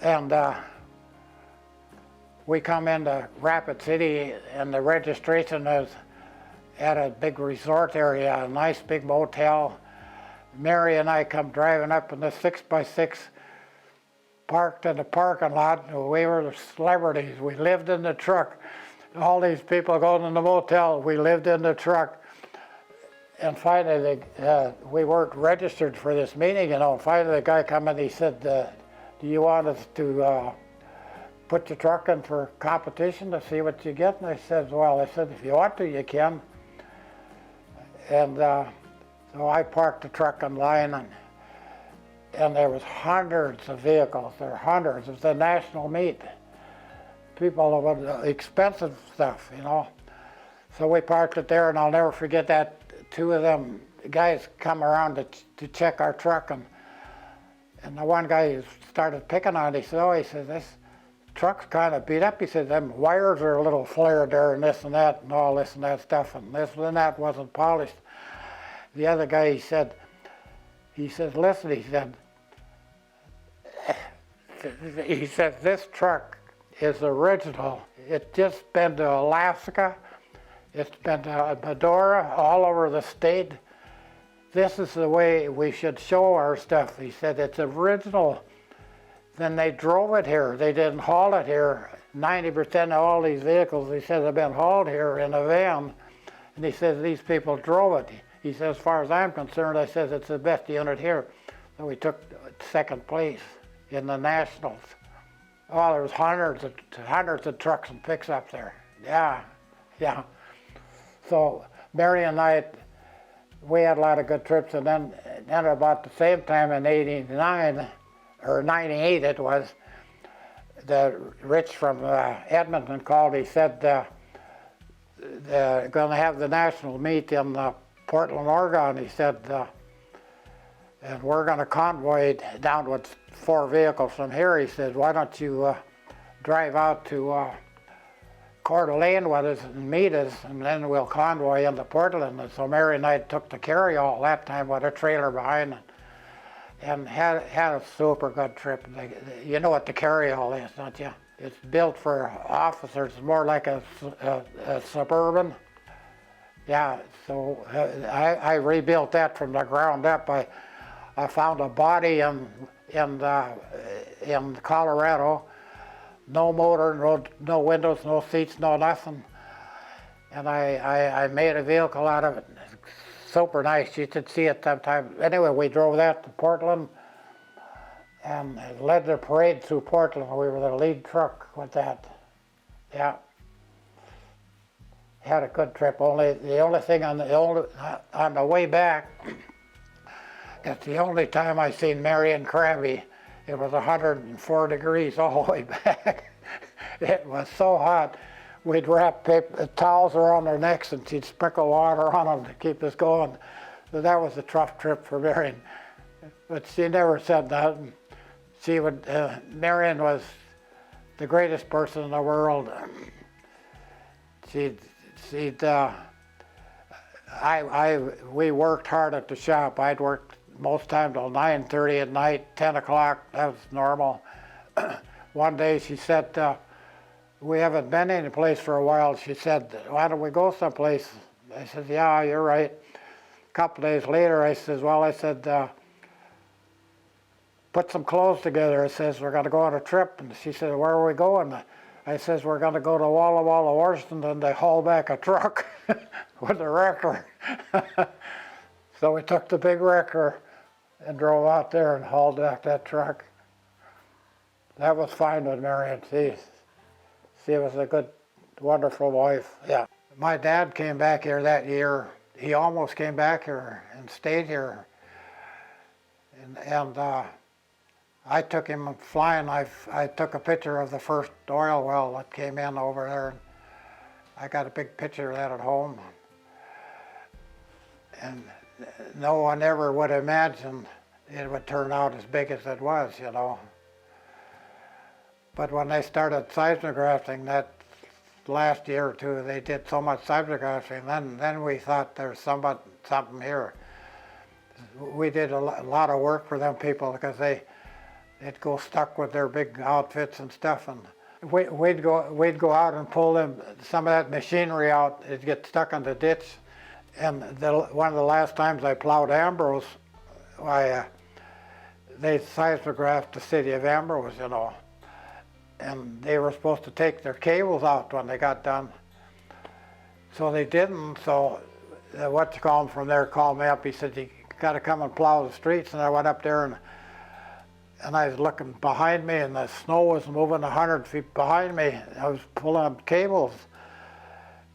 S1: And we come into Rapid City, and the registration is at a big resort area, a nice big motel. Mary and I come driving up in the 6x6, parked in the parking lot. We were the celebrities. We lived in the truck. All these people going in the motel, we lived in the truck. And finally, we weren't registered for this meeting, you know. Finally, the guy come in, he said, do you want us to put your truck in for competition to see what you get? And I said, well, if you want to, you can. And so I parked the truck in line, and there was hundreds of vehicles. There were hundreds. It was the national meet. People with expensive stuff, you know. So we parked it there, and I'll never forget that. Two of them guys come around to check our truck, and the one guy started picking on it. He said, oh, he said, this truck's kind of beat up. He said, them wires are a little flared there, and this and that, and all this and that stuff, and this and that wasn't polished. The other guy, he said, listen, he said, this truck is original. It's just been to Alaska. It's been to Medora, all over the state. This is the way we should show our stuff. He said, it's original. Then they drove it here. They didn't haul it here. 90% of all these vehicles, he said, have been hauled here in a van. And he says, these people drove it. He says, as far as I'm concerned, I says, it's the best unit here. So we took second place in the Nationals. Oh, there was hundreds of trucks and picks up there. Yeah. So Mary and I, we had a lot of good trips, and then about the same time in '89, or '98 it was, the Rich from Edmonton called. He said they're going to have the national meet in Portland, Oregon. He said, and we're going to convoy down with 4 vehicles from here. He said, why don't you drive out to Coeur d'Alene with us and meet us, and then we'll convoy into Portland. And so Mary and I took the carryall that time with a trailer behind, and had a super good trip. You know what the carryall is, don't you? It's built for officers, more like a Suburban. Yeah, so I rebuilt that from the ground up. I found a body in Colorado. No motor, no windows, no seats, no nothing. And I made a vehicle out of it. Super nice. You should see it sometime. Anyway, we drove that to Portland and led the parade through Portland. We were the lead truck with that. Yeah. Had a good trip. The only thing on the way back, it's the only time I seen Marion Crabby. It was 104 degrees all the way back. It was so hot. We'd wrap towels around our necks, and she'd sprinkle water on them to keep us going. So that was a tough trip for Marion. But she never said nothing. She would. Marion was the greatest person in the world. We worked hard at the shop. I'd worked most time till 9:30 at night, 10 o'clock, that was normal. One day she said, we haven't been any place for a while. She said, why don't we go someplace? I said, yeah, you're right. A couple days later, I said, put some clothes together. I says, we're going to go on a trip. And she said, where are we going? I says, we're gonna go to Walla Walla, Washington, and they haul back a truck with a wrecker. So we took the big wrecker and drove out there and hauled back that truck. That was fine with Marion. She was a good, wonderful wife, yeah. My dad came back here that year. He almost came back here and stayed here. And I took him flying. I took a picture of the first oil well that came in over there. I got a big picture of that at home. And no one ever would imagine it would turn out as big as it was, you know. But when they started seismographing that last year or two, they did so much seismographing, then we thought there's something here. We did a lot of work for them people because they'd go stuck with their big outfits and stuff, and we'd go out and pull some of that machinery out. It'd get stuck in the ditch. And one of the last times I plowed Ambrose, they seismographed the city of Ambrose, you know, and they were supposed to take their cables out when they got done. So they didn't. So from there called me up. He said, you got to come and plow the streets. And I went up there and I was looking behind me, and the snow was moving 100 feet behind me. I was pulling up cables.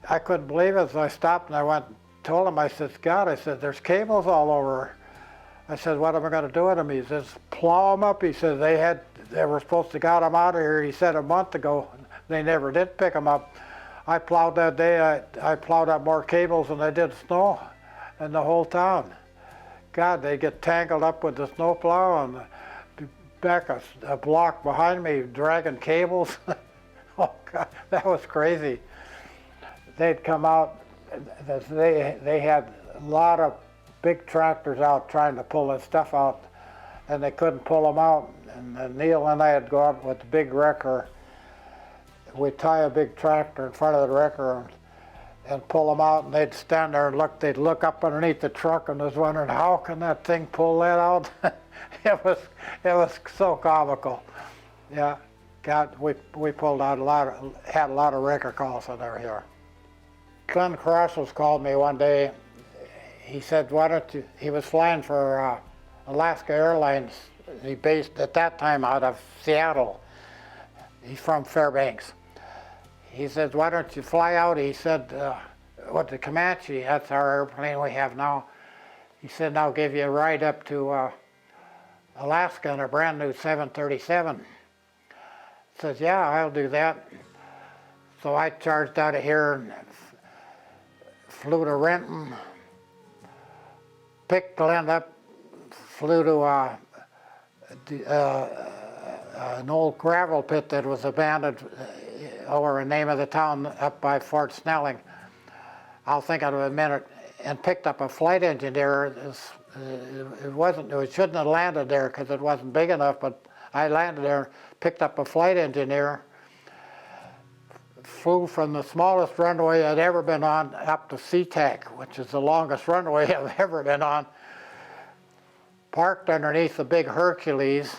S1: I couldn't believe it, so I stopped and I went and told him, I said, God, I said, there's cables all over. I said, what am I going to do with them? He says, plow them up. He said, they were supposed to got them out of here, he said, a month ago. They never did pick them up. I plowed that day, I plowed up more cables than I did snow in the whole town. God, they get tangled up with the snow plow and back a block behind me dragging cables. Oh God, that was crazy. They'd come out, they had a lot of big tractors out trying to pull this stuff out, and they couldn't pull them out. And Neil and I would go out with the big wrecker. We'd tie a big tractor in front of the wrecker and pull them out, and they'd stand there and look. They'd look up underneath the truck and was wondering, how can that thing pull that out? It was so comical. Yeah, God, we pulled out had a lot of wrecker calls in there here. Glenn Cross called me one day. He said, why don't you, he was flying for Alaska Airlines. He based at that time out of Seattle. He's from Fairbanks. He said, why don't you fly out? He said, what, the Comanche, that's our airplane we have now. He said, I'll give you a ride up to Alaska in a brand new 737. Says, yeah, I'll do that. So I charged out of here and flew to Renton, picked Glenn up, flew to an old gravel pit that was abandoned over the name of the town up by Fort Snelling. I'll think of it in a minute, and picked up a flight engineer. It shouldn't have landed there because it wasn't big enough, but I landed there, picked up a flight engineer, flew from the smallest runway I'd ever been on up to SeaTac, which is the longest runway I've ever been on. Parked underneath the big Hercules,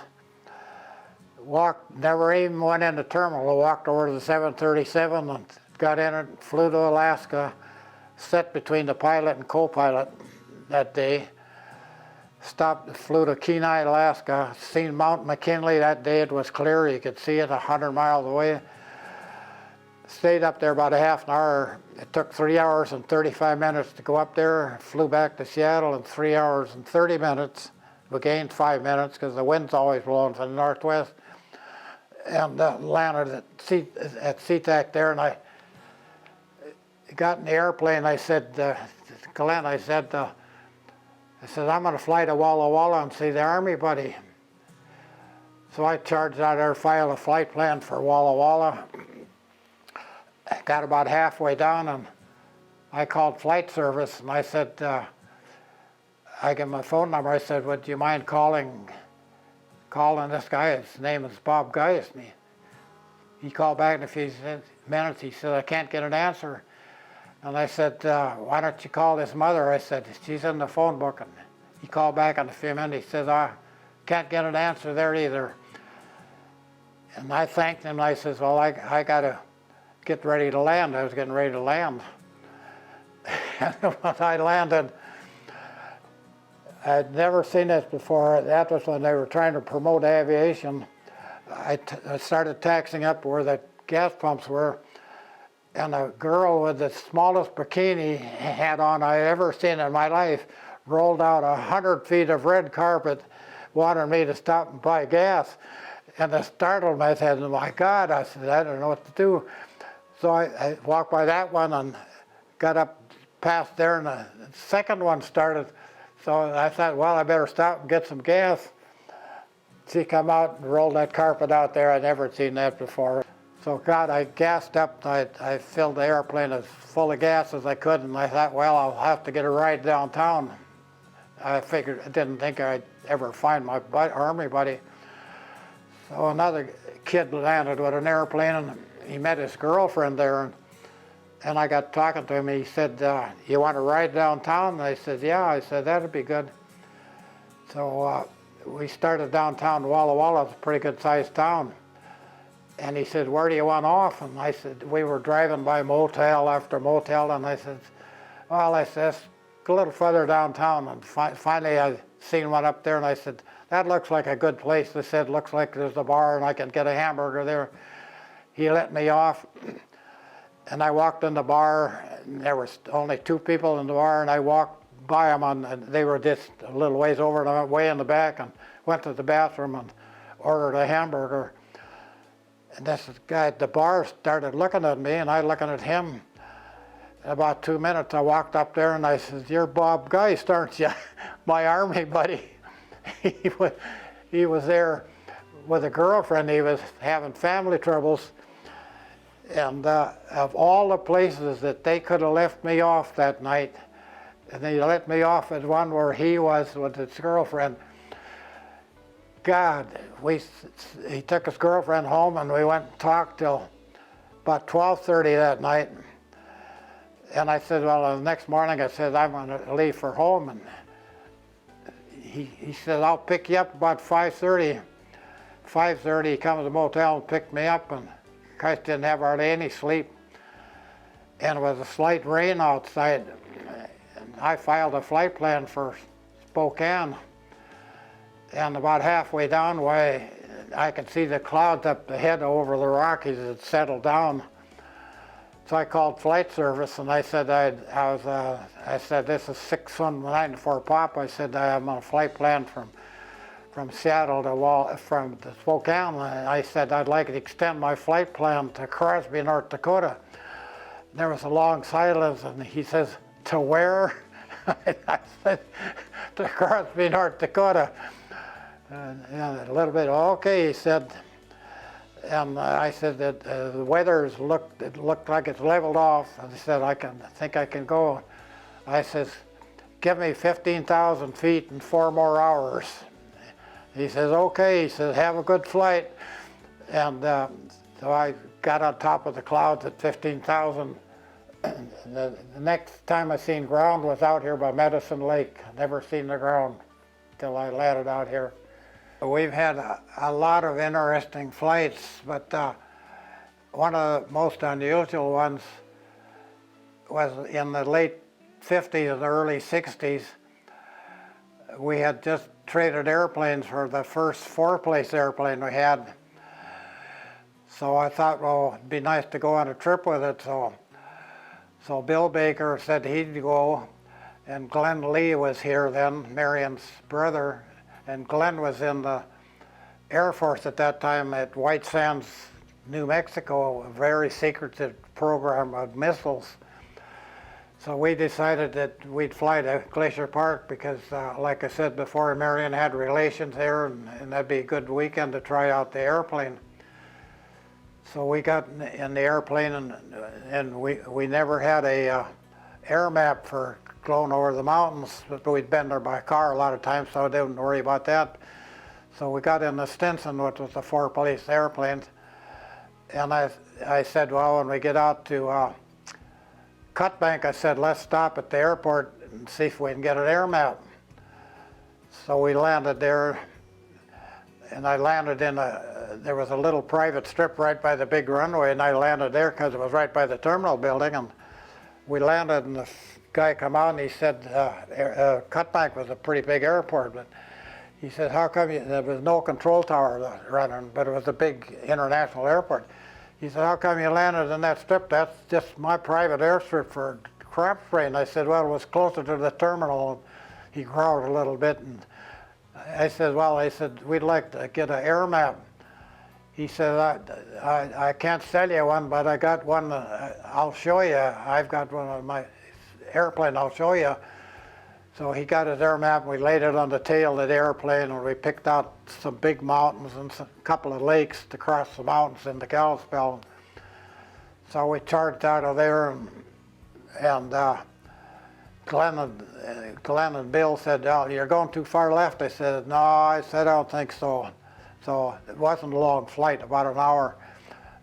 S1: never even went in the terminal. I walked over to the 737 and got in it, flew to Alaska, sat between the pilot and co-pilot that day. Stopped, flew to Kenai, Alaska, seen Mount McKinley that day. It was clear, you could see it 100 miles away. Stayed up there about a half an hour. It took 3 hours and 35 minutes to go up there. Flew back to Seattle in 3 hours and 30 minutes. We gained 5 minutes because the wind's always blowing from the northwest. And landed at SeaTac there, and I got in the airplane. I said, Glenn, I said, I'm going to fly to Walla Walla and see the Army buddy. So I charged out there, filed a flight plan for Walla Walla. I got about halfway down, and I called flight service, and I said, I gave him my phone number. I said, would you mind calling this guy? His name is Bob Geist. And he called back in a few minutes. He said, I can't get an answer. And I said, why don't you call his mother? I said, she's in the phone book. And he called back in a few minutes. He said, I can't get an answer there either. And I thanked him, and I says, well, I got to get ready to land. I was getting ready to land. And when I landed, I'd never seen this before. That was when they were trying to promote aviation. I started taxiing up where the gas pumps were, and a girl with the smallest bikini hat on I ever seen in my life rolled out 100 feet of red carpet, wanted me to stop and buy gas. And it startled me. I said, oh my God, I said, I don't know what to do. So I walked by that one and got up past there, and the second one started. So I thought, well, I better stop and get some gas. She come out and rolled that carpet out there. I'd never seen that before. So God, I gassed up. I filled the airplane as full of gas as I could, and I thought, well, I'll have to get a ride downtown. I didn't think I'd ever find my Army buddy. So another kid landed with an airplane, and he met his girlfriend there, and I got talking to him. He said, you want to ride downtown? And I said, yeah. I said, that'd be good. So we started downtown. Walla Walla is a pretty good sized town. And he said, where do you want off? And I said, we were driving by motel after motel, and I said, well, I said, let's go a little further downtown. And finally I seen one up there, and I said, that looks like a good place. They said, looks like there's a bar and I can get a hamburger there. He let me off, and I walked in the bar, and there was only 2 people in the bar, and I walked by them, and they were just a little ways over, and I went way in the back and went to the bathroom and ordered a hamburger. And this guy at the bar started looking at me, and I looking at him. In about 2 minutes, I walked up there, and I said, you're Bob Geist, aren't you? My Army buddy. He was there with a girlfriend. He was having family troubles. And of all the places that they could have left me off that night, and they let me off at one where he was with his girlfriend. God, he took his girlfriend home, and we went and talked till about 12:30 that night. And I said, well, the next morning I said, I'm going to leave for home. And he said, I'll pick you up about 5:30. 5:30, he come to the motel and picked me up, and Christ didn't have hardly any sleep. And it was a slight rain outside. And I filed a flight plan for Spokane. And about halfway down, I could see the clouds up ahead over the Rockies had settled down. So I called flight service, and I said, I said, this is 619 for Pop. I said, I'm on a flight plan from Seattle from Spokane. I said, I'd like to extend my flight plan to Crosby, North Dakota. There was a long silence, and he says, to where? I said, to Crosby, North Dakota. And a little bit, okay, he said. And I said that the weather looked like it's leveled off. And he said, I think I can go. I says, give me 15,000 feet in 4 more hours. He says, okay. He says, have a good flight. And so I got on top of the clouds at 15,000. The next time I seen ground was out here by Medicine Lake. Never seen the ground till I landed out here. We've had a lot of interesting flights, but one of the most unusual ones was in the late 50s and early 60s. We had just traded airplanes for the first 4-place airplane we had. So I thought, well, it'd be nice to go on a trip with it. So Bill Baker said he'd go, and Glenn Lee was here then, Marion's brother. And Glenn was in the Air Force at that time at White Sands, New Mexico, a very secretive program of missiles. So we decided that we'd fly to Glacier Park because, like I said before, Marion had relations there, and that'd be a good weekend to try out the airplane. So we got in the airplane, and we never had a air map for going over the mountains, but we'd been there by car a lot of times, so I didn't worry about that. So we got in the Stinson, which was a 4-place airplane, and I said, well, when we get out to Cutbank, I said, let's stop at the airport and see if we can get an air map. So we landed there, and I landed in there was a little private strip right by the big runway, and I landed there because it was right by the terminal building. And we landed, and the guy come out and he said, Cutbank was a pretty big airport, but he said, how come there was no control tower running, but it was a big international airport. He said, how come you landed in that strip? That's just my private airstrip for crop spray. And I said, well, it was closer to the terminal. He growled a little bit, and I said, well, I said, we'd like to get an air map. He said, I can't sell you one, but I got one, I'll show you. I've got one on my airplane, I'll show you. So he got his air map, and we laid it on the tail of the airplane, and we picked out some big mountains and a couple of lakes to cross the mountains into Kalispell. So we charged out of there, and Glenn and Bill said, oh, you're going too far left. I said, no, I said, I don't think so. So it wasn't a long flight, about an hour.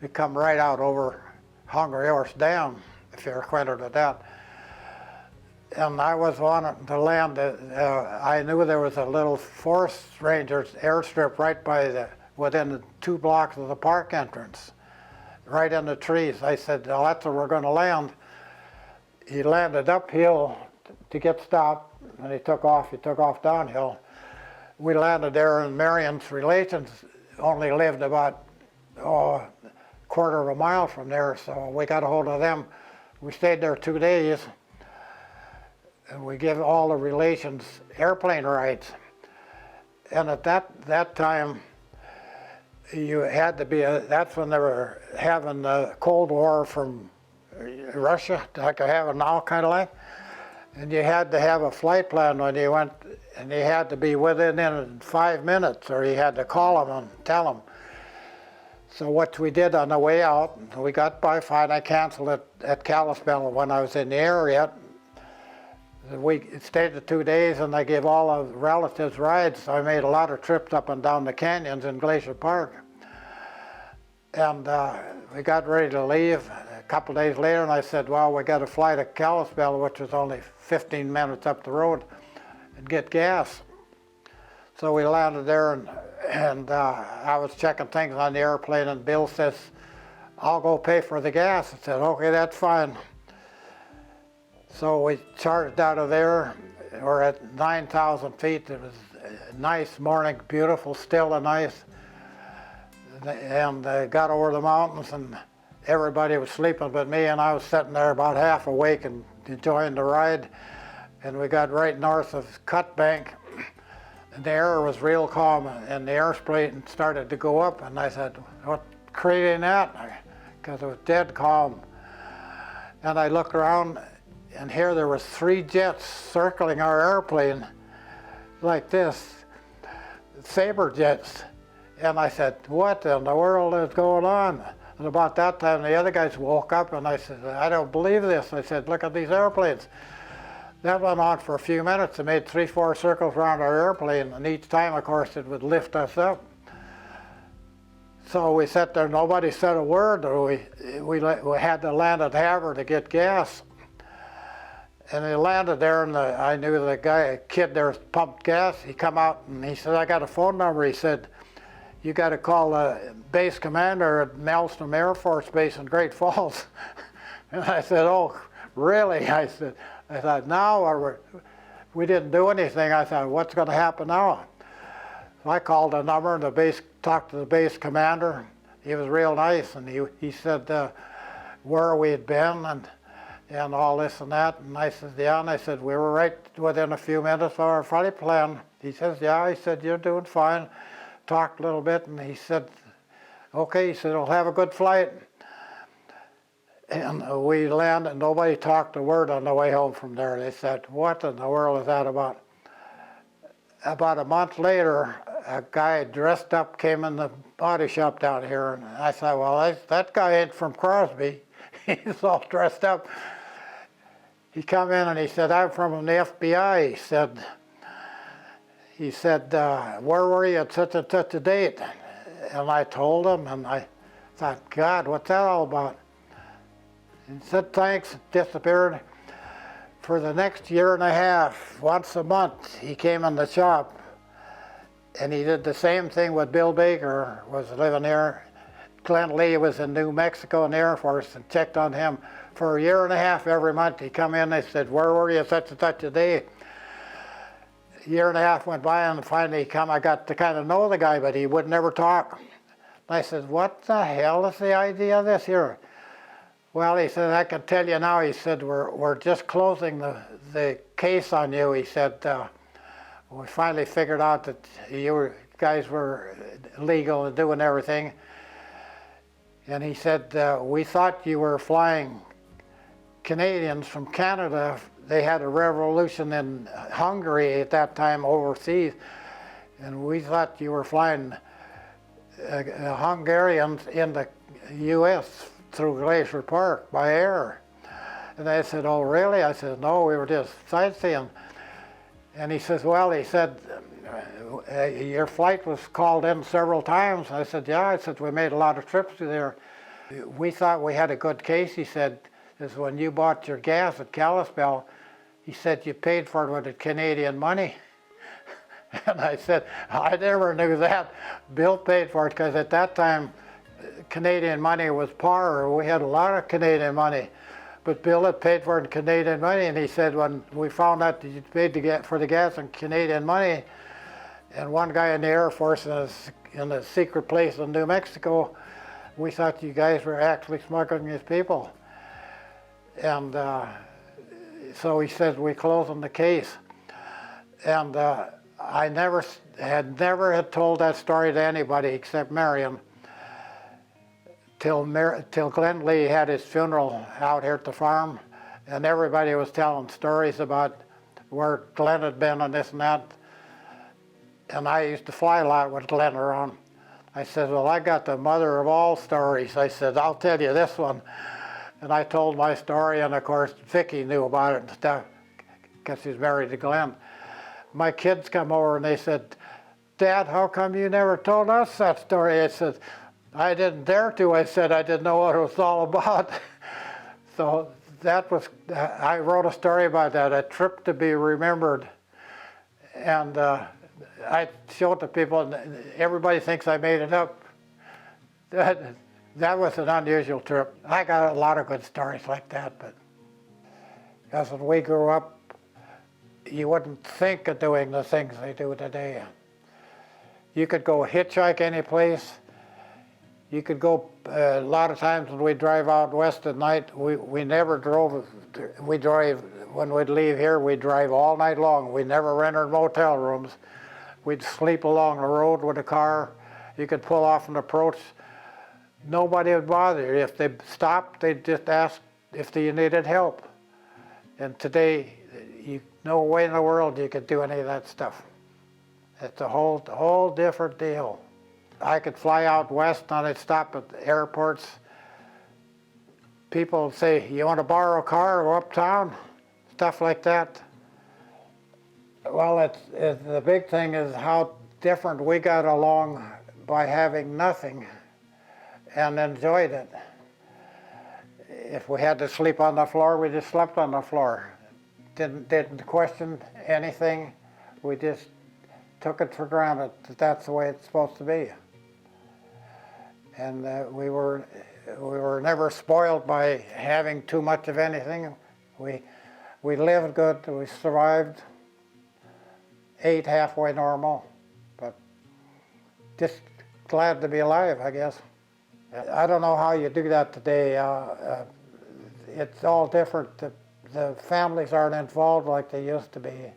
S1: We come right out over Hungry Horse Dam, if you're acquainted with that. And I was wanting to land, I knew there was a little forest rangers airstrip right by within the 2 blocks of the park entrance, right in the trees. I said, well, that's where we're going to land. He landed uphill to get stopped, and he took off downhill. We landed there, and Marion's relations only lived about a quarter of a mile from there, so we got a hold of them. We stayed there 2 days, and we gave all the relations airplane rides. And at that time, you had to be, that's when they were having the Cold War from Russia, like I have it now, kind of like. And you had to have a flight plan when you went, and you had to be within 5 minutes, or you had to call them and tell them. So what we did on the way out, we got by fine. I canceled it at Kalispell when I was in the area. We stayed the 2 days, and I gave all the relatives rides. So I made a lot of trips up and down the canyons in Glacier Park. And we got ready to leave a couple days later, and I said, well, we got to fly to Kalispell, which was only 15 minutes up the road, and get gas. So we landed there, and I was checking things on the airplane, and Bill says, I'll go pay for the gas. I said, okay, that's fine. So we charged out of there. We're at 9,000 feet. It was a nice morning, beautiful, still and nice. And got over the mountains, and everybody was sleeping but me, and I was sitting there about half awake and enjoying the ride. And we got right north of Cutbank, and the air was real calm, and the airsplane started to go up, and I said, what's creating that? Because it was dead calm. And I looked around, and here there was 3 jets circling our airplane like this, Sabre jets. And I said, what in the world is going on? And about that time, the other guys woke up, and I said, I don't believe this. I said, look at these airplanes. That went on for a few minutes. It made 3-4 circles around our airplane, and each time, of course, it would lift us up. So we sat there, nobody said a word. We had to land at Havre to get gas. And he landed there, and I knew the guy, a kid there pumped gas. He come out, and he said, I got a phone number. He said, you got to call the base commander at Maelstrom Air Force Base in Great Falls. And I said, oh, really? I thought, now we didn't do anything. I thought, what's going to happen now? So I called the number, and talked to the base commander. He was real nice, and he said where we had been and all this and that. And I said, yeah. And I said, we were right within a few minutes of our flight plan. He says, yeah. He said, you're doing fine. Talked a little bit, and he said, okay. He said, we'll have a good flight. And we landed, and nobody talked a word on the way home from there. They said, what in the world is that about? About a month later, a guy dressed up came in the body shop down here, and I thought, well, that guy ain't from Crosby. He's all dressed up. He come in and he said, I'm from the FBI. He said, where were you at such and such a date? And I told him, and I thought, God, what's that all about? He said, thanks, disappeared. For the next year and a half, once a month, he came in the shop, And he did the same thing with Bill Baker, was living there. Glenn Lee was in New Mexico in the Air Force and checked on him for a year and a half every month. He'd come in, they said, where were you such and such a day? A year and a half went by and finally he come, I got to kind of know the guy, but he would never talk. I said, what the hell is the idea of this here? Well, he said, I can tell you now, he said, we're just closing the case on you. He said, we finally figured out that you guys were legal and doing everything. And he said, we thought you were flying Canadians from Canada. They had a revolution in Hungary at that time overseas. And we thought you were flying Hungarians in the U.S. through Glacier Park by air. And I said, oh really? I said, no, we were just sightseeing. And he says, well, he said, your flight was called in several times. I said, yeah. I said, we made a lot of trips to there. We thought we had a good case, he said, is when you bought your gas at Kalispell, he said you paid for it with the Canadian money. And I said, I never knew that. Bill paid for it because at that time, Canadian money was par. We had a lot of Canadian money. But Bill had paid for it in Canadian money, and he said when we found out that you paid to get for the gas in Canadian money, and one guy in the Air Force in a secret place in New Mexico, we thought you guys were actually smuggling these people. And so he said, we closing the case. And I never had told that story to anybody except Marion till Glenn Lee had his funeral out here at the farm, and everybody was telling stories about where Glenn had been and this and that. And I used to fly a lot with Glenn around. I said, well, I got the mother of all stories. I said, I'll tell you this one. And I told my story, and of course, Vicki knew about it and stuff, because she's married to Glenn. My kids come over and they said, Dad, how come you never told us that story? I said, I didn't dare to. I said, I didn't know what it was all about. So that was, I wrote a story about that, a trip to be remembered. And I showed it to people, and everybody thinks I made it up. That was an unusual trip. I got a lot of good stories like that, but because when we grew up, you wouldn't think of doing the things they do today. You could go hitchhike any place. You could go, a lot of times when we drive out west at night, we never drove, we drive, when we'd leave here, we'd drive all night long. We never rented motel rooms. We'd sleep along the road with a car. You could pull off and approach. Nobody would bother you. If they stopped, they'd just ask if you needed help. And today, no way in the world you could do any of that stuff. It's a whole different deal. I could fly out west and I'd stop at the airports. People would say, you want to borrow a car or go uptown? Stuff like that. Well, the big thing is how different we got along by having nothing and enjoyed it. If we had to sleep on the floor, we just slept on the floor. Didn't question anything. We just took it for granted that that's the way it's supposed to be. And we were never spoiled by having too much of anything. We lived good, we survived, ate halfway normal, but just glad to be alive, I guess. I don't know how you do that today. It's all different. The families aren't involved like they used to be.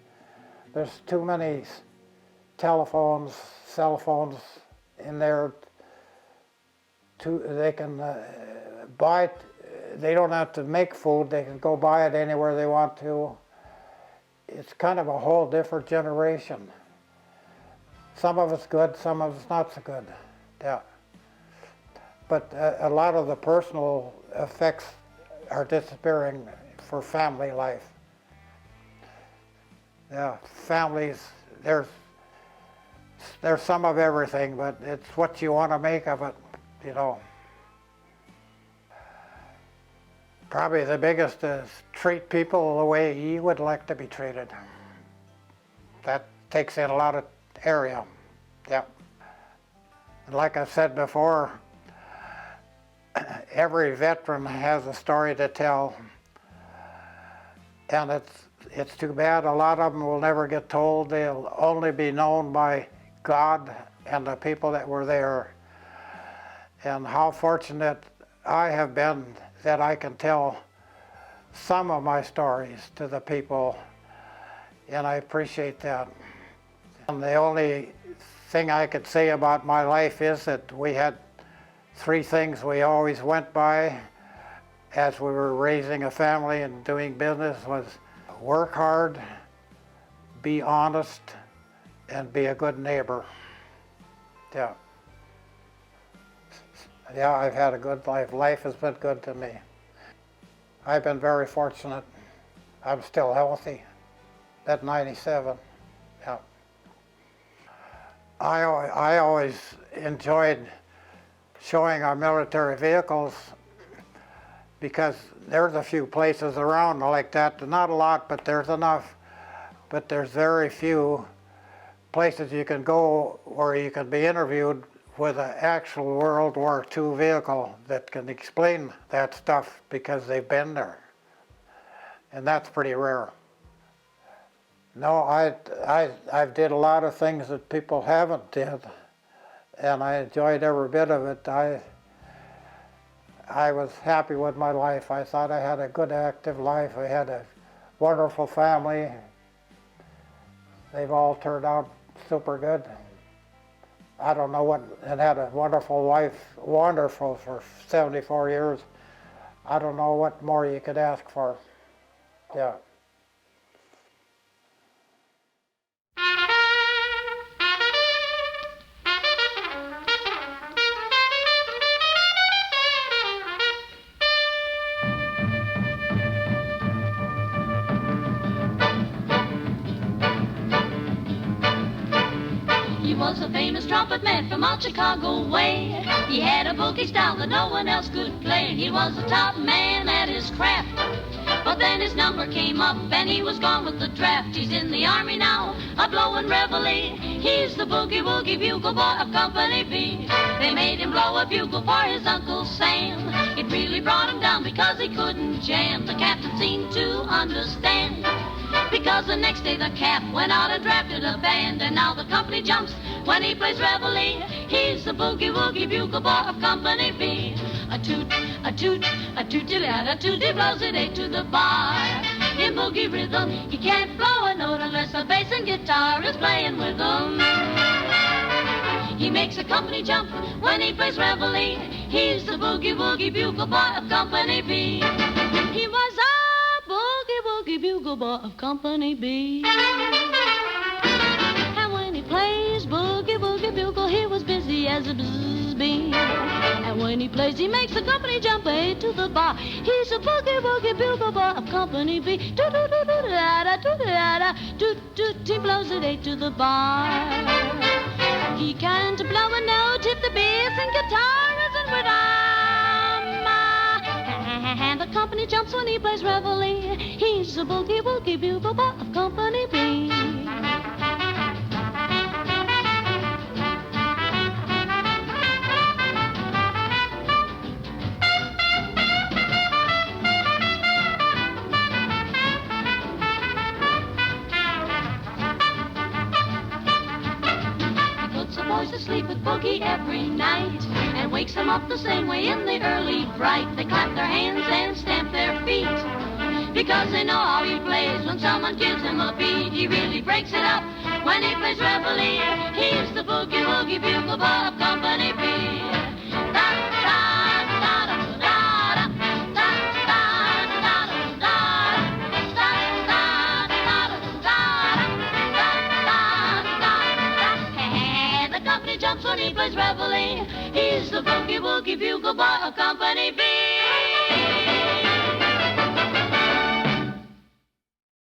S1: There's too many telephones, cell phones in there. They can buy it. They don't have to make food. They can go buy it anywhere they want to. It's kind of a whole different generation. Some of it's good, some of it's not so good. Yeah. But a lot of the personal effects are disappearing for family life. Yeah, families, there's some of everything, but it's what you want to make of it, you know. Probably the biggest is treat people the way you would like to be treated. That takes in a lot of area. Yep. And like I said before, every veteran has a story to tell, and it's too bad a lot of them will never get told. They'll only be known by God and the people that were there. And how fortunate I have been that I can tell some of my stories to the people, and I appreciate that. And the only thing I could say about my life is that we had three things we always went by as we were raising a family and doing business was work hard, be honest, and be a good neighbor. Yeah. Yeah, I've had a good life. Life has been good to me. I've been very fortunate. I'm still healthy at 97. Yeah. I always enjoyed showing our military vehicles because there's a few places around like that. Not a lot, but there's enough. But there's very few places you can go where you can be interviewed with an actual World War II vehicle that can explain that stuff because they've been there. And that's pretty rare. No, I did a lot of things that people haven't did, and I enjoyed every bit of it. I was happy with my life. I thought I had a good, active life. I had a wonderful family. They've all turned out super good. I don't know what, and had a wonderful wife, wonderful for 74 years. I don't know what more you could ask for. Yeah.
S3: He was a famous trumpet man from out Chicago way. He had a boogie style that no one else could play. He was a top man at his craft. But then his number came up and he was gone with the draft. He's in the army now, a blowin' reveille. He's the boogie-woogie bugle boy of Company B. They made him blow a bugle for his Uncle Sam. It really brought him down because he couldn't jam. The captain seemed to understand, because the next day the cap went out and drafted a band. And now the company jumps when he plays reveille. He's the boogie-woogie bugle boy of Company B. A toot, a toot, a tooty-lat, a tooty blows it eight to the bar. In boogie rhythm, he can't blow a note unless the bass and guitar is playing with him. He makes a company jump when he plays reveille. He's the boogie-woogie bugle boy of Company B. He was a boogie-woogie bugle boy of Company B. And when he plays boogie-woogie bugle, he was busy as a bzzz bee. And when he plays, he makes the company jump eight to the bar. He's a boogie-woogie bugle boy of Company B. Do-do-do-do-da-da, do-da-da, do-do, he blows it eight to the bar. He can't blow a note if the bass and guitar isn't with him. And the company jumps when he plays reveille. He's a boogie-woogie bugle boy of Company B. Boys to sleep with boogie every night and wakes them up the same way in the early bright. They clap their hands and stamp their feet because they know how he plays. When someone gives him a beat, he really breaks it up when he plays reveille. He's the boogie-woogie bugle boy of Company B. When he plays reveille, he's the boogie-woogie bugle boy of Company B.